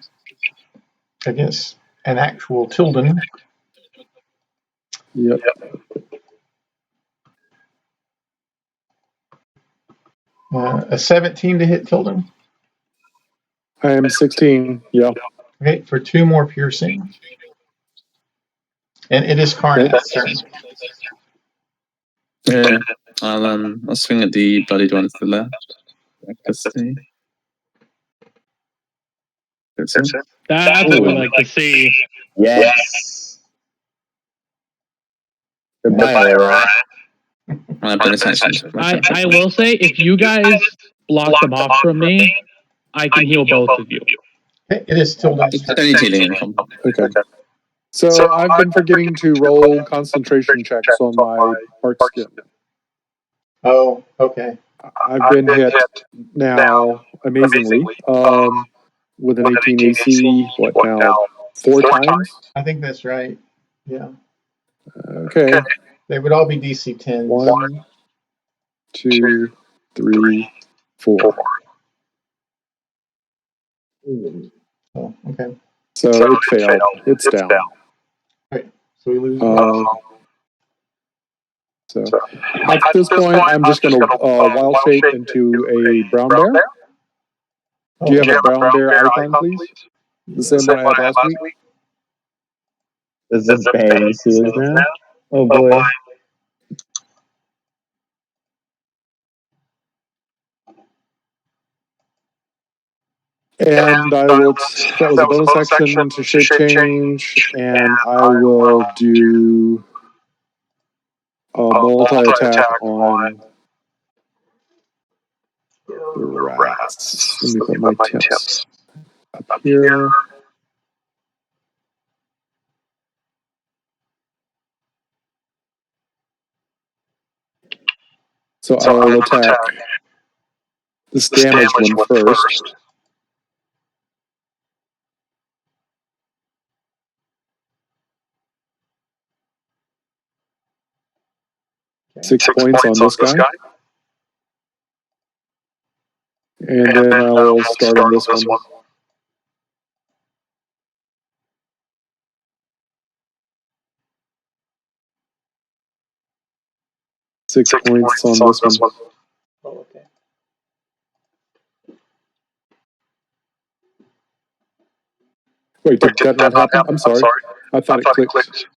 against an actual Tilden. Yep. A 17 to hit Tilden. I am 16. Yeah. Okay, for 2 more piercing. And it is Karnath's turn. Yeah, I'll swing at the bloodied one to the left. Let's see. That's it. That's what we like to see. Yes. Goodbye, Aurora. I've done this action. I will say, if you guys block them off from me, I can heal both of you. Okay, it is Tilden's turn. Only healing in combat. Okay. So I've been forgetting to roll concentration checks on my part skin. Oh, okay. I've been hit now, amazingly, with an 18 AC, what now, 4 times? I think that's right. Yeah. Okay. They would all be DC 10s. 1, 2, 3, 4. Oh, okay. So it failed. It's down. Okay. So we lose. So at this point, I'm just going to wild shape into a brown bear. Do you have a brown bear icon, please? The same one I had last week? There's a bear you see us now? Oh boy. And I will, that was a bonus action to shape change, and I will do a multi-attack on the rats. Let me put my tips up here. So I'll attack This damaged one first. Okay. 6 points on this guy. And then I will start on this one. Six points on this one. Oh, okay. Wait, did that not happen? I'm sorry. I thought it clicked.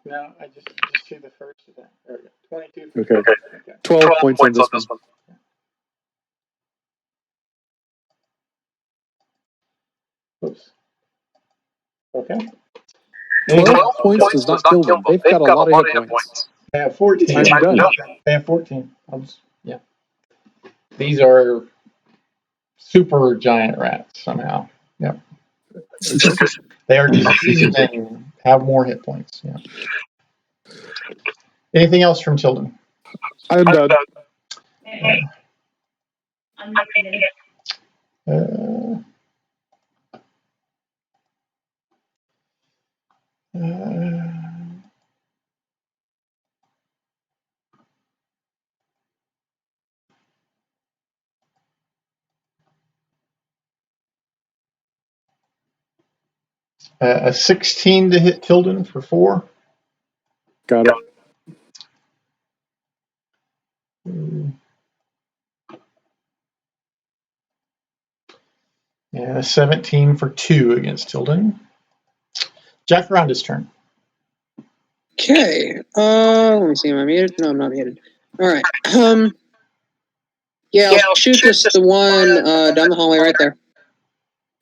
No, I just see the first of that. There we go. 22. Okay. 12 points on this one. Oops. Okay. 12 points does not kill them. They've got a lot of hit points. They have 14. I'm done. They have 14. Yeah. These are super giant rats somehow. Yep. They are diseased and have more hit points. Yeah. Anything else from Tilden? I'm done. A 16 to hit Tilden for 4. Got it. And a 17 for 2 against Tilden. Jacaranda's turn. Okay. Let me see. Am I muted? No, I'm not muted. All right. Yeah, I'll shoot the one down the hallway right there.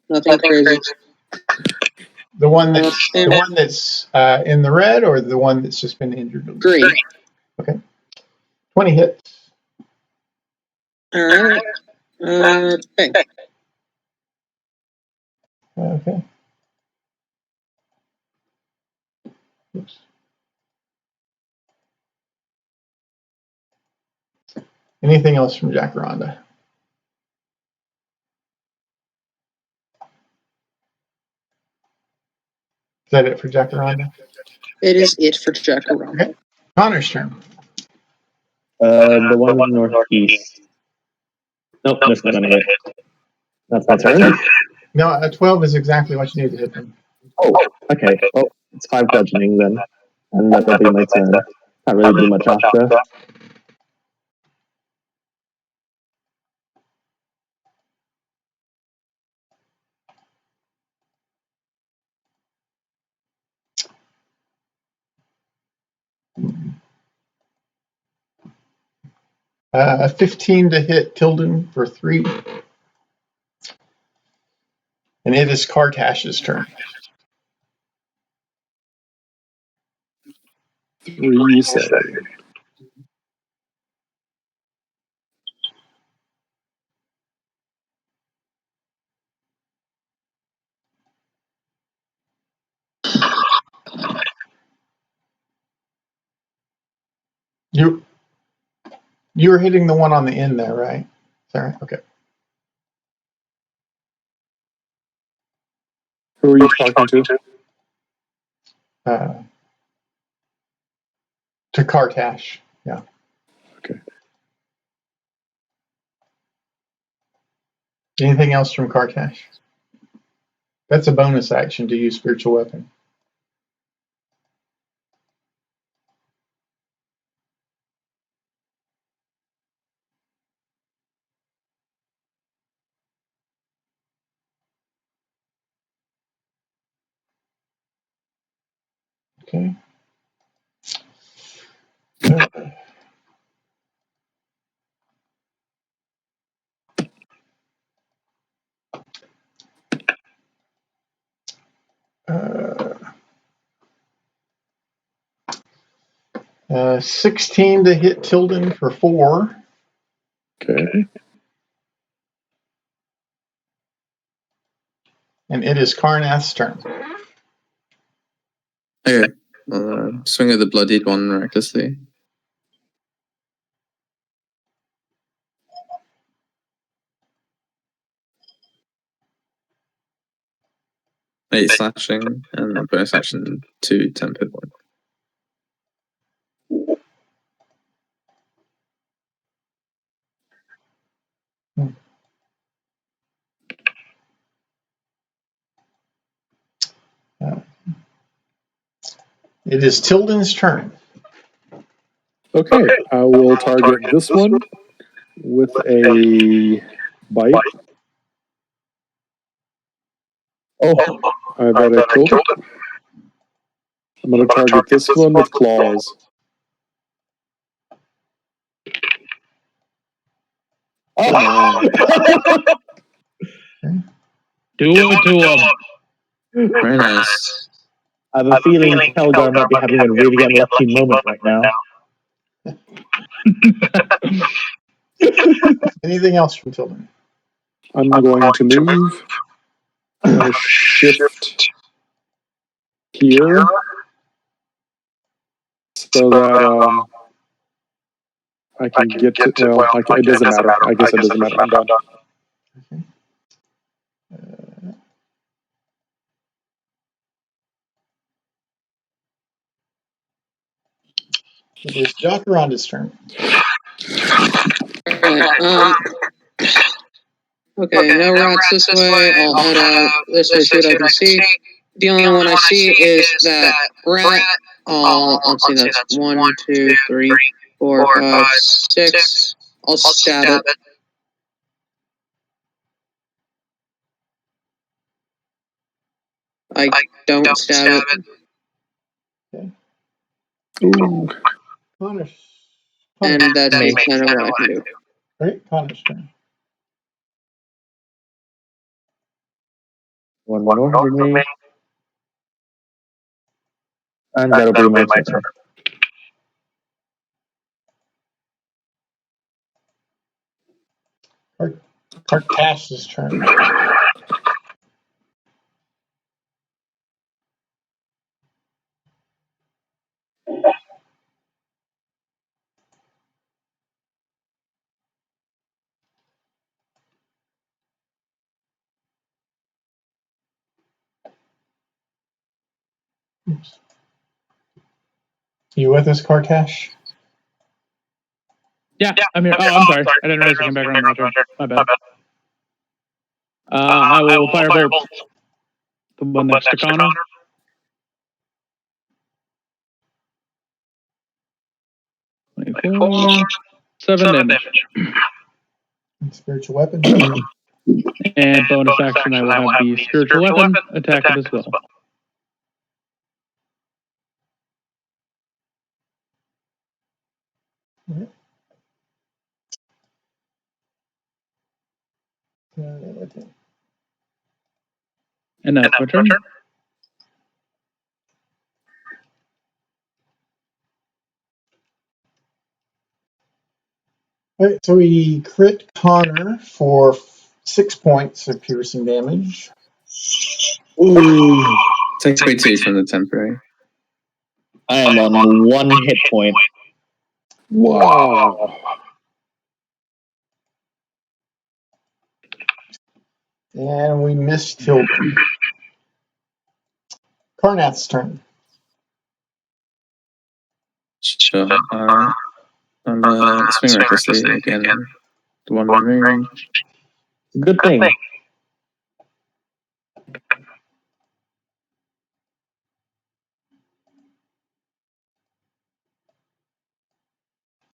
Nothing crazy. The one that's in the red, or the one that's just been injured? Green. Okay. 20 hits. All right. Okay. Okay. Oops. Anything else from Jacaranda? Is that it for Jacaranda? It is it for Jacaranda. Okay. Connor's turn. The one in the northeast. Nope, that's not gonna hit. That's my turn. No, a 12 is exactly what you need to hit them. Oh, okay. Well, it's 5 bludgeoning then. And that'll be my turn. Can't really do much after. A 15 to hit Tilden for 3. And it is Kartash's turn. 3, you say. You were hitting the one on the end there, right? Is that right? Okay. Who are you talking to? To Kartash. Yeah. Okay. Anything else from Kartash? That's a bonus action to use spiritual weapon. Okay. 16 to hit Tilden for 4. Okay. And it is Karnath's turn. Okay. Swing at the bloodied one recklessly. 8 slashing, and bonus action 2 temp hit points. It is Tilden's turn. Okay, I will target this one with a bite. Oh, I bet I killed it. I'm going to target this one with claws. oh. Do it to him. Very nice. I have a feeling Kelgar might be having a really unlucky moment right now. Anything else from Tilden? I'm going to move. I'm going to shift here so that I can get to. Well, it doesn't matter. I guess it doesn't matter. I'm done. Okay. It is Jacaranda's turn. Alright, okay, no rats this way. I'll head out this way, see what I can see. The only one I see is that rat. Let's see, that's 1, 2, 3, 4, 5, 6. I'll stab it. I don't stab it. Okay. Ooh. Connor's. And that's kind of what I can do. Right, Connor's turn. One more for me. And that'll be my turn. Karkash's turn. Oops. You with us, Karkash? Yeah, I'm here. Oh, I'm sorry. I didn't realize you came back around my turn. My bad. I will firebolt the one next to Connor. Cool. 7 damage. Spiritual weapon. And bonus action, I will have the spiritual weapon attack it as well. Okay. And that's my turn. All right, so we crit Connor for 6 points of piercing damage. Ooh. Take away 2 from the temporary. I am on 1 hit point. Wow. And we missed Tilden. Karnath's turn. Sure. I'll swing recklessly again. The one within range. Good thing.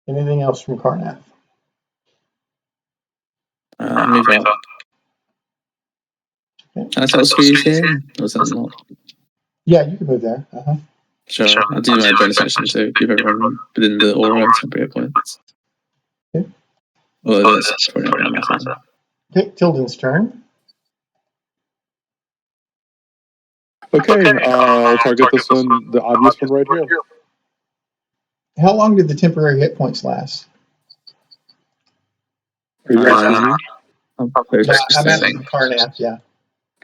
Anything else from Karnath? Move up. Okay. Can I tell squeeze here? Or is that not? Yeah, you can move there. Sure. I'll do my bonus action to keep everyone within the aura of temporary points. Okay. Although that's probably not going to matter. Okay, Tilden's turn. Okay, I'll target this one, the obvious one right here. How long did the temporary hit points last? Are you asking me? I'm asking Karnath, yeah.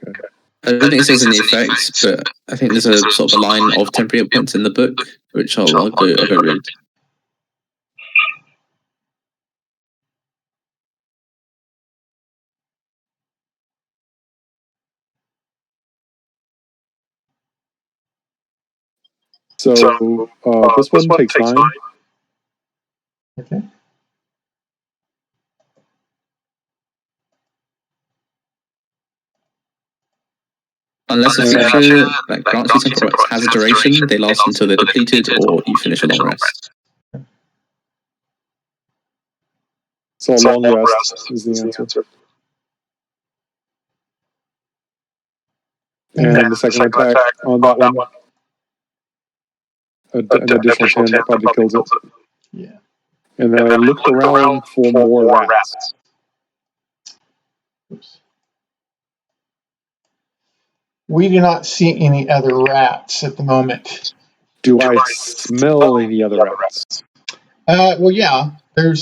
Okay. I don't think it says in the effects, but I think there's a sort of a line of temporary hit points in the book, which I'll go read. So this one takes 9. Okay. Unless a feature that grants you temporary rest has a duration, they last until they're depleted or you finish a long rest. So a long rest is the answer. And the second attack on that one, an additional 10, that probably kills it. Yeah. And then I looked around for more rats. Oops. We do not see any other rats at the moment. Do I smell any other rats? Well, yeah. There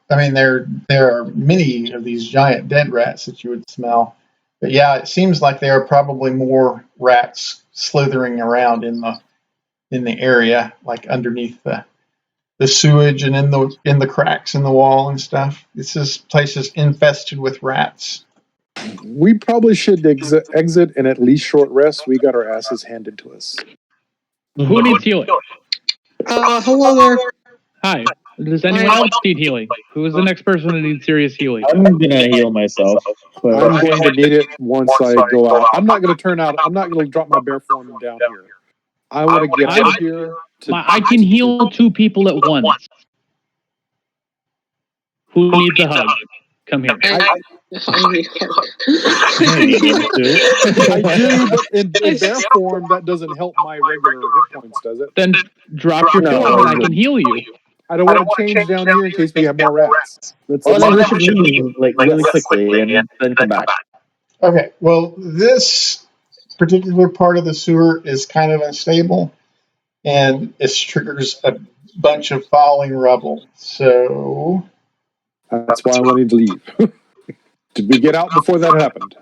are many of these giant dead rats that you would smell. But yeah, it seems like there are probably more rats slithering around in the area, like underneath the sewage and in the cracks in the wall and stuff. This place is infested with rats. We probably should exit and at least short rest. We got our asses handed to us. Who needs healing? Hello there. Hi. Does anyone else need healing? Who is the next person who needs serious healing? I'm gonna heal myself. I'm going to need it once I go out. I'm not going to turn out. I'm not going to drop my bear form down here. I want to get out of here. I can heal 2 people at once. Who needs a hug? Come here. I do, but in bear form, that doesn't help my regular hit points, does it? Then drop your form and I can heal you. I don't want to change down here in case we have more rats. Then we should leave really quickly and then come back. Okay, well, this particular part of the sewer is kind of unstable, and it triggers a bunch of falling rubble. So that's why I wanted to leave. Did we get out before that happened?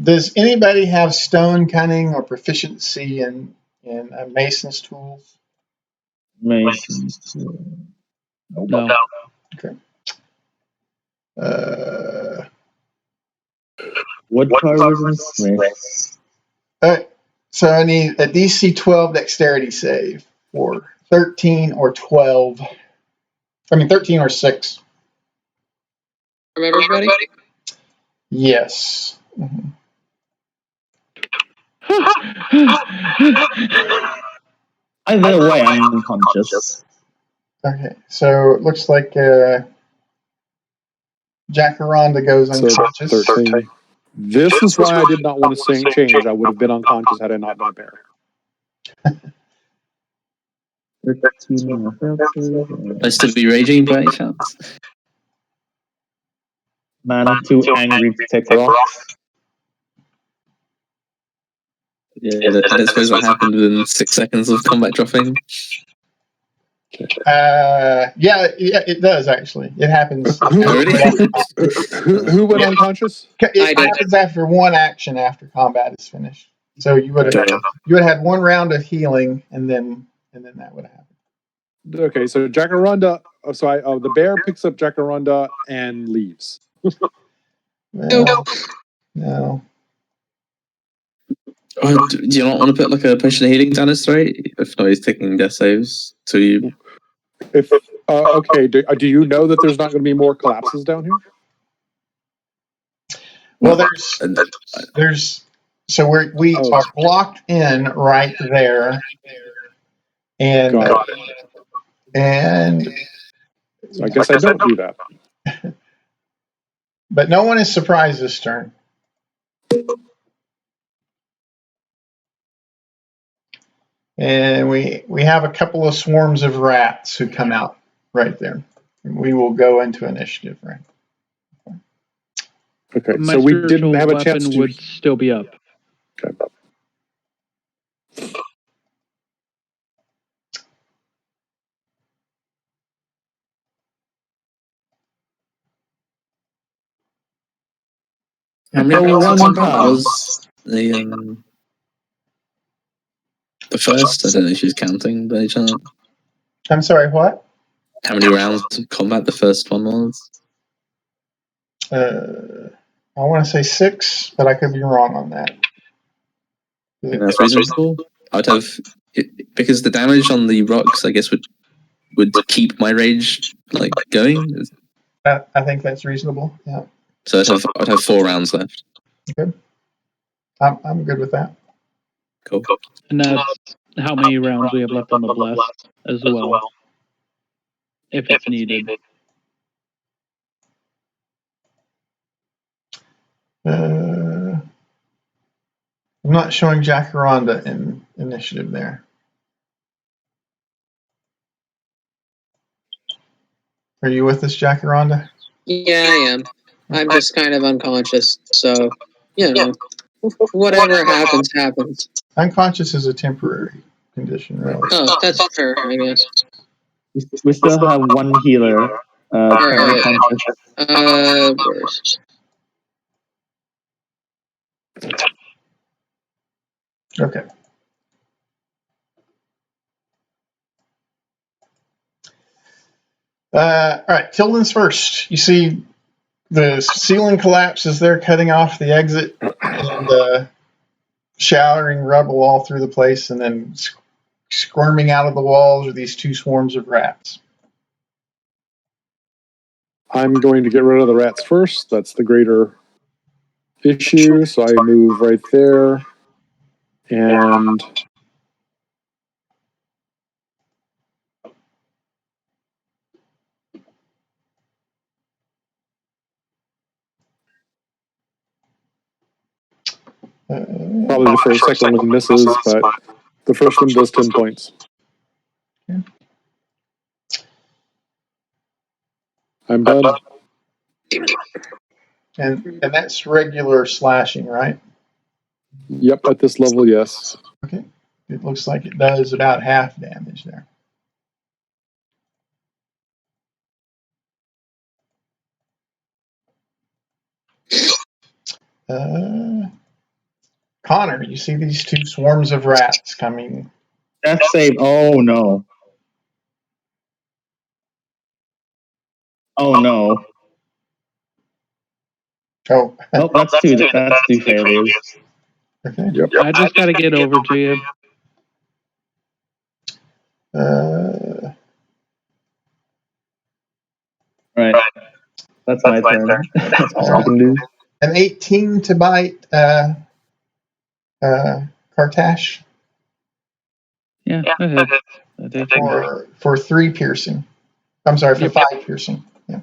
Does anybody have stone cunning or proficiency in mason's tools? Mason's tools. No. Okay. Woodcarvers and smiths. All right. So I need a DC 12 dexterity save for 13 or 12. 13 or 6. From everybody? Yes. Mm-hmm. Either way, I'm unconscious. Okay, so it looks like Jacaranda goes unconscious. 13. This is why I did not want to change. I would have been unconscious had I not been a bear. 13. Nice to be raging by any chance. Man, too angry to take rocks. Yeah, I don't suppose that happened within 6 seconds of combat dropping. Yeah, it does actually. It happens. Who went unconscious? It happens after one action after combat is finished. So you would have had one round of healing, and then that would have happened. Okay, so Jacaranda. The bear picks up Jacaranda and leaves. No. Do you not want to put like a potion of healing down his throat? If not, he's taking death saves. So you. Okay, do you know that there's not going to be more collapses down here? Well, there's so we are blocked in right there, and so I guess I don't do that. But no one is surprised this turn. And we have a couple of swarms of rats who come out right there. We will go into initiative, right? Okay, so we didn't have a chance to. Would still be up. Okay. How many rounds was the first? I don't know if she's counting by any chance. I'm sorry, what? How many rounds of combat the first one was? I want to say 6, but I could be wrong on that. That's reasonable. I'd have because the damage on the rocks, I guess, would keep my rage like going. I think that's reasonable. Yeah. So I'd have 4 rounds left. Good. I'm good with that. Cool. And that's how many rounds we have left on the bless as well, if it's needed. I'm not showing Jacaranda in initiative there. Are you with us, Jacaranda? Yeah, I am. I'm just kind of unconscious, so, you know, whatever happens, happens. Unconscious is a temporary condition, really. Oh, that's fair, I guess. We still have one healer. Alright. Conscious. Where's... Okay. All right, Tilden's first. You see the ceiling collapses there, cutting off the exit, and showering rubble all through the place, and then squirming out of the walls are these 2 swarms of rats. I'm going to get rid of the rats first. That's the greater issue. So I move right there. And probably the second one misses, but the first one does 10 points. Okay. I'm done. And that's regular slashing, right? Yep, at this level, yes. Okay. It looks like it does about half damage there. Connor, you see these 2 swarms of rats coming. Death save. Oh no. Oh no. Oh, Oh, that's two failures. okay. Yep. I just got to get over to you. Right. That's my turn. That's all I can do. An 18 to bite Kartash Yeah, I hit. for 3 piercing. I'm sorry, for 5 piercing. Yeah.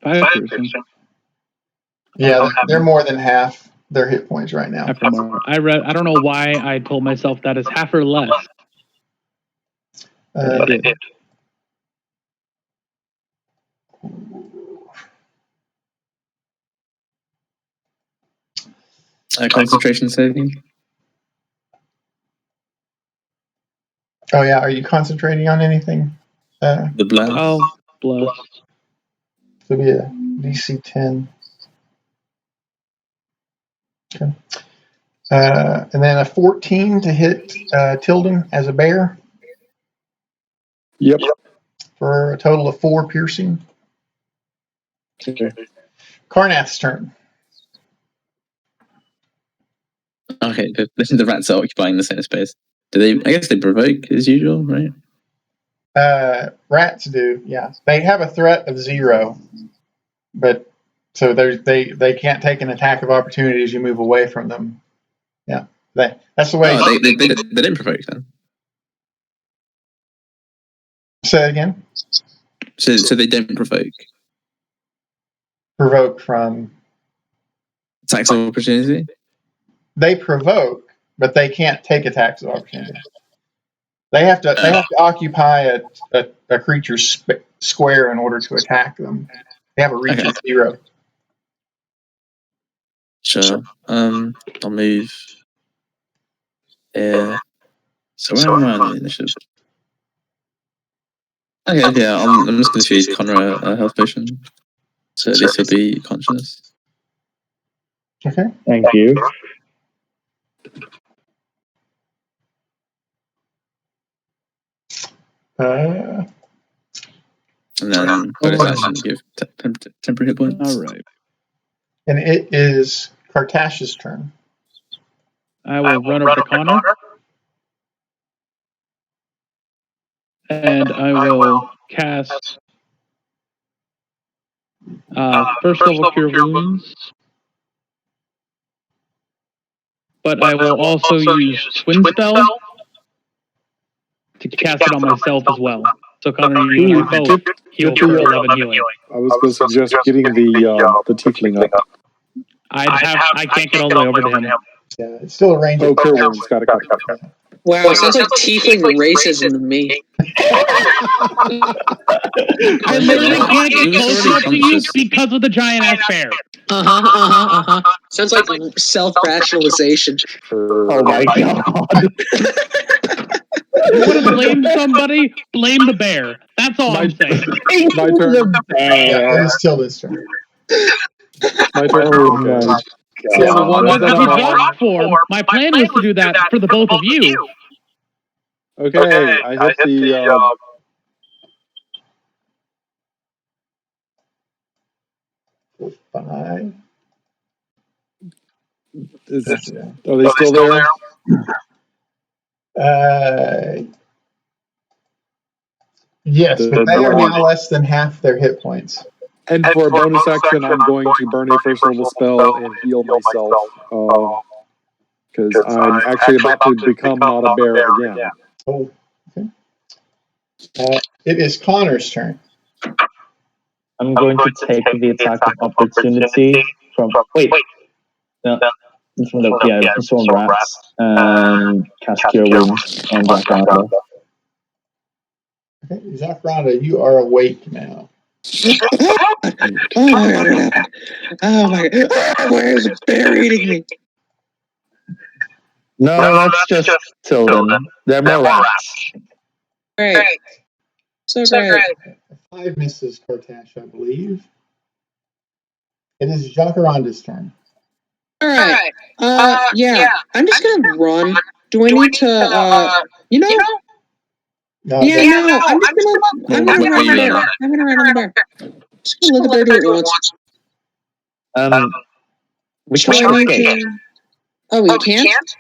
5 piercing. Yeah, they're more than half their hit points right now. Half or more. I don't know why I told myself that is half or less. But I did. Concentration saving. Oh yeah, are you concentrating on anything? The blast. Oh, blast. It'll be a DC 10. Okay. And then a 14 to hit Tilden as a bear. Yep. For a total of 4 piercing. Okay. Karnath's turn. Okay, the rats are occupying the same space. Do they? I guess they provoke as usual, right? Rats do, yeah. They have a threat of 0, but so they can't take an attack of opportunity as you move away from them. Yeah, that's the way. Oh, they didn't provoke then. Say it again. So they don't provoke. Provoke from Attacks of opportunity. They provoke, but they can't take attacks of opportunity. They have to occupy a creature's square in order to attack them. They have a reach of 0. Sure. I'll move. So where am I on the initiative? Okay, yeah, I'm just going to feed Connor a health potion. So at least he'll be conscious. Okay. Thank you. And then bonus action give temporary hit points. All right. And it is Kartash's turn. I will run up to Connor. and I will cast first level Cure Wounds. But I will also use Twin Spell to cast it on myself as well. So Connor, you and I both heal for 11 healing. I was going to suggest getting the tiefling up. I can't get all the way over to him. Yeah, it's still a range. Oh, Cure Wounds. Got it. Wow, it sounds like tiefling racism to me. I literally can't get close enough to you because of the giant ass bear. Sounds like self-rationalization. Oh my god. You want to blame somebody? Blame the bear. That's all I'm saying. My turn. The bear. It is still this turn. My turn. Oh my Okay. god. So the one But that to I'm be drop form, my plan was to do that for the both of you. Okay, I hit the 5. Are they still there? Yes, but they are now less than half their hit points. And for a bonus action, I'm going to burn a first level spell and heal myself. Because I'm actually about to become not a bear again. Oh, okay. It is Connor's turn. I'm going to take the attack of opportunity from. Wait. No. From the Swarm Rats and cast Cure Wounds on Zacharanda. Okay, Zacharanda, you are awake now. Oh my god, what happened? Oh my god. Where is a bear eating me? No, that's just Tilden. They're more rats. Great. So great. 5 misses Cortash, I believe. It is Jacaranda's turn. Alright. Yeah. I'm just gonna run. Do I need to, you know? No, Yeah, no, I'm gonna run on the bear. I'm gonna run on the bear. Just gonna let the bear do it once. We can't escape. Oh, we can't?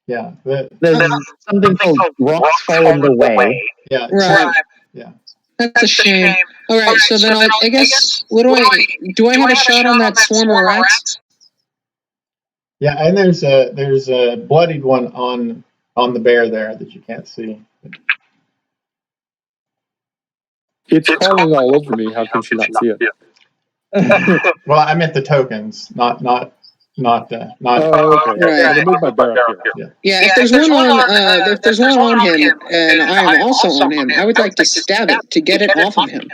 Yeah. There's something called rocks fall in the way. Yeah. Right. Yeah. That's a shame. Alright, so then I guess, do I have a shot on that swarm of rats? Yeah, and there's a bloodied one on the bear there that you can't see. It's crawling all over me. How can she not see it? Well, I meant the tokens, not. Oh, okay. Right. I'm gonna move my bear up here. Yeah, if there's one on him and I am also on him, I would like to stab it to get it off of him.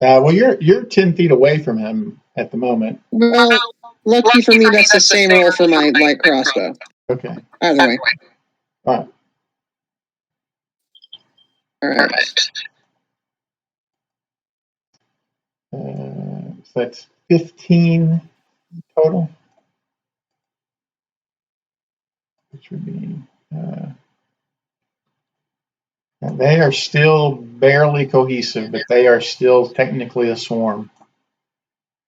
Well, you're 10 feet away from him at the moment. Well, lucky for me, that's the same roll for my light crossbow. Okay. Either way. All right. So that's 15 total. Which would be. They are still barely cohesive, but they are still technically a swarm.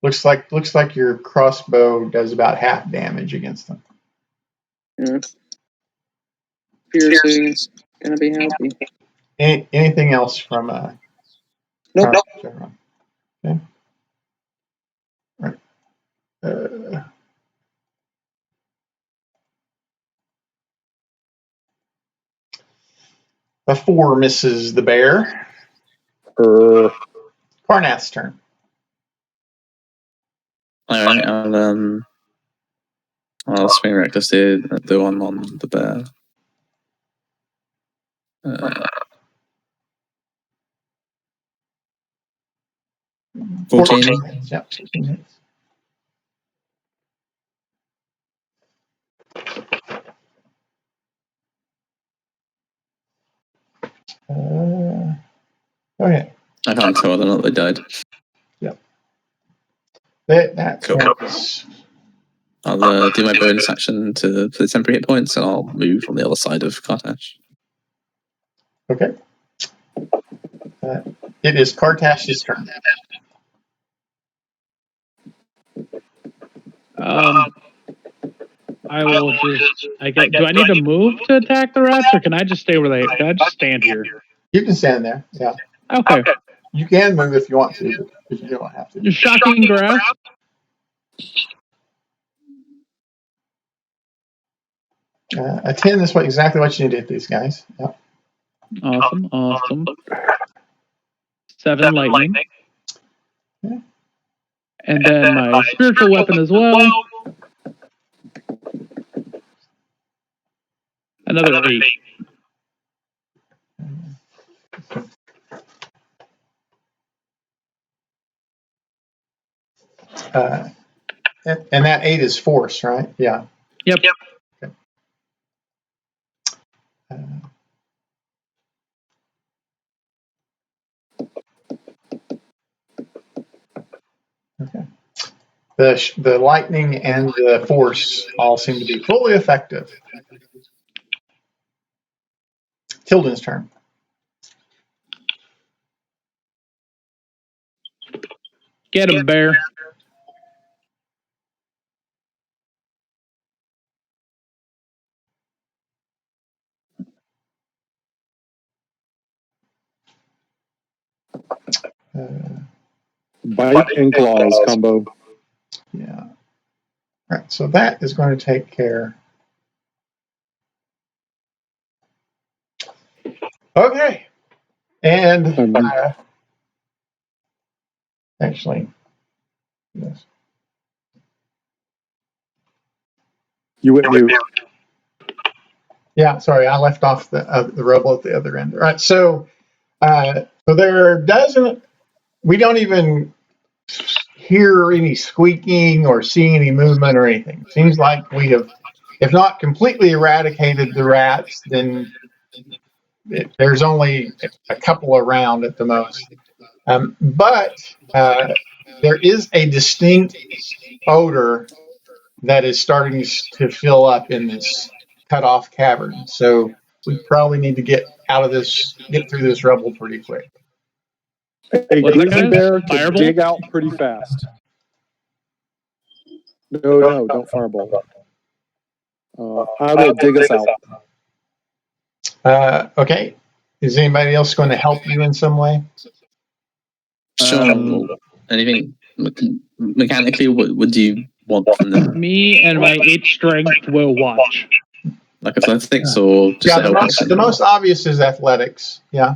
Looks like your crossbow does about half damage against them. Yeah. Piercing's gonna be healthy. Anything else from Nope. Okay. All right. A 4 misses the bear. Karnath's turn. Alright, I'll swing recklessly the one on the bear. 14. Yeah. Okay. I can't tell whether or not they died. Yep. That's cool. Nice. I'll do my bonus action for the temporary hit points, and I'll move on the other side of Kartash. Okay. It is Kartash's turn. I will just. Do I need to move to attack the rats, or can I just stay where they? Can I just stand here? You can stand there. Yeah. Okay. You can move if you want to, but if you don't have to. Shocking grasp. A 10 is exactly what you need to hit these guys. Yep. Awesome. 7 lightning. Yeah. And then my spiritual weapon as well. Another 8. And that 8 is force, right? Yeah. Yep. Okay. Okay. The lightning and the force all seem to be fully effective. Tilden's turn. Get him, bear. Bite and claws combo. Yeah. All right. So that is going to take care. Okay. And actually, yes. You went mute. Yeah. Sorry, I left off the robo at the other end. All right. So we don't even hear any squeaking or see any movement or anything. It seems like we have, if not completely eradicated the rats, then there's only a couple around at the most. But there is a distinct odor that is starting to fill up in this cut-off cavern. So we probably need to get through this rubble pretty quick. A grizzly bear can dig out pretty fast. No, don't fireball. I will dig us out. Okay. Is anybody else going to help you in some way? Sure. Anything mechanically? What would you want from them? Me and my 8 strength will watch. Like athletics or just the most obvious is athletics. Yeah,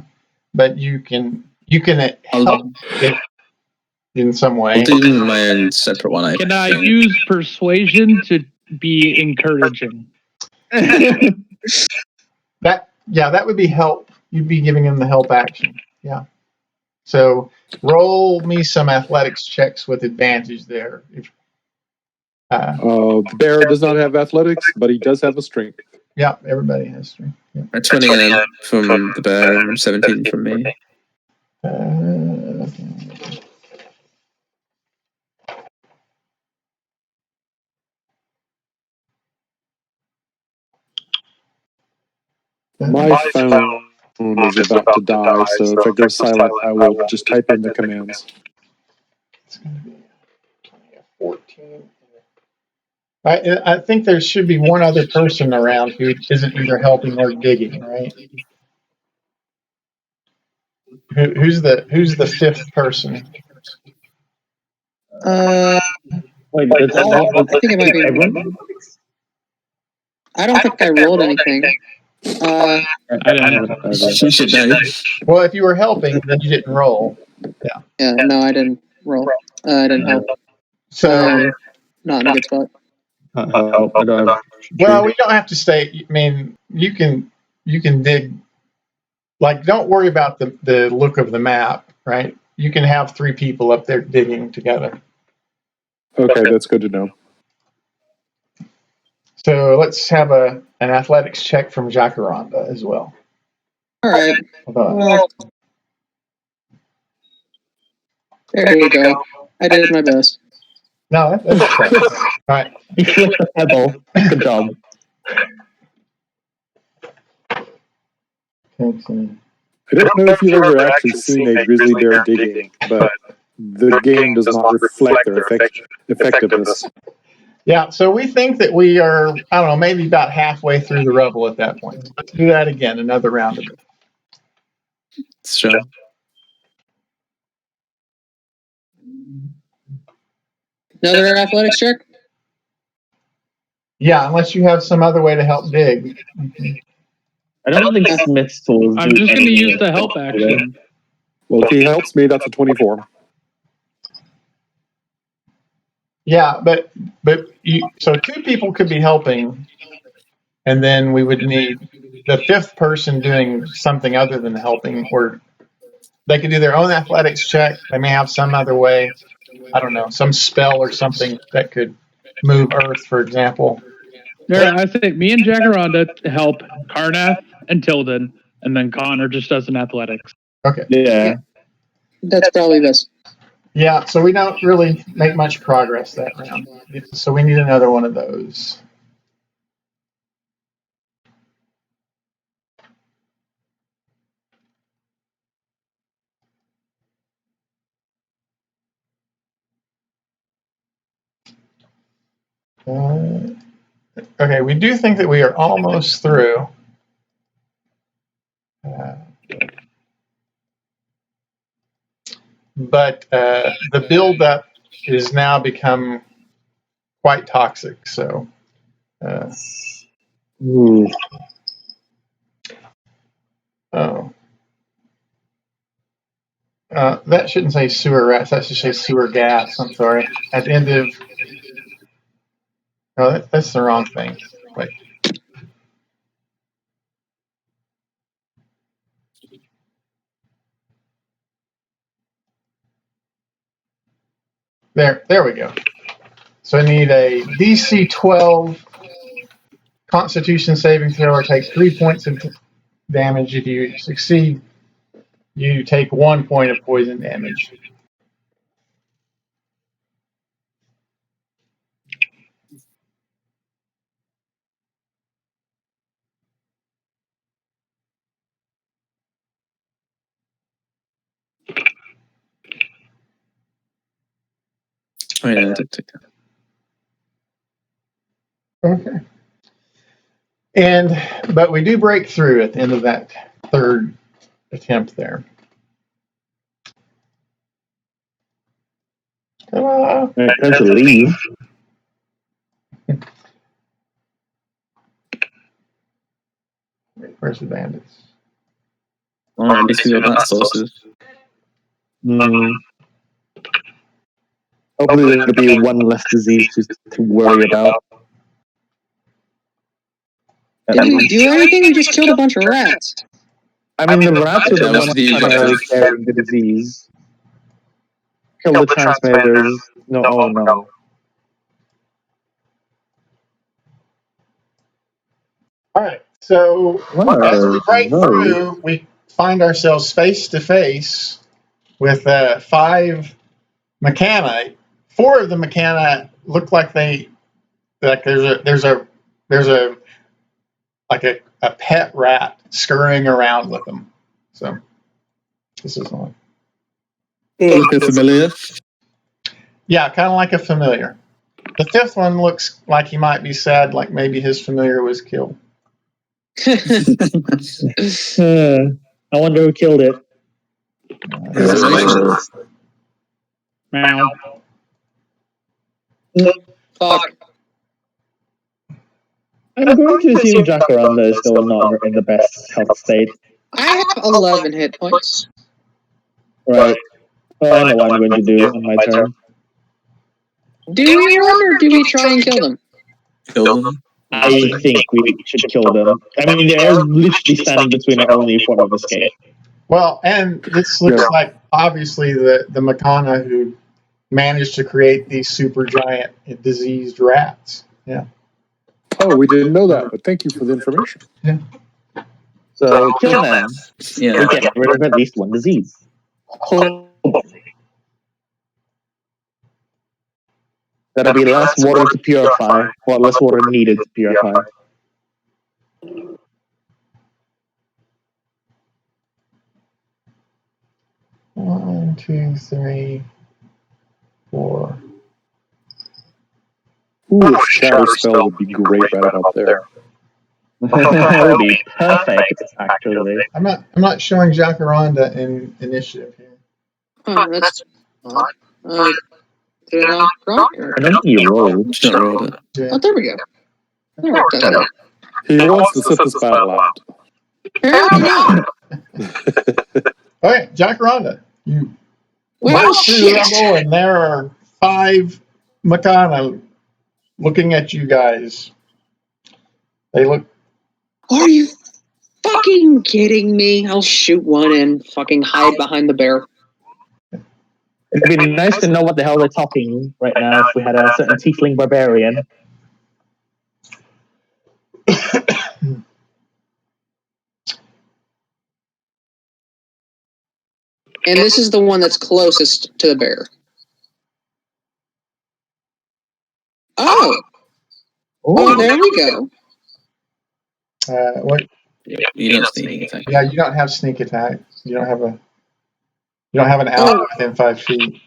but you can help in some way. I'll do my own separate one. Can I use persuasion to be encouraging? That would be help. You'd be giving him the help action. Yeah. So roll me some athletics checks with advantage there. The bear does not have athletics, but he does have a strength. Yeah, everybody has strength. Yeah. 20 from the bear, 17 from me. Okay. My phone is about to die, so if it goes silent, I will just type in the commands. It's going to be 14. I think there should be one other person around who isn't either helping or digging, right? Who's the fifth person? I think it might be everyone. I don't think I rolled anything. I didn't. You should know. Well, if you were helping, then you didn't roll. Yeah. Yeah. No, I didn't roll. I didn't help. So not in a good spot. Well, we don't have to stay. I mean, you can dig. Like, don't worry about the look of the map, right? You can have 3 people up there digging together. Okay, that's good to know. So let's have an athletics check from Jacaranda as well. All right. There you go. I did my best. No, that's okay. All right. You flipped the pebble. Good job. I don't know if you've ever actually seen a grizzly bear digging, but the game does not reflect their effectiveness. Yeah, so we think that we are, I don't know, maybe about halfway through the rubble at that point. So let's do that again, another round of it. Sure. Another athletics check? Yeah, unless you have some other way to help dig. I don't think Smith's tools I'm just going to use the help action. Well, if he helps me, that's a 24. Yeah, but so two people could be helping, and then we would need the fifth person doing something other than helping, or they could do their own athletics check. They may have some other way. I don't know, some spell or something that could move Earth, for example. There, I think me and Jacaranda help Karnath and Tilden, and then Connor just does an athletics. Okay. Yeah. That's probably best. Yeah, so we don't really make much progress that round. So we need another one of those. Okay, we do think that we are almost through. But the buildup is now become quite toxic. So, that shouldn't say sewer rats. That should say sewer gas. I'm sorry. At the end of, no, that's the wrong thing. Wait. There we go. So I need a DC 12 Constitution saving throw, or take 3 points of damage. If you succeed, you take 1 point of poison damage. Oh, yeah, I did take that. Okay. But we do break through at the end of that third attempt there. Time to leave. Where's the bandits? Oh, at least we got that sorted. Hopefully there'll be one less disease to worry about. Did we do anything? We just killed a bunch of rats. I mean, the rats are the That was ones the primarily objective. carrying the disease. Kill the transmitters. No, oh no. All right. So as we break through, we find ourselves face to face with 5 machana. 4 of the machana look like there's a like a pet rat scurrying around with them. So this is one. Looking familiar. Yeah, kind of like a familiar. The 5th one looks like he might be sad, like maybe his familiar was killed. I wonder who killed it. Meow. Fuck. I'm going to assume Jacaranda is still not in the best health state. I have 11 hit points. Right. Well, I know what I'm going to do on my turn. Do we run or do we try and kill them? Kill them. I think we should kill them. I mean, they're literally standing between our only form of escape. Well, and this looks like obviously the machana who managed to create these super giant diseased rats. Yeah. Oh, we didn't know that, but thank you for the information. Yeah. So kill them. Yeah. We get rid of at least one disease. Hopefully. That'll be less water to purify, or less water needed to purify. One, 2, 3, 4. Ooh, a shatter spell would be great right about there. That would be perfect, actually. I'm not showing Jacaranda in initiative here. Oh, that's odd. Did I not draw here? I don't think you rolled. Just not rolled it. Yeah. Oh, there we go. There we go. He wants to sit this battle out. Apparently not. Okay, Jacaranda. You Well, march through the shit. rubble, and there are 5 machana looking at you guys. They look. Are you fucking kidding me? I'll shoot one and fucking hide behind the bear. It'd be nice to know what the hell they're talking right now if we had a certain tiefling barbarian. And this is the one that's closest to the bear. Oh! Oh, there we go. What? You don't sneak attack. Yeah, you don't have sneak attack. You don't have an ally within 5 feet.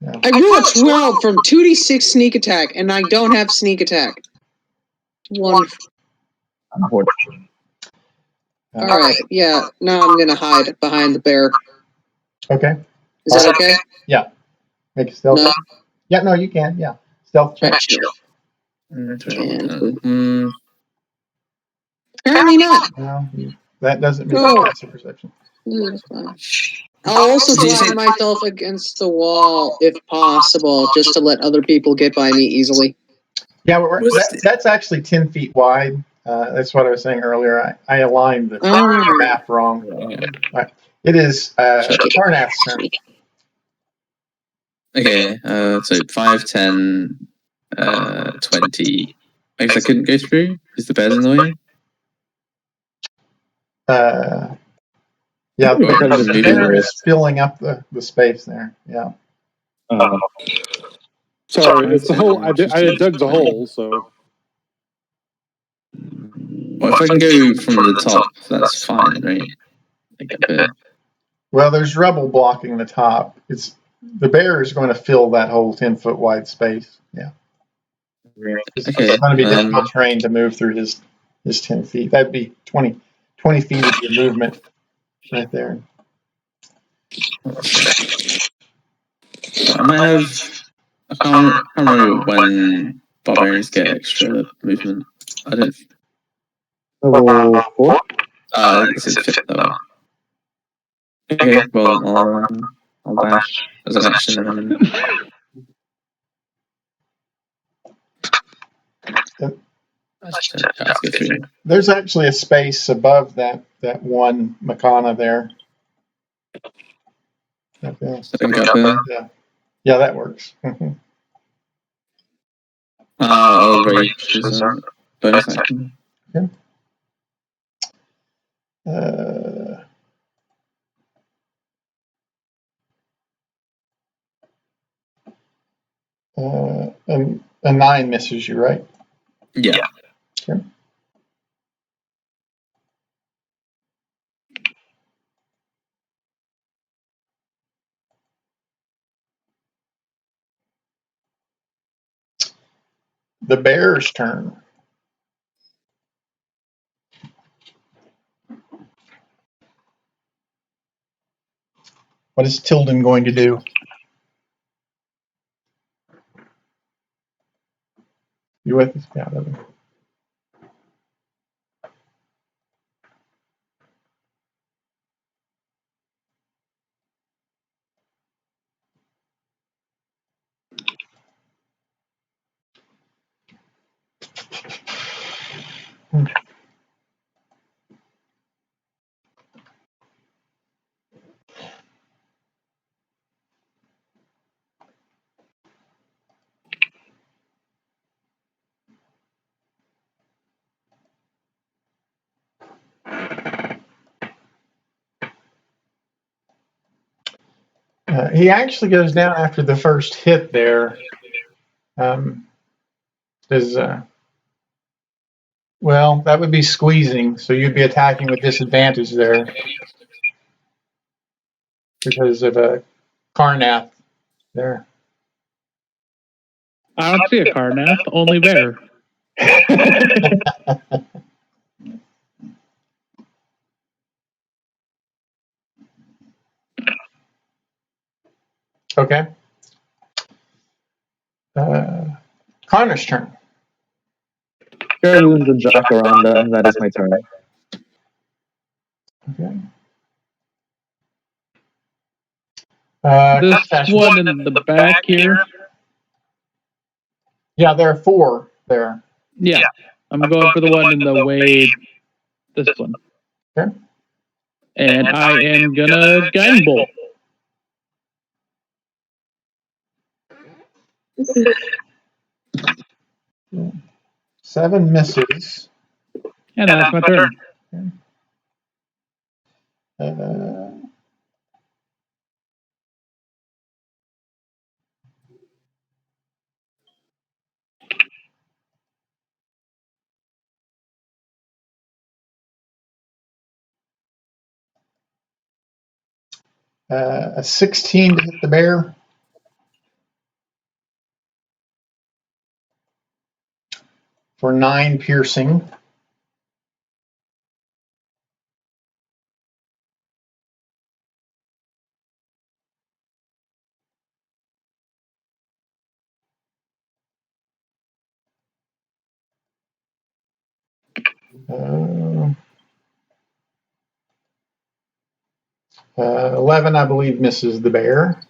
Yeah. I rolled 12 from 2d6 sneak attack, and I don't have sneak attack. Wonderful. Unfortunately. Alright, yeah, now I'm gonna hide behind the bear. Okay. Is that okay? Yeah. Make a stealth. No? Yeah, no, you can. Yeah. Stealth check. Right, sure. Mm, Apparently not. No, that doesn't mean Oh. passive perception. I'll also drop myself against the wall if possible, just to let other people get by me easily. Yeah, that's actually 10 feet wide. That's what I was saying earlier. I aligned the map wrong. Right. It is Carnath's turn. Okay, so 5, 10, 20. I guess I couldn't go through because the bear's in the way. Yeah, the bear is filling up the space there. Yeah. Sorry, it's the hole. I dug the hole, so. Well, if I can go from the top, that's fine, right? Like a bit. Well, there's rubble blocking the top. The bear is going to fill that whole 10-foot wide space. Yeah. It's going to be difficult terrain to move through his 10 feet. That'd be 20 feet of your movement right there. I might have. I can't remember when barbarians get extra movement. I don't. Level 4? It's a 5th level. Okay, well, I'll dash as an action and There's actually a space above that one machana there. Okay. Yeah, that works. I'll rage as a bonus action. Okay. And a 9 misses you, right? Yeah. Okay. The bear's turn. What is Tilden going to do? You with us? Yeah. He actually goes down after the first hit there. Well, that would be squeezing, so you'd be attacking with disadvantage there because of a Carnath there. I don't see a Karnath, only bear. Okay. Connor's turn. Cure wounds and Jacaranda, and that is my turn. Okay. This Contact one in the back here. Yeah, there are 4 there. Yeah, I'm going for the one in the way. This one. Okay. And I am gonna guiding bolt. Yeah. 7 misses. And that's my turn. Okay. 16 to hit the bear. For 9 piercing. Uh, 11, I believe, misses the bear.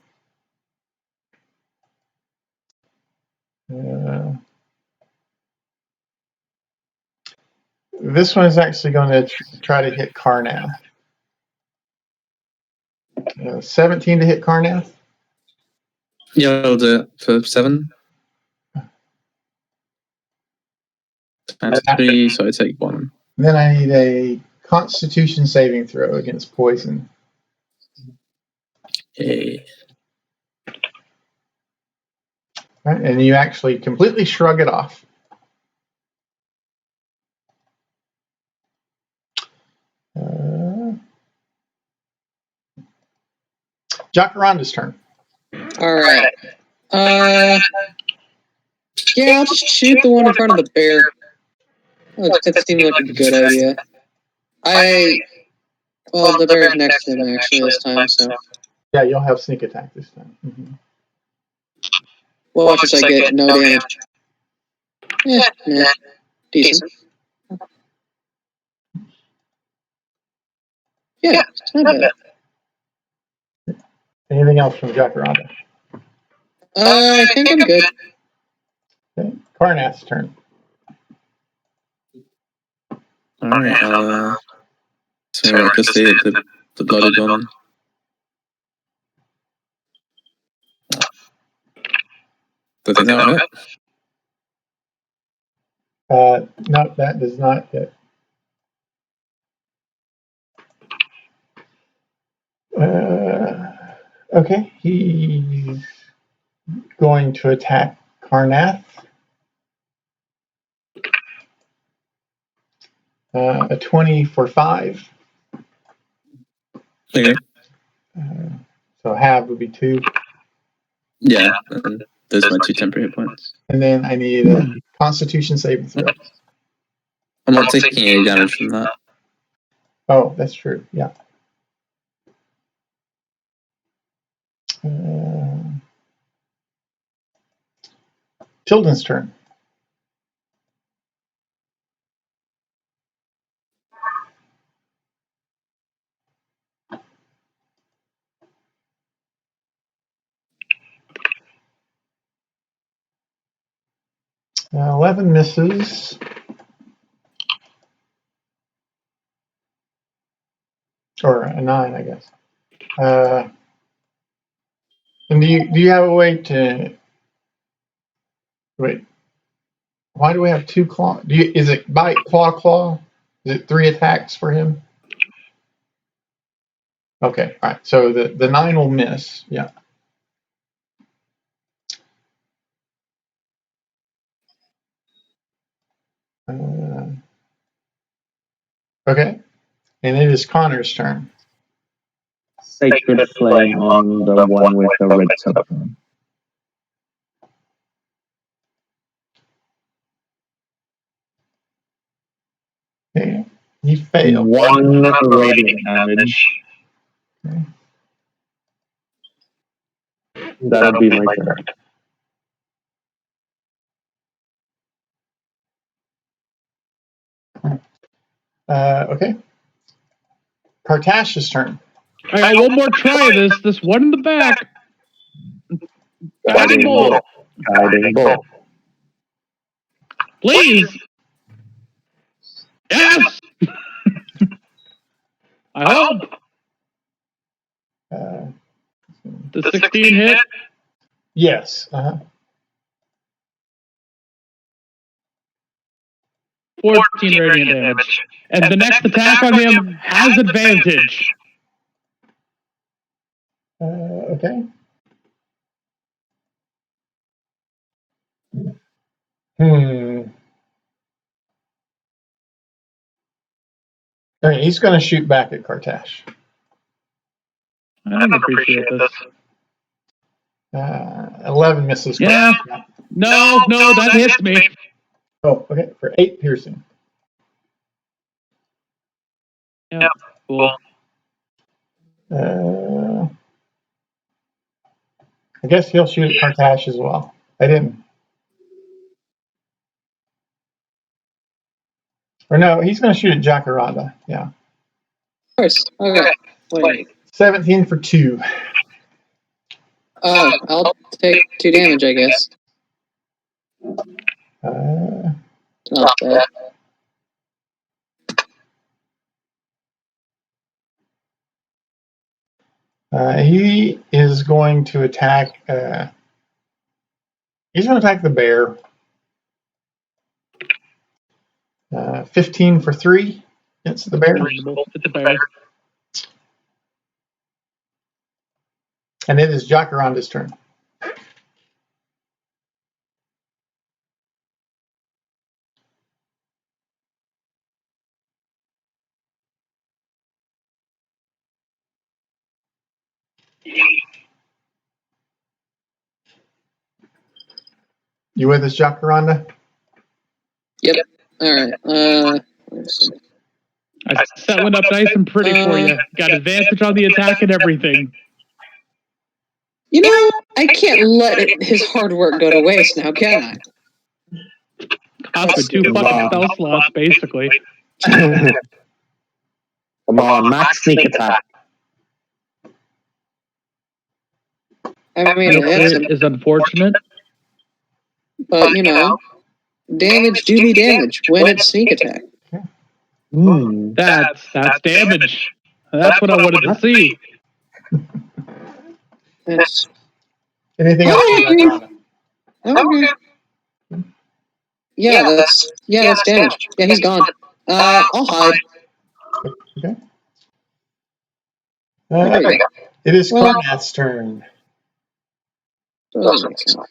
This one is actually going to try to hit Karnath. 17 to hit Karnath. Yeah, I'll do it for 7. Times 3, so I take 1. Then I need a Constitution saving throw against poison. Yay. Right, and you actually completely shrug it off. Jacaranda's turn. All right. Yeah, I'll just shoot the one in front of the bear. That seems like a good idea. Well, the bear's next to him actually this time, so. Yeah, you'll have sneak attack this time. Mm-hmm. Well, watch as I get no damage. Nah. Decent. Yeah, it's not bad. Anything else from Jacaranda? I think I'm good. Okay. Karnath's turn. Alright, so I guess the blooded one. Does it not hit? No, that does not hit. Okay, he's going to attack Karnath. A 20 for 5. Okay. So half would be 2. Yeah, and those are my 2 temporary hit points. And then I need a Constitution saving throw. I'm not taking any damage from that. Oh, that's true. Yeah. Tilden's turn. Uh, 11 misses. Or a 9, I guess. And do you have a way to wait? Why do we have 2 claw? Is it bite, claw? Is it 3 attacks for him? Okay, all right. So the 9 will miss. Yeah. Okay, and it is Connor's turn. Sacred Flame on the one with the red token. Okay. He failed. 1 radiant damage. Okay. That'll be my turn. Okay. Kartash's turn. I got one more try of this. This one in the back. Guiding bolt. Guiding bolt. Please. Yes. I hope. The 16 hit. Yes. 14 radiant damage. And the next attack on him has advantage. Okay. Okay, he's going to shoot back at Kartash. I don't appreciate this. 11 misses. Yeah. No, that hits me. Oh, okay. For 8 piercing. Yeah, cool. I guess he'll shoot at Kartash as well. I didn't. Or no, he's going to shoot at Jacaranda. Yeah. Of course. Okay. Wait. 17 for 2. Oh, I'll take 2 damage, I guess. Not bad. He is going to attack. He's going to attack the bear. 15 for 3. It's the bear. It's the bear. And it is Jacaranda's turn. You with us, Jacaranda? Yep. All right. I set one up nice and pretty for you. Got advantage on the attack and everything. You know, I can't let his hard work go to waste now, can I? Cost me 2 fucking spell slots, basically. Come on, max sneak attack. I mean, It is unfortunate. But, you know, damage do be damage when it's sneak attack. That's damage. That's what I wanted to see. That's... Anything else? Okay. Yeah, that's damage. Yeah, he's gone. I'll hide. Okay. It is Karnath's turn. Doesn't make sense.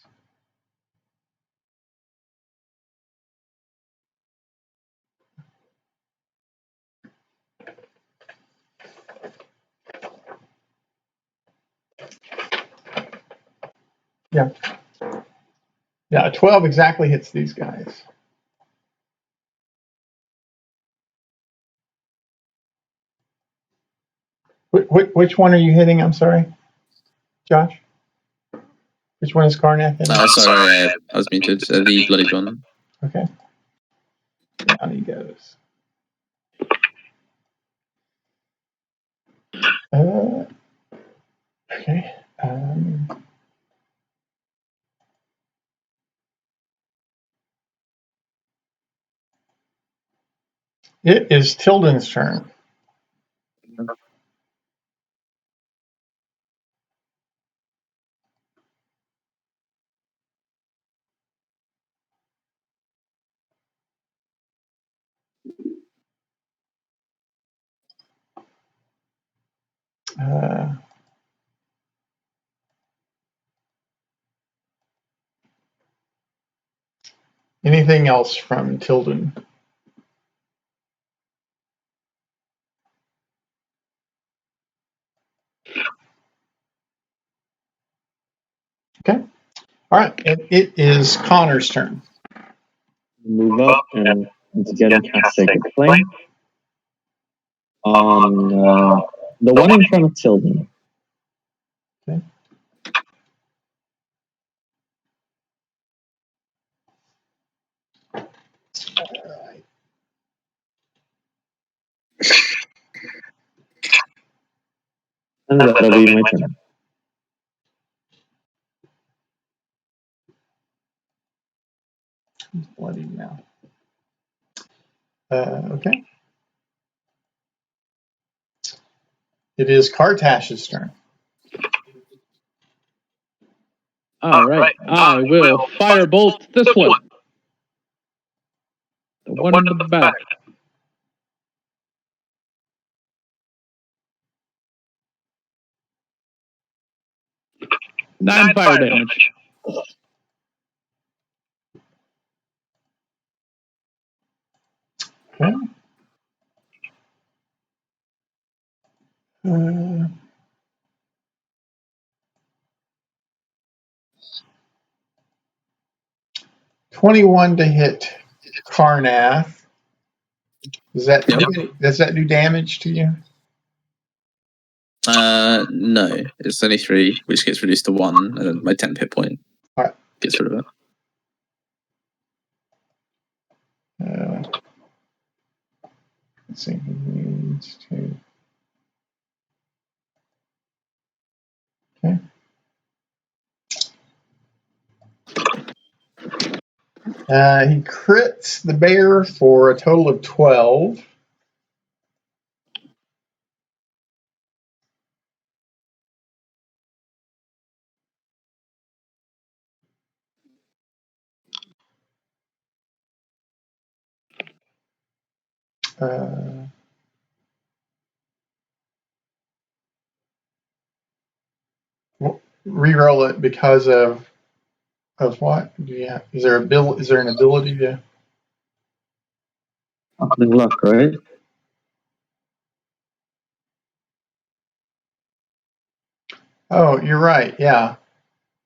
Yeah. Yeah, a 12 exactly hits these guys. Which one are you hitting? I'm sorry, Josh. Which one is Karnath hitting? Oh, sorry, I was muted. The bloodied one. Okay. Down he goes. Okay. It is Tilden's turn. Anything else from Tilden? Okay. All right. And it is Connor's turn. Move up and It's getting cast Sacred Flame on the one in front of Tilden. Okay. Alright. And that'll be my turn. He's bloody now. Okay. It is Kartash's turn. All right. I will firebolt this one. The one in the back. Nine fire damage. Okay. 21 to hit Karnath. Does that do damage to you? No, it's only 3, which gets reduced to 1, and then my 10 hit point gets rid of it. Let's see, he needs to. Okay. He crits the bear for a total of 12. Reroll it because of what? Yeah, is there an ability to? Opening luck, right? Oh, you're right. Yeah,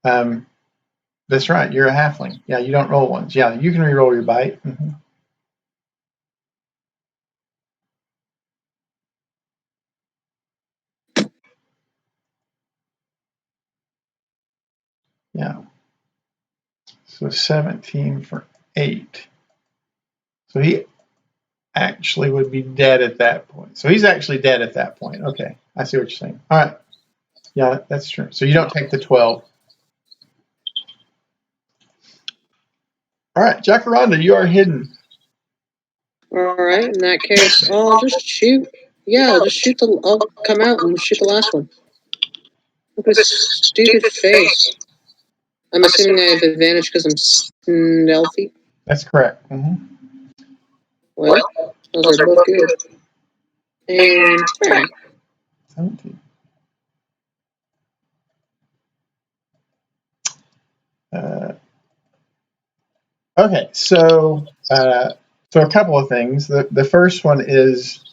that's right. You're a halfling. Yeah, you don't roll ones. Yeah, you can reroll your bite. Mm-hmm. Yeah. So 17 for 8. So he actually would be dead at that point. So he's actually dead at that point. Okay, I see what you're saying. All right. Yeah, that's true. So you don't take the 12. All right, Jacaranda, you are hidden. All right, in that case, I'll just shoot. Yeah, I'll just shoot I'll come out and shoot the last one. Look at this stupid face. I'm assuming I have advantage because I'm stealthy. That's correct. Mm-hmm. Well, those are both good. And bang. 17. Okay, so a couple of things. The first one is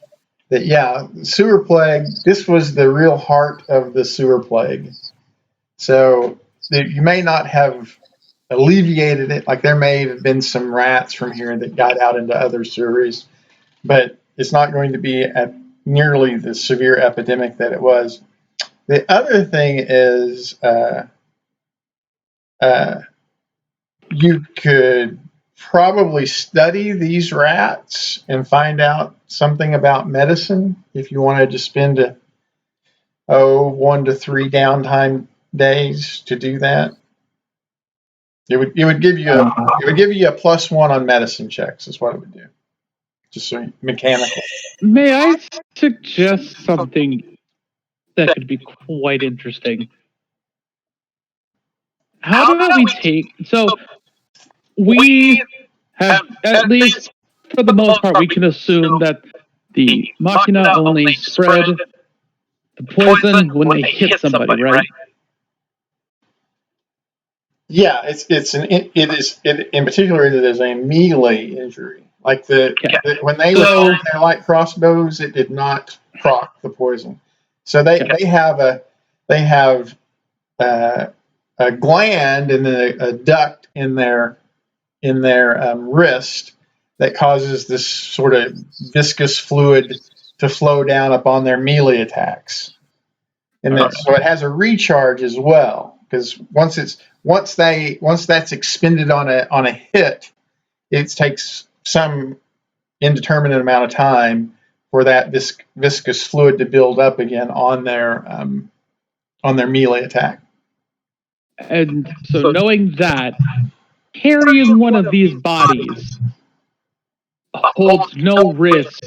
that, yeah, sewer plague, this was the real heart of the sewer plague. So you may not have alleviated it, like there may have been some rats from here that got out into other sewers, but it's not going to be at nearly the severe epidemic that it was. The other thing is you could probably study these rats and find out something about medicine if you wanted to spend 1 to 3 downtime days to do that. It would give you a +1 on medicine checks is what it would do. Just so mechanical. May I suggest something that could be quite interesting? How about we take... So, we have, at least for the most part, we can assume that the machina only spread the poison when they hit somebody, right? Yeah, it is in particular it is a melee injury. Like when they were firing their light crossbows, it did not proc the poison. So they have a gland and a duct in their wrist that causes this sort of viscous fluid to flow down upon their melee attacks. And then, so it has a recharge as well, because once that's expended on a hit, it takes some indeterminate amount of time for that viscous fluid to build up again on their melee attack. And so knowing that, carrying one of these bodies holds no risk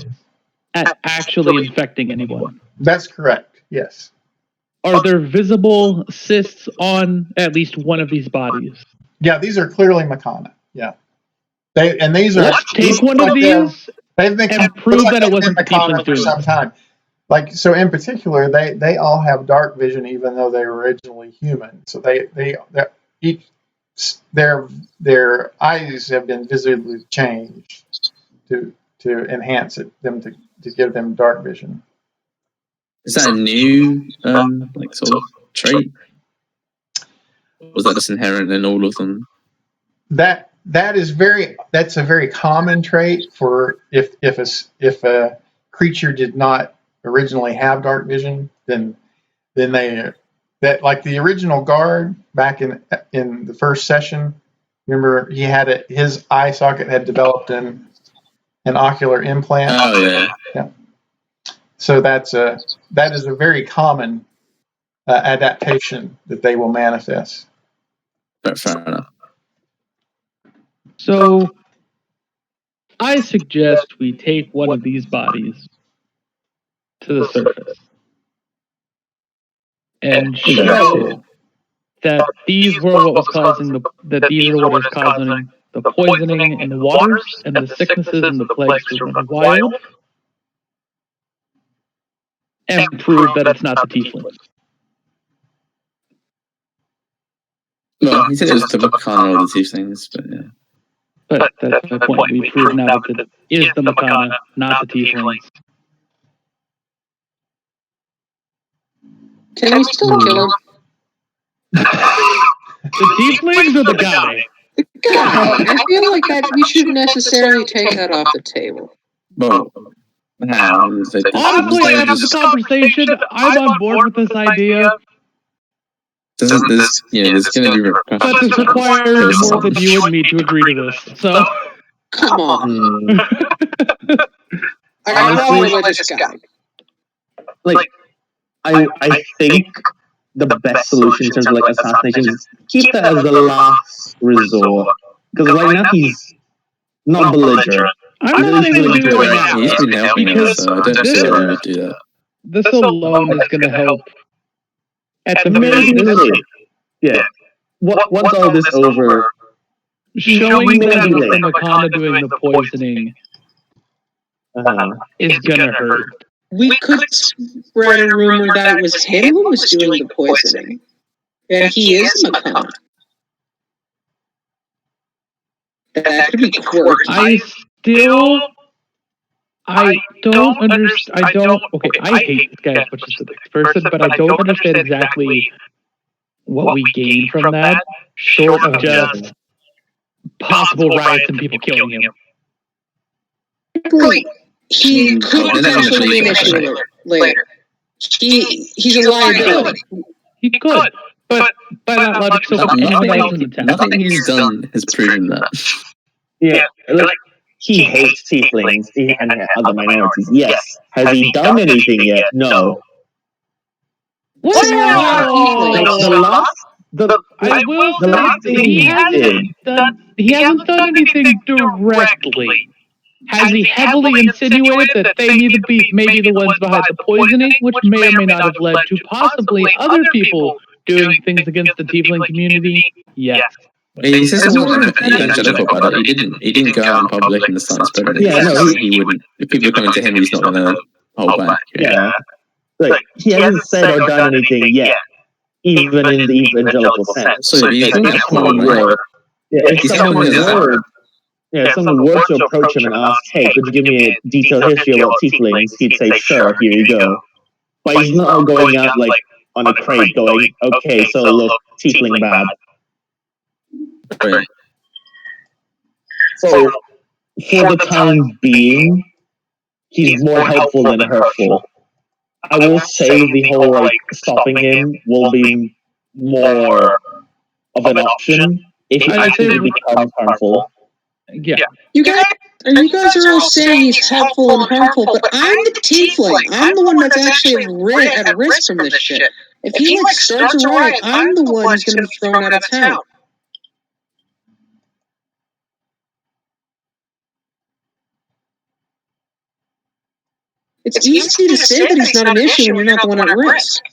at actually infecting anyone. That's correct, yes. Are there visible cysts on at least one of these bodies? Yeah, these are clearly machana. Yeah. These are Let's take one of these and prove that it wasn't the tieflings for some time. Like, so in particular, they all have dark vision, even though they were originally human. So their eyes have been visibly changed to enhance them to give them dark vision. Is that a new sort of trait? Or was that just inherent in all of them? That's a very common trait for if a creature did not originally have dark vision, then like the original guard back in the first session. Remember, he had his eye socket had developed an ocular implant. Oh yeah. So that is a very common adaptation that they will manifest. Fair enough. So, I suggest we take one of these bodies to the surface and show that these were what was causing these are what is causing the poisoning in the waters and the sicknesses and the plagues to run wild, and prove that it's not the tieflings. Well, he said it was the machana or the tieflings, but yeah. But that's my point. We prove now that it is the machana, not the tieflings. Can we still kill him? The tieflings or the guy? The guy. I feel like that we shouldn't necessarily take that off the table. Well, how? Honestly, after the conversation, I'm on board with this idea. There's going to be repercussions. But this requires more than you and me to agree to this. So, come on. I'm a religious guy. Like, I think the best solution in terms of like assassination is keep that as the last resort. Because right now he's not belligerent. I'm not saying we do it right now. He's been helping us, so I don't see why we would do that. This alone is going to help. At the maybe. Yeah. Once all this over, showing that the machana doing the poisoning is going to hurt. We could spread a rumor that it was him who was doing the poisoning. And he is a machana. That could be quirky. I don't understand. I hate this guy as much as the next person, but I don't understand exactly what we gain from that, short of just possible riots and people killing him. He could potentially be an issue later. He's a liability. He could, but by that logic, so nothing he's done has proven that. Yeah, like, he hates tieflings and other minorities. Yes. Has he done anything yet? No. What's I will say he hasn't done anything directly. Has he heavily insinuated that they need to be maybe the ones behind the poisoning, which may or may not have led to possibly other people doing things against the tiefling community? Yes. He says something evangelical about it. He didn't go out in public and start spreading it. Yeah, no, he wouldn't. If people are coming to him, he's not going to hold back. Yeah. Like, he hasn't said or done anything yet, even in the evangelical sense. So he's doing it for right? If someone were to approach him and ask, hey, could you give me a detailed history about tieflings? He'd say, sure, here you go. But he's not going out like on a crate going, okay, so look, tiefling bad. Right. So for the time being, he's more helpful than hurtful. I will say the whole like stopping him will be more of an option if he actually becomes harmful. Yeah. You guys are all saying he's helpful and harmful, but I'm the tiefling. I'm the one that's actually at risk from this shit. If he like starts a riot, I'm the one who's going to be thrown out of town. It's easy to say that he's not an issue when you're not the one at risk.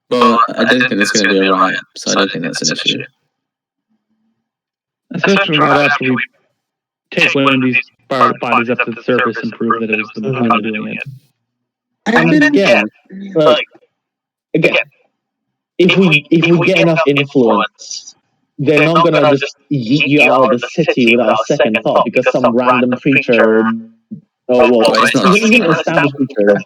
Well, I don't think there's going to be a riot, so I don't think that's an issue. Especially not after we take one of these bodies up to the surface and prove that it was the machana doing it. And again, if we get enough influence, they're not gonna just yeet you out of the city without a second thought because some random preacher. Even an established preacher.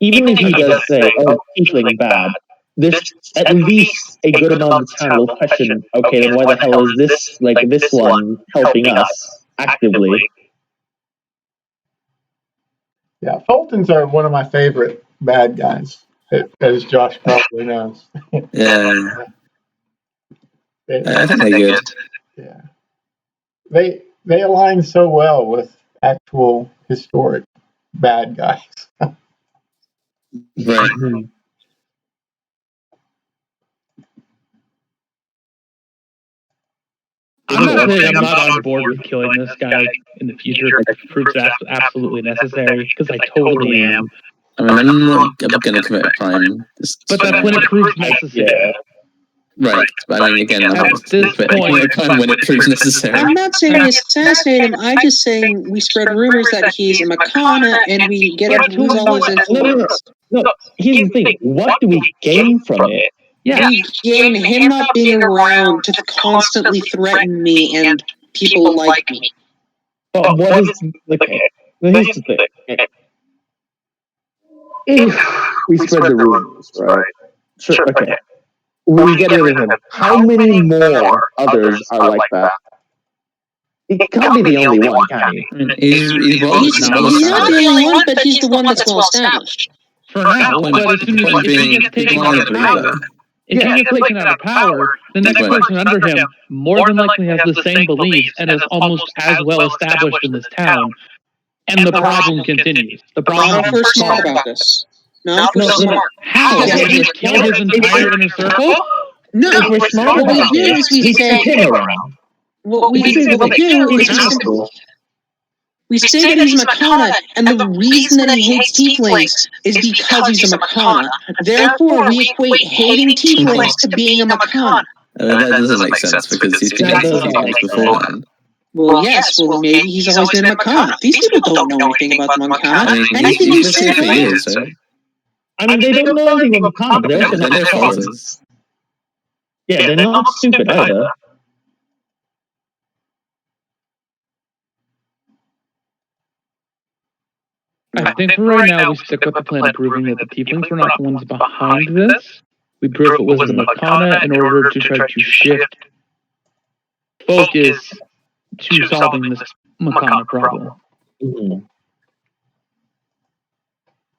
Even if he does say, "Oh, tiefling bad," there's at least a good amount of the town will question. Okay, then why the hell is this one helping us actively? Yeah, Fultons are one of my favorite bad guys, as Josh probably knows. Yeah. I think they're good. Yeah. They align so well with actual historic bad guys. Right. I'm not saying I'm not on board with killing this guy in the future if it proves absolutely necessary, because I totally am. I mean, I'm not going to commit a crime. But that's when it proves necessary. Yeah. Right. But I mean, again, I'm not going to commit a crime when it proves necessary. I'm not saying we assassinate him. I'm just saying we spread rumors that he's a machana and we get him to lose all his influence. No, here's the thing. What do we gain from it? Yeah. We gain him not being around to constantly threaten me and people like me. But what is okay? Here's the thing. If we spread the rumors, right? Sure. Okay. We get rid of him. How many more others are like that? He can't be the only one, can he? He's not the only one, but he's the one that's well established. For now, but as soon as if he gets taken out of power, the next person under him more than likely has the same beliefs and is almost as well established in this town, and the problem continues. The problem Not if we're smart about this. Not if we're smart. How? He just killed his entire inner circle? No, if we're smart what we about do it, is we say him around. What we do is we say that he's a machana, and the reason that he hates tieflings is because he's a machana. Therefore, we equate hating tieflings to being a machana. That doesn't make sense because he's been hating tieflings beforehand. Well, yes. Well, maybe he's always been a machana. These people don't know anything about the machana. I mean, Anything you say for years, right? I mean, they don't know anything about machana. They're also not scholars. Yeah, they're not stupid either. I think for right now we stick with the plan of proving that the tieflings were not the ones behind this. We prove it was the machana in order to try to shift focus to solving this machana problem. Mm-hmm.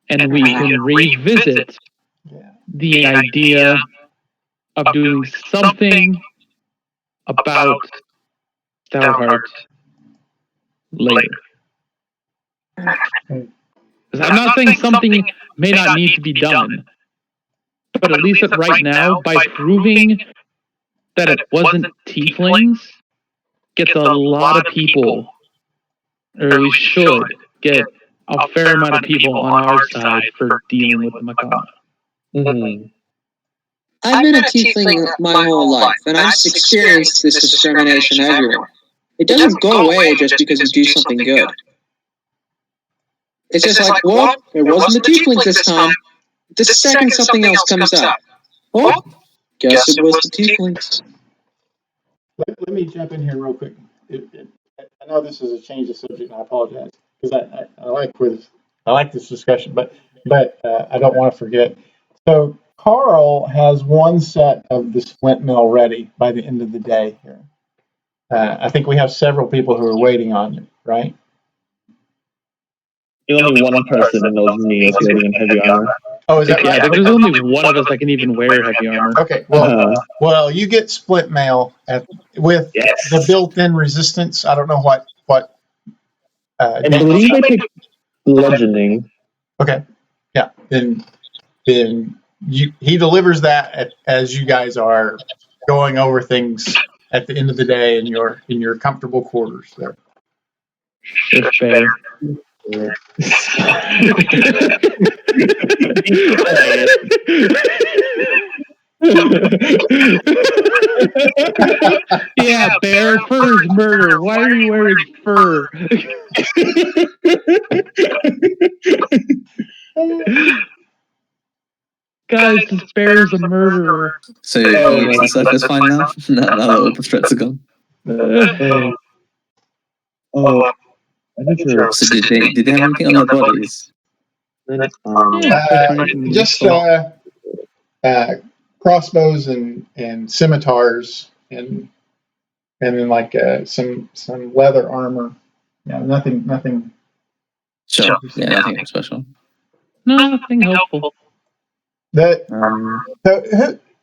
And we can revisit the idea of doing something about Stoutheart later. Because I'm not saying something may not need to be done, but at least right now, by proving that it wasn't tieflings, gets a lot of people, or at least should get a fair amount of people on our side for dealing with the machana. Mm-hmm. I've been a tiefling my whole life, and I've experienced this discrimination everywhere. It doesn't go away just because you do something good. It's just like, well, it wasn't the tieflings this time. The second something else comes out, well, guess it was the tieflings. Let me jump in here real quick. I know this is a change of subject, and I apologize because I like this discussion, but I don't want to forget. So Carl has one set of the splint mill ready by the end of the day here. I think we have several people who are waiting on it, right? Only one person knows me is waiting in heavy armor. Oh, is that right? Yeah, I think there's only one of us that can even wear heavy armor. Okay, well, you get split mail with the built-in resistance. I don't know what. I believe I picked bludgeoning. Okay, yeah. Then he delivers that as you guys are going over things at the end of the day in your comfortable quarters there. Despair. Yeah, bear, fur is murder. Why are you wearing fur? Guys, this bear is a murderer. So is the surface fine now? now that all the threats are gone. I need to. So did they have anything on their bodies? Just crossbows and scimitars and then like some leather armor. Yeah, nothing. Sure. Yeah, nothing special. Nothing helpful.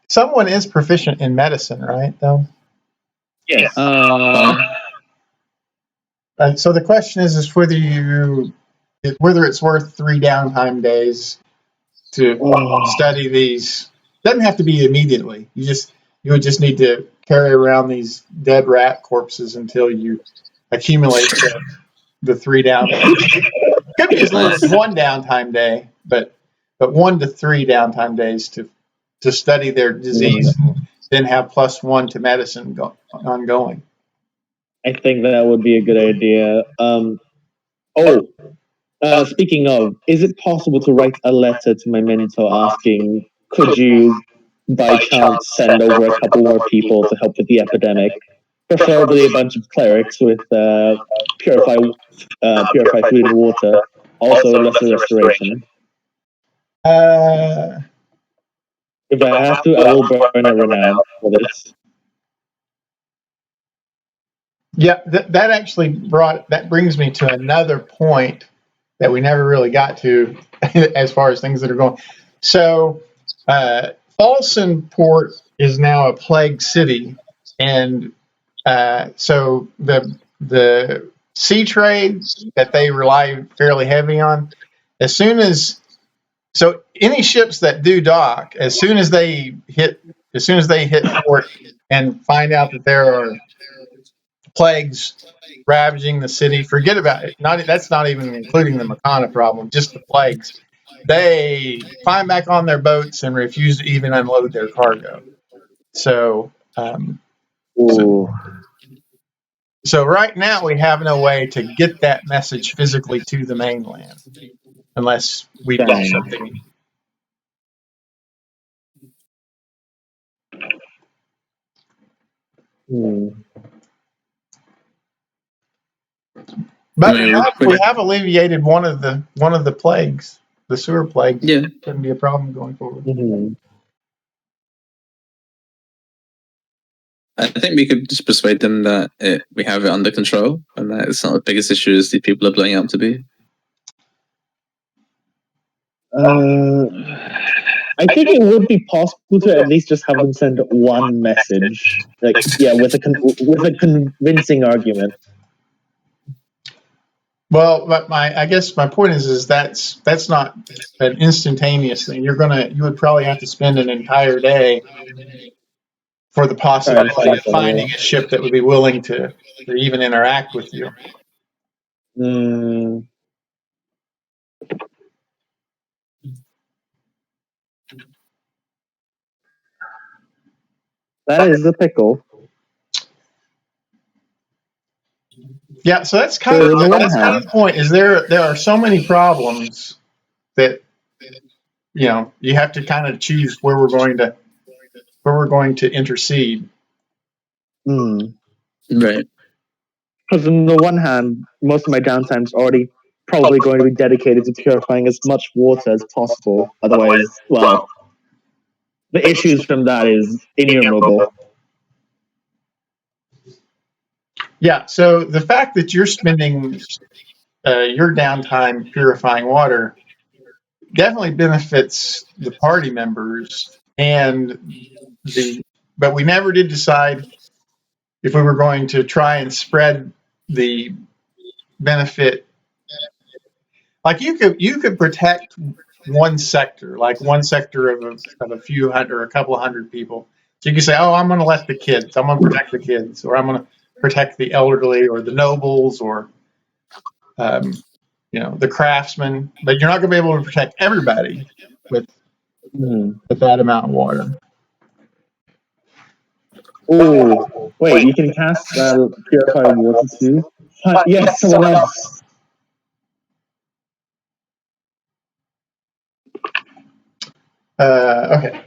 Someone is proficient in medicine, right? Though. Yes. So the question is whether it's worth 3 downtime days to study these. Doesn't have to be immediately. You would just need to carry around these dead rat corpses until you accumulate the 3 downtime. Could be as little as 1 downtime day, but 1 to 3 downtime days to study their disease, then have +1 to medicine ongoing. I think that would be a good idea. Speaking of, is it possible to write a letter to my mentor asking, could you, by chance, send over a couple more people to help with the epidemic? Preferably a bunch of clerics with purify food and water, also lesser restoration. If I have to, I will burn a renown for this. Yeah, that brings me to another point that we never really got to as far as things that are going. So, Falsanport is now a plague city, and so the sea trade that they rely fairly heavy on, so any ships that do dock, as soon as they hit port and find out that there are plagues ravaging the city, forget about it. That's not even including the machana problem, just the plagues. They climb back on their boats and refuse to even unload their cargo. So right now we have no way to get that message physically to the mainland unless we do something. But we have alleviated one of the plagues, the sewer plague. Yeah, shouldn't be a problem going forward. I think we could just persuade them that we have it under control and that it's not the biggest issue as the people are blowing up to be. I think it would be possible to at least just have them send one message, with a convincing argument. Well, but I guess my point is that's not an instantaneous thing. You would probably have to spend an entire day for the possibility of finding a ship that would be willing to even interact with you. That is a pickle. Yeah, so that's kind of the point. Is there are so many problems that you have to kind of choose where we're going to intercede. Right. Because on the one hand, most of my downtime is already probably going to be dedicated to purifying as much water as possible. Otherwise, the issues from that is innumerable. Yeah, so the fact that you're spending your downtime purifying water definitely benefits the party members but we never did decide if we were going to try and spread the benefit. Like you could protect one sector, like one sector of a few hundred or a couple of hundred people. So you can say, oh, I'm going to let the kids, I'm going to protect the kids, or I'm going to protect the elderly or the nobles or the craftsmen, but you're not going to be able to protect everybody with that amount of water. Oh, wait, you can cast Purify Water too? Yes, someone else. Okay.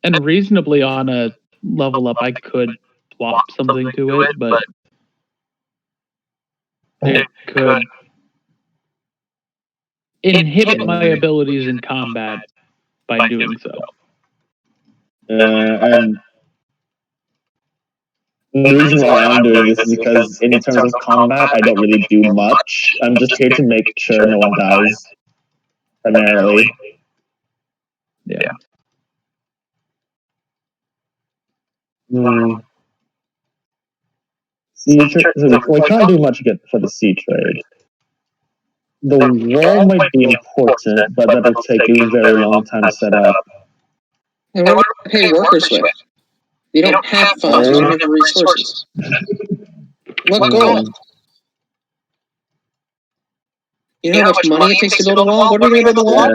And reasonably on a level up, I could swap something to it, but it could inhibit my abilities in combat by doing so. And the reason why I'm doing this is because in terms of combat, I don't really do much. I'm just here to make sure no one dies, primarily. Yeah. We can't do much for the sea trade. The wall might be important, but that'll take a very long time to set up. And what do we pay workers with? We don't have funds, we don't have the resources. What goal? You know how much money it takes to build a wall? What are we going to build a wall?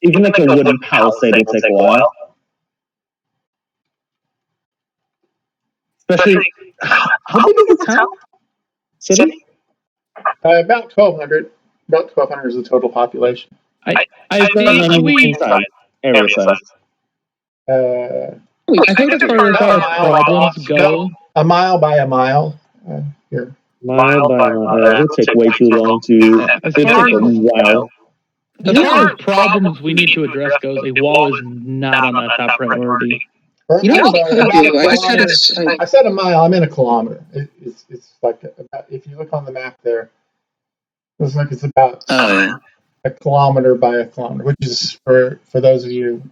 Even like a wooden palisade will take a while. Especially, how big is the town? City? About 1,200. About 1,200 is the total population. I think area size. I think as far as our problems go, a mile by a mile. Here. Mile by mile. It'll take way too long to. As It'll take a while. As far as problems we need to address goes, a wall is not on that top priority. You know what we could do? I just had I said a mile. I meant a kilometer. It's like about, if you look on the map there, it looks like it's about a kilometer by a kilometer, which is for those of you,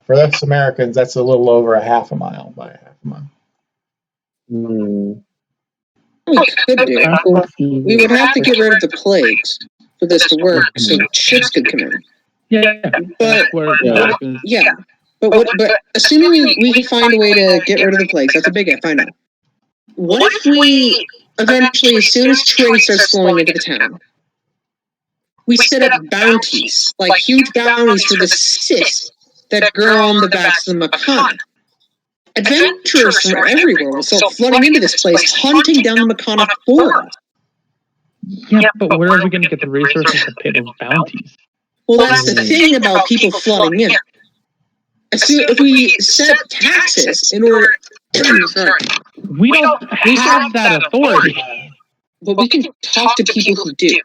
for us Americans, that's a little over a half a mile by a half a mile. We could do. We would have to get rid of the plagues for this to work, so ships could come in. But assuming we can find a way to get rid of the plagues, that's a big if, I know. What if we eventually, as soon as trade starts flowing into the town, we set up bounties, like huge bounties for the cysts that grow on the backs of the machana? Adventurers from everywhere will start flooding into this place, hunting down the machana for us. Yeah, but where are we going to get the resources to pay those bounties? Well, that's the thing about people flooding in. If we set taxes in order... we don't have that authority. But we can talk to people who do.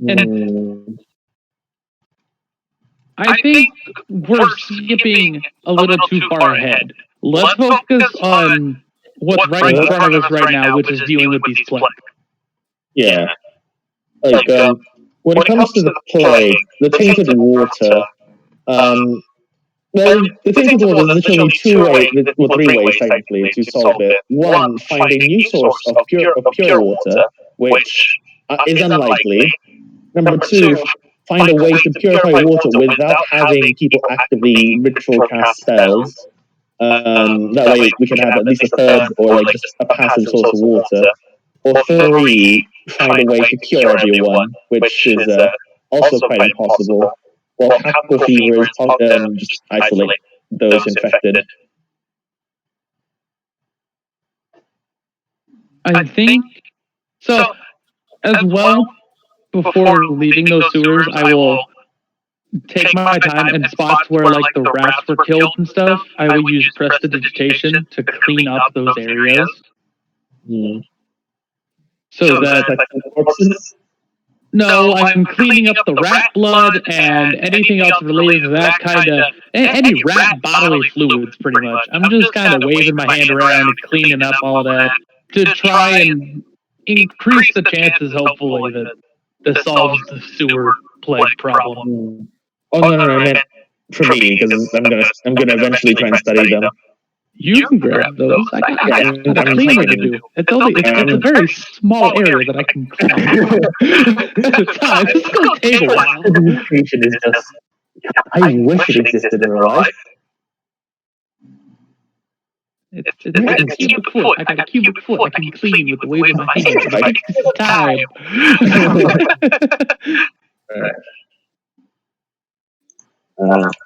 And I think we're skipping a little too far ahead. Let's focus on what's right in front of us right now, which is dealing with these plagues. Yeah. Like, when it comes to the plague, the tainted water, the tainted water, there's literally three ways, technically, to solve it. One, find a new source of pure water, which is unlikely. Number two, find a way to purify water without having people actively ritual cast spells. That way we can have at least a third or like just a passive source of water. Or three, find a way to cure everyone, which is also quite impossible. Well, capital fever is just isolate those infected. I think so. As well, before leaving those sewers, I will take my time and spots where like the rats were killed and stuff. I will use prestidigitation to clean up those areas. Mm. So that corpses? No, I'm cleaning up the rat blood and anything else related to that kind of any rat bodily fluids, pretty much. I'm just kind of waving my hand around and cleaning up all that to try and increase the chances, hopefully, that this solves the sewer plague problem. Oh no, I meant for me because I'm gonna eventually try and study them. You can grab those. I got the cleaning to do. It's a very small area that I can clean. It's gonna take a while. Education is just. I wish it existed in real life. It's a cubic foot. I got a cubic foot. I can clean with the wave of my hand. It takes time.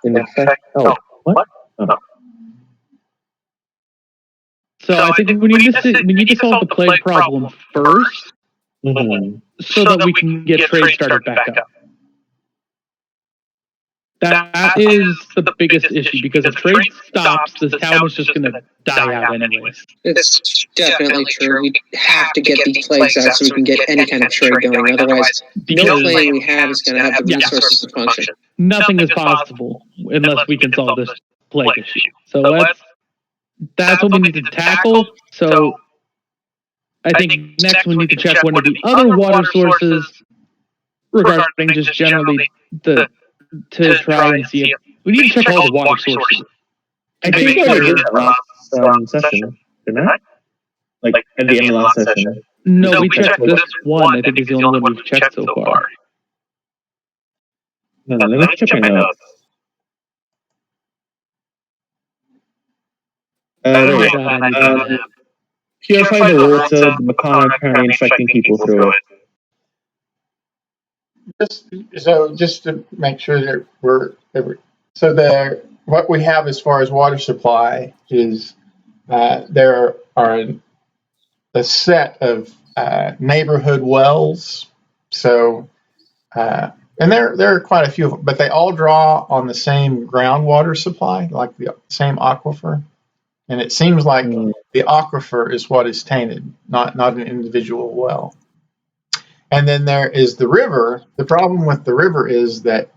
In fact, what? Oh. So I think we need to solve the plague problem first, so that we can get trade started back up. That is the biggest issue, because if trade stops, this town is just going to die out anyways. It's definitely true. We have to get these plagues out so we can get any kind of trade going. Otherwise, no plane we have is going to have the resources to function. Nothing is possible unless we can solve this plague issue. So that's what we need to tackle. So I think next we need to check one of the other water sources regarding just generally to try and see if we need to check all the water sources. I think I did that last session, didn't I? Like at the end of last session. No, we checked this one. I think is the only one we've checked so far. No, let me check my notes. There we go. Purify the water, the machana currently infecting people through it. Just to make sure that what we have as far as water supply is there are a set of neighborhood wells. So and there are quite a few of them, but they all draw on the same groundwater supply, like the same aquifer. And it seems like the aquifer is what is tainted, not an individual well. And then there is the river. The problem with the river is that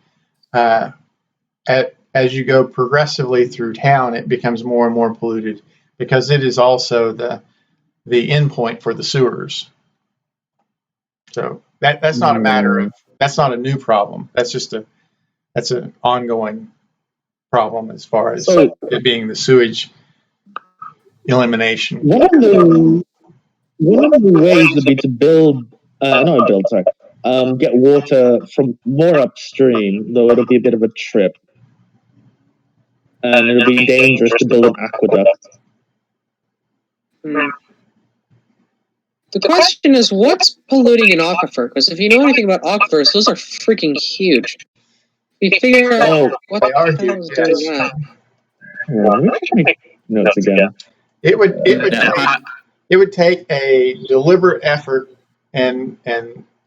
as you go progressively through town, it becomes more and more polluted because it is also the endpoint for the sewers. So that's not a matter of, that's not a new problem. That's an ongoing problem as far as it being the sewage elimination. One of the ways would be to get water from more upstream, though it'll be a bit of a trip. And it'll be dangerous to build an aqueduct. The question is, what's polluting an aquifer? Because if you know anything about aquifers, those are freaking huge. We figure out what the hell is doing that. Let me check my notes again. It would take a deliberate effort, and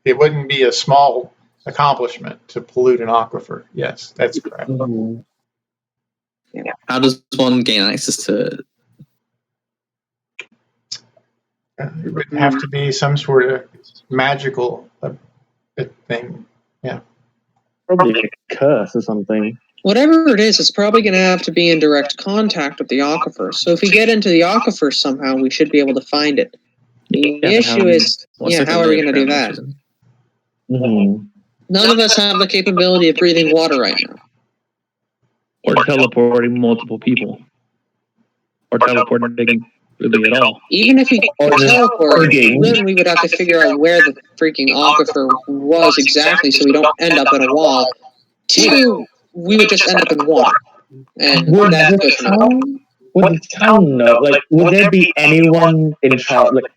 it wouldn't be a small accomplishment to pollute an aquifer. Yes, that's correct. Yeah. How does one gain access to it? It would have to be some sort of magical thing. Yeah. Probably a curse or something. Whatever it is, it's probably going to have to be in direct contact with the aquifer. So if we get into the aquifer somehow, we should be able to find it. The issue is, how are we going to do that? None of us have the capability of breathing water right now. Or teleporting multiple people. Or teleporting really at all. Even if we teleport, then we would have to figure out where the freaking aquifer was exactly so we don't end up in a wall. 2, we would just end up in water. And would the town know? Like, would there be anyone in charge? Like,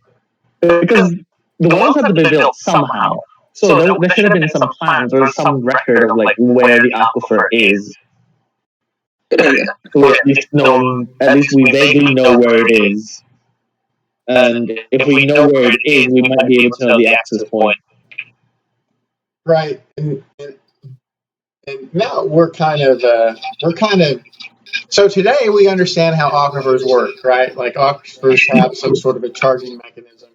because the wells have to be built somehow. So there should have been some plans or some record of like where the aquifer is. So at least we vaguely know where it is. And if we know where it is, we might be able to know the access point. Right. And now we're kind of so today we understand how aquifers work, right? Like aquifers have some sort of a charging mechanism.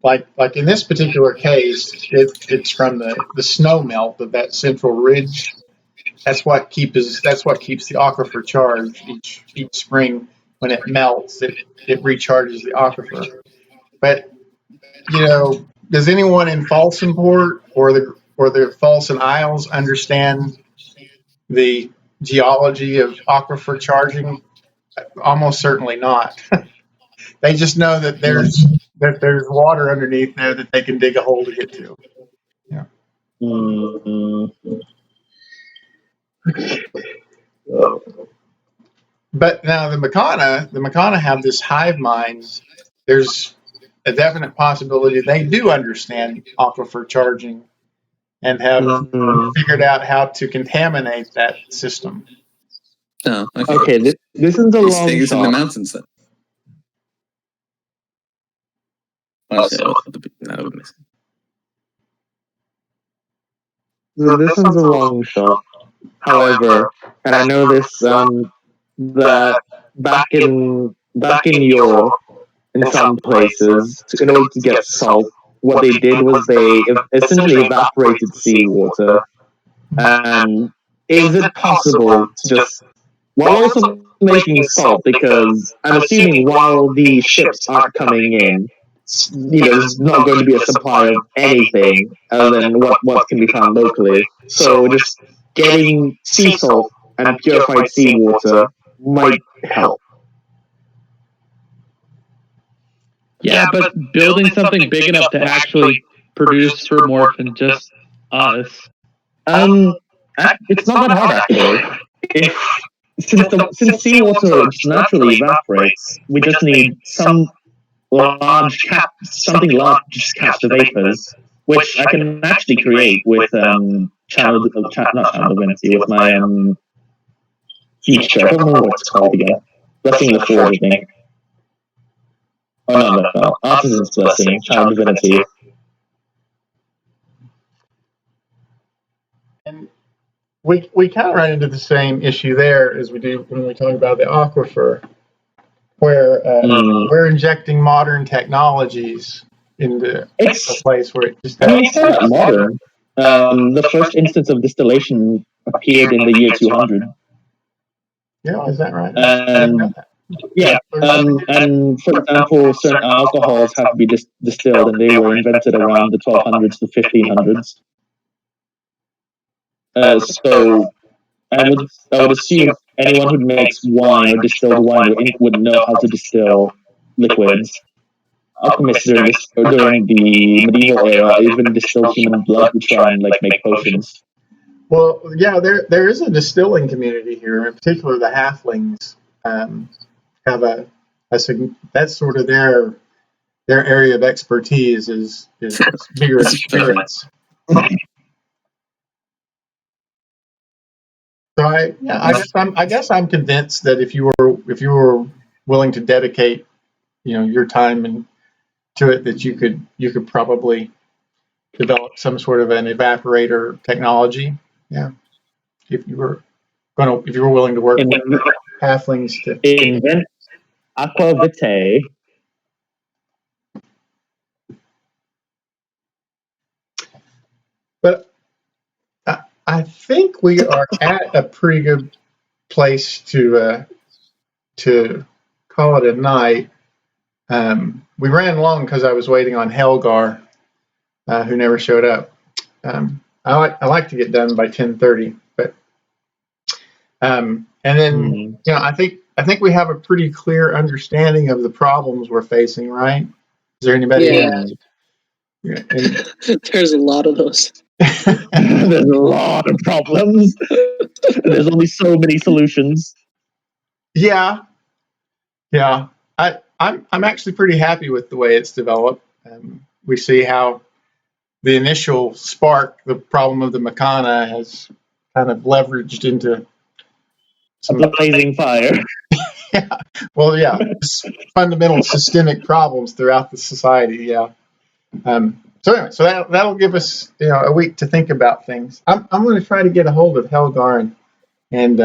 like in this particular case, it's from the snow melt of that central ridge. That's what keeps the aquifer charged each spring. When it melts, it recharges the aquifer. But does anyone in Falsanport or the Falsan Isles understand the geology of aquifer charging? Almost certainly not. They just know that there's water underneath there that they can dig a hole to get to. Yeah. But now the machana have this hive mind. There's a definite possibility they do understand aquifer charging and have figured out how to contaminate that system. Oh, okay. This is a long things shot. in the mountains then. This one's a long shot. However, and I know this that back in Europe, in some places, in order to get salt, what they did was they essentially evaporated seawater. And is it possible to just, while also making salt, because I'm assuming while the ships aren't coming in, there's not going to be a supply of anything other than what can be found locally. So just getting sea salt and purified seawater might help. Yeah, but building something big enough to actually produce for more than just us. It's not that hard actually. Since seawater just naturally evaporates, we just need something large to just catch the vapors, which I can actually create with not channel divinity, with my feature. I don't remember what it's called again. Blessing the Forge, I think. Oh no, Artisan's Blessing, channel divinity. And we kind of run into the same issue there as we do when we talk about the aquifer, where we're injecting modern technologies into a place where it just it's not that modern. The first instance of distillation appeared in the year 200. Yeah, is that right? Yeah, and for example, certain alcohols have to be distilled, and they were invented around the 1200s to 1500s. So I would assume anyone who makes wine or distilled wine would know how to distill liquids. Alchemists during the medieval era even distilled human blood to try and make potions. Well, yeah, there is a distilling community here. In particular, the halflings have that's sort of their area of expertise is beer and spirits. So I guess I'm convinced that if you were willing to dedicate your time to it, that you could probably develop some sort of an evaporator technology. Yeah, if you were willing to work with halflings to invent aqua vitae. But I think we are at a pretty good place to call it a night. We ran long because I was waiting on Helgar, who never showed up. I like to get done by 10:30, but and then I think we have a pretty clear understanding of the problems we're facing, right? Is there anybody? Yeah. There's a lot of those. There's a lot of problems. There's only so many solutions. Yeah. I'm actually pretty happy with the way it's developed. We see how the initial spark, the problem of the machana, has kind of leveraged into some blazing fire. Yeah. Well, yeah, fundamental systemic problems throughout the society. Yeah. So anyway, so that'll give us a week to think about things. I'm going to try to get a hold of Helgar and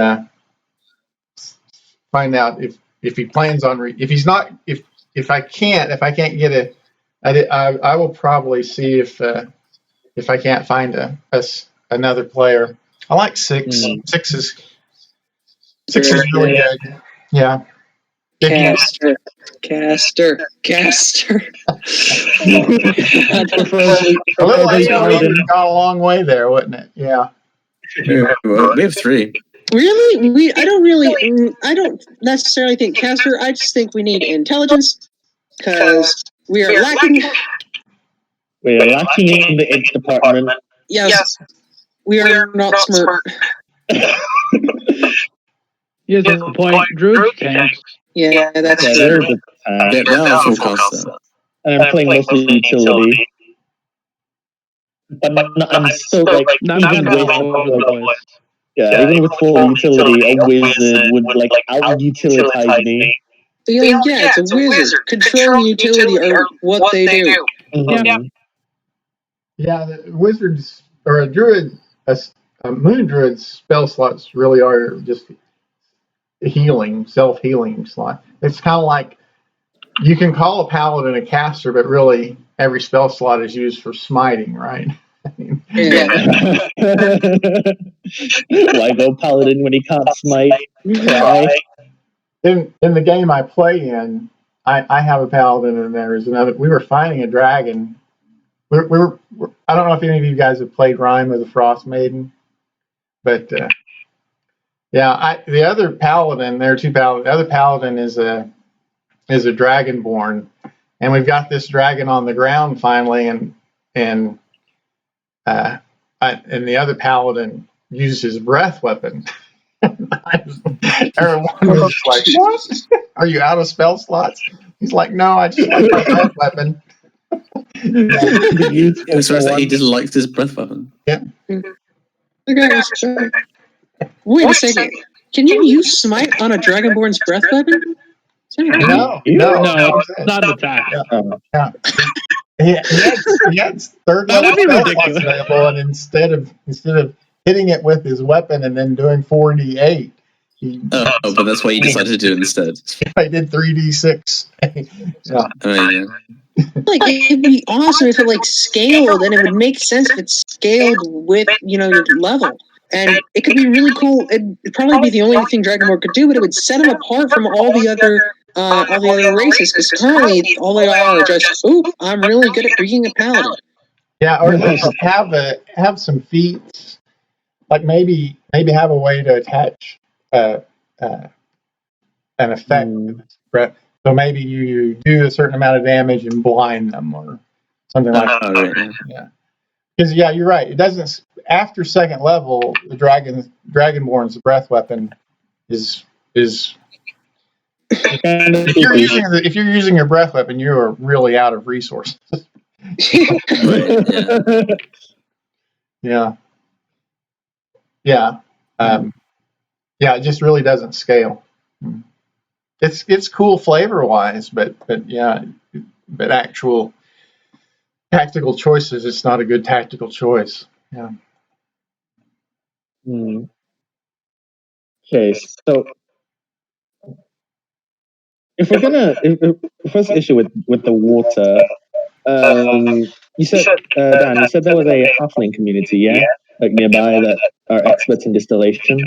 find out if he plans on if I can't get I will probably see if I can't find another player. I like 6. 6 is really good. Yeah. Caster. A little AoE gone a long way there, wouldn't it? Yeah. Well, we have 3. Really? I don't necessarily think caster. I just think we need intelligence because we are lacking. We are lacking in the int department. Yes. We are not smart. Here's the point. Druid tanks. Yeah, that's true. They're full caster. And I'm playing mostly utility. But I'm still like, even with full utility, a wizard would like out-utilize me. Yeah, it's a wizard. Control and utility are what they do. Mm-hmm. Yeah, the wizards or a druid, a moon druid's spell slots really are just self-healing slot. It's kind of like you can call a paladin a caster, but really every spell slot is used for smiting, right? Why go paladin when he can't smite? Cry. In the game I play in, I have a paladin, and there's another. We were fighting a dragon. I don't know if any of you guys have played Rime of the Frost Maiden, but the other paladin. There are 2 paladins. The other paladin is a dragonborn, and we've got this dragon on the ground finally, and the other paladin used his breath weapon. Everyone was like, "What? Are you out of spell slots?" He's like, "No, I just like my breath weapon." It's right that he just likes his breath weapon. Yeah. Okay, wait a second. Can you use smite on a dragonborn's breath weapon? No, not an attack. Yeah. He had third level spell slots available, and instead of hitting it with his weapon and then doing 4d8, but that's what he decided to do instead. I did 3d6. Yeah. Like, it'd be awesome if it scaled, and it would make sense if it's scaled with your level, and it could be really cool. It'd probably be the only thing Dragonborn could do, but it would set them apart from all the other races. Because currently, all they are just, I'm really good at being a paladin. Yeah, or at least have some feats, like maybe have a way to attach an effect. So maybe you do a certain amount of damage and blind them or something like that. Right. Yeah. Because you're right. It doesn't. After second level, the Dragonborn's breath weapon is. If you're using your breath weapon, you are really out of resources. Yeah. It just really doesn't scale. It's cool flavor wise, but actual tactical choices, it's not a good tactical choice. Yeah. Okay, so if we're gonna first issue with the water, you said Dan, you said there was a halfling community, yeah, nearby that are experts in distillation.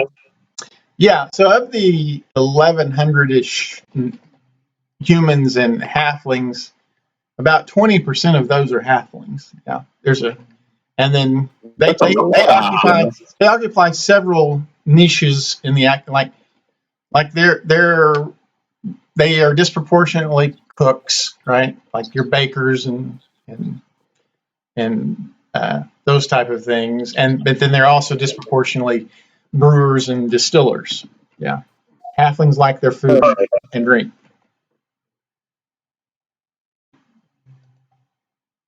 Yeah, so of the 1,100-ish humans and halflings, about 20% of those are halflings. Yeah, and then they occupy several niches in the act. Like they are disproportionately cooks, right? Like your bakers and those type of things. But then they're also disproportionately brewers and distillers. Yeah, halflings like their food and drink.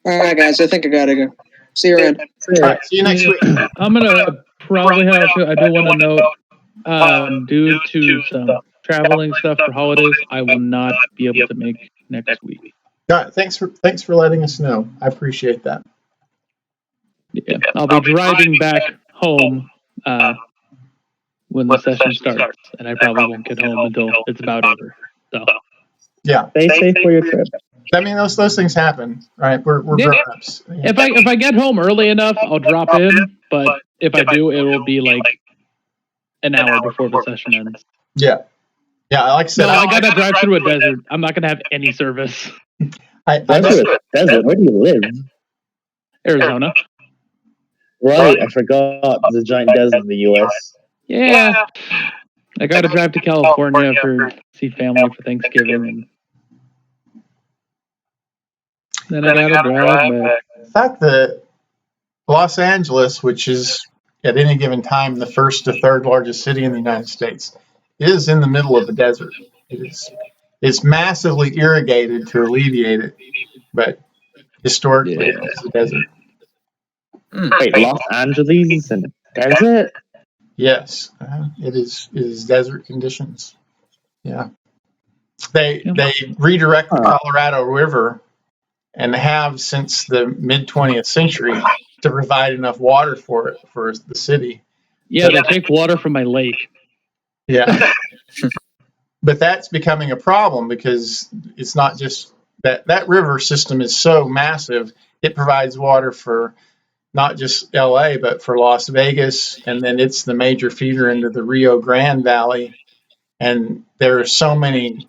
All right, guys. I think I gotta go. See you around. All right, see you next week. I'm gonna probably have to. I do want to note, due to some traveling stuff for holidays, I will not be able to make next week. All right, thanks for letting us know. I appreciate that. Yeah, I'll be driving back home when the session starts, and I probably won't get home until it's about over. So yeah, stay safe for your trip. I mean, those things happen, right? We're grown-ups. Yeah. If I get home early enough, I'll drop in. But if I do, it will be like an hour before the session ends. Yeah. Like I said, I gotta drive through a desert. I'm not gonna have any service. Desert. Where do you live? Arizona. Right, I forgot. There's a giant desert in the U.S. Yeah. I gotta drive to California for see family for Thanksgiving, and then I gotta drive back. the fact that Los Angeles, which is at any given time the first to third largest city in the United States, is in the middle of a desert. It's massively irrigated to alleviate it, but historically it is a desert. Wait, Los Angeles is in a desert? Yes, it is desert conditions. Yeah, they redirect the Colorado River and have since the mid 20th century to provide enough water for the city. Yeah, they take water from my lake. Yeah. But that's becoming a problem because it's not just that river system is so massive. It provides water for not just LA, but for Las Vegas. And then it's the major feeder into the Rio Grande Valley. And there are so many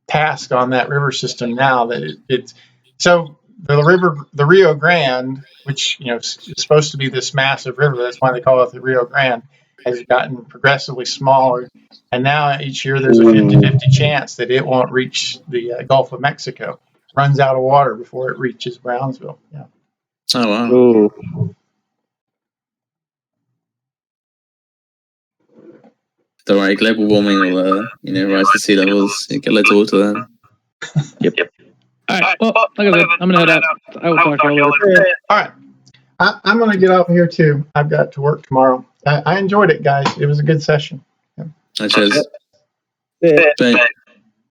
tasks on that river system now that it's so the Rio Grande, which is supposed to be this massive river. That's why they call it the Rio Grande, has gotten progressively smaller. And now each year there's a 50-50 chance that it won't reach the Gulf of Mexico. Runs out of water before it reaches Brownsville. Yeah. Oh wow. Ooh. Don't worry, global warming will rise the sea levels. Get loads of water then. Yep. All right. Well, like I said, I'm gonna head out. I will talk to you later. All right. I'm going to get off here too. I've got to work tomorrow. I enjoyed it, guys. It was a good session. Cheers. Yeah. Bye.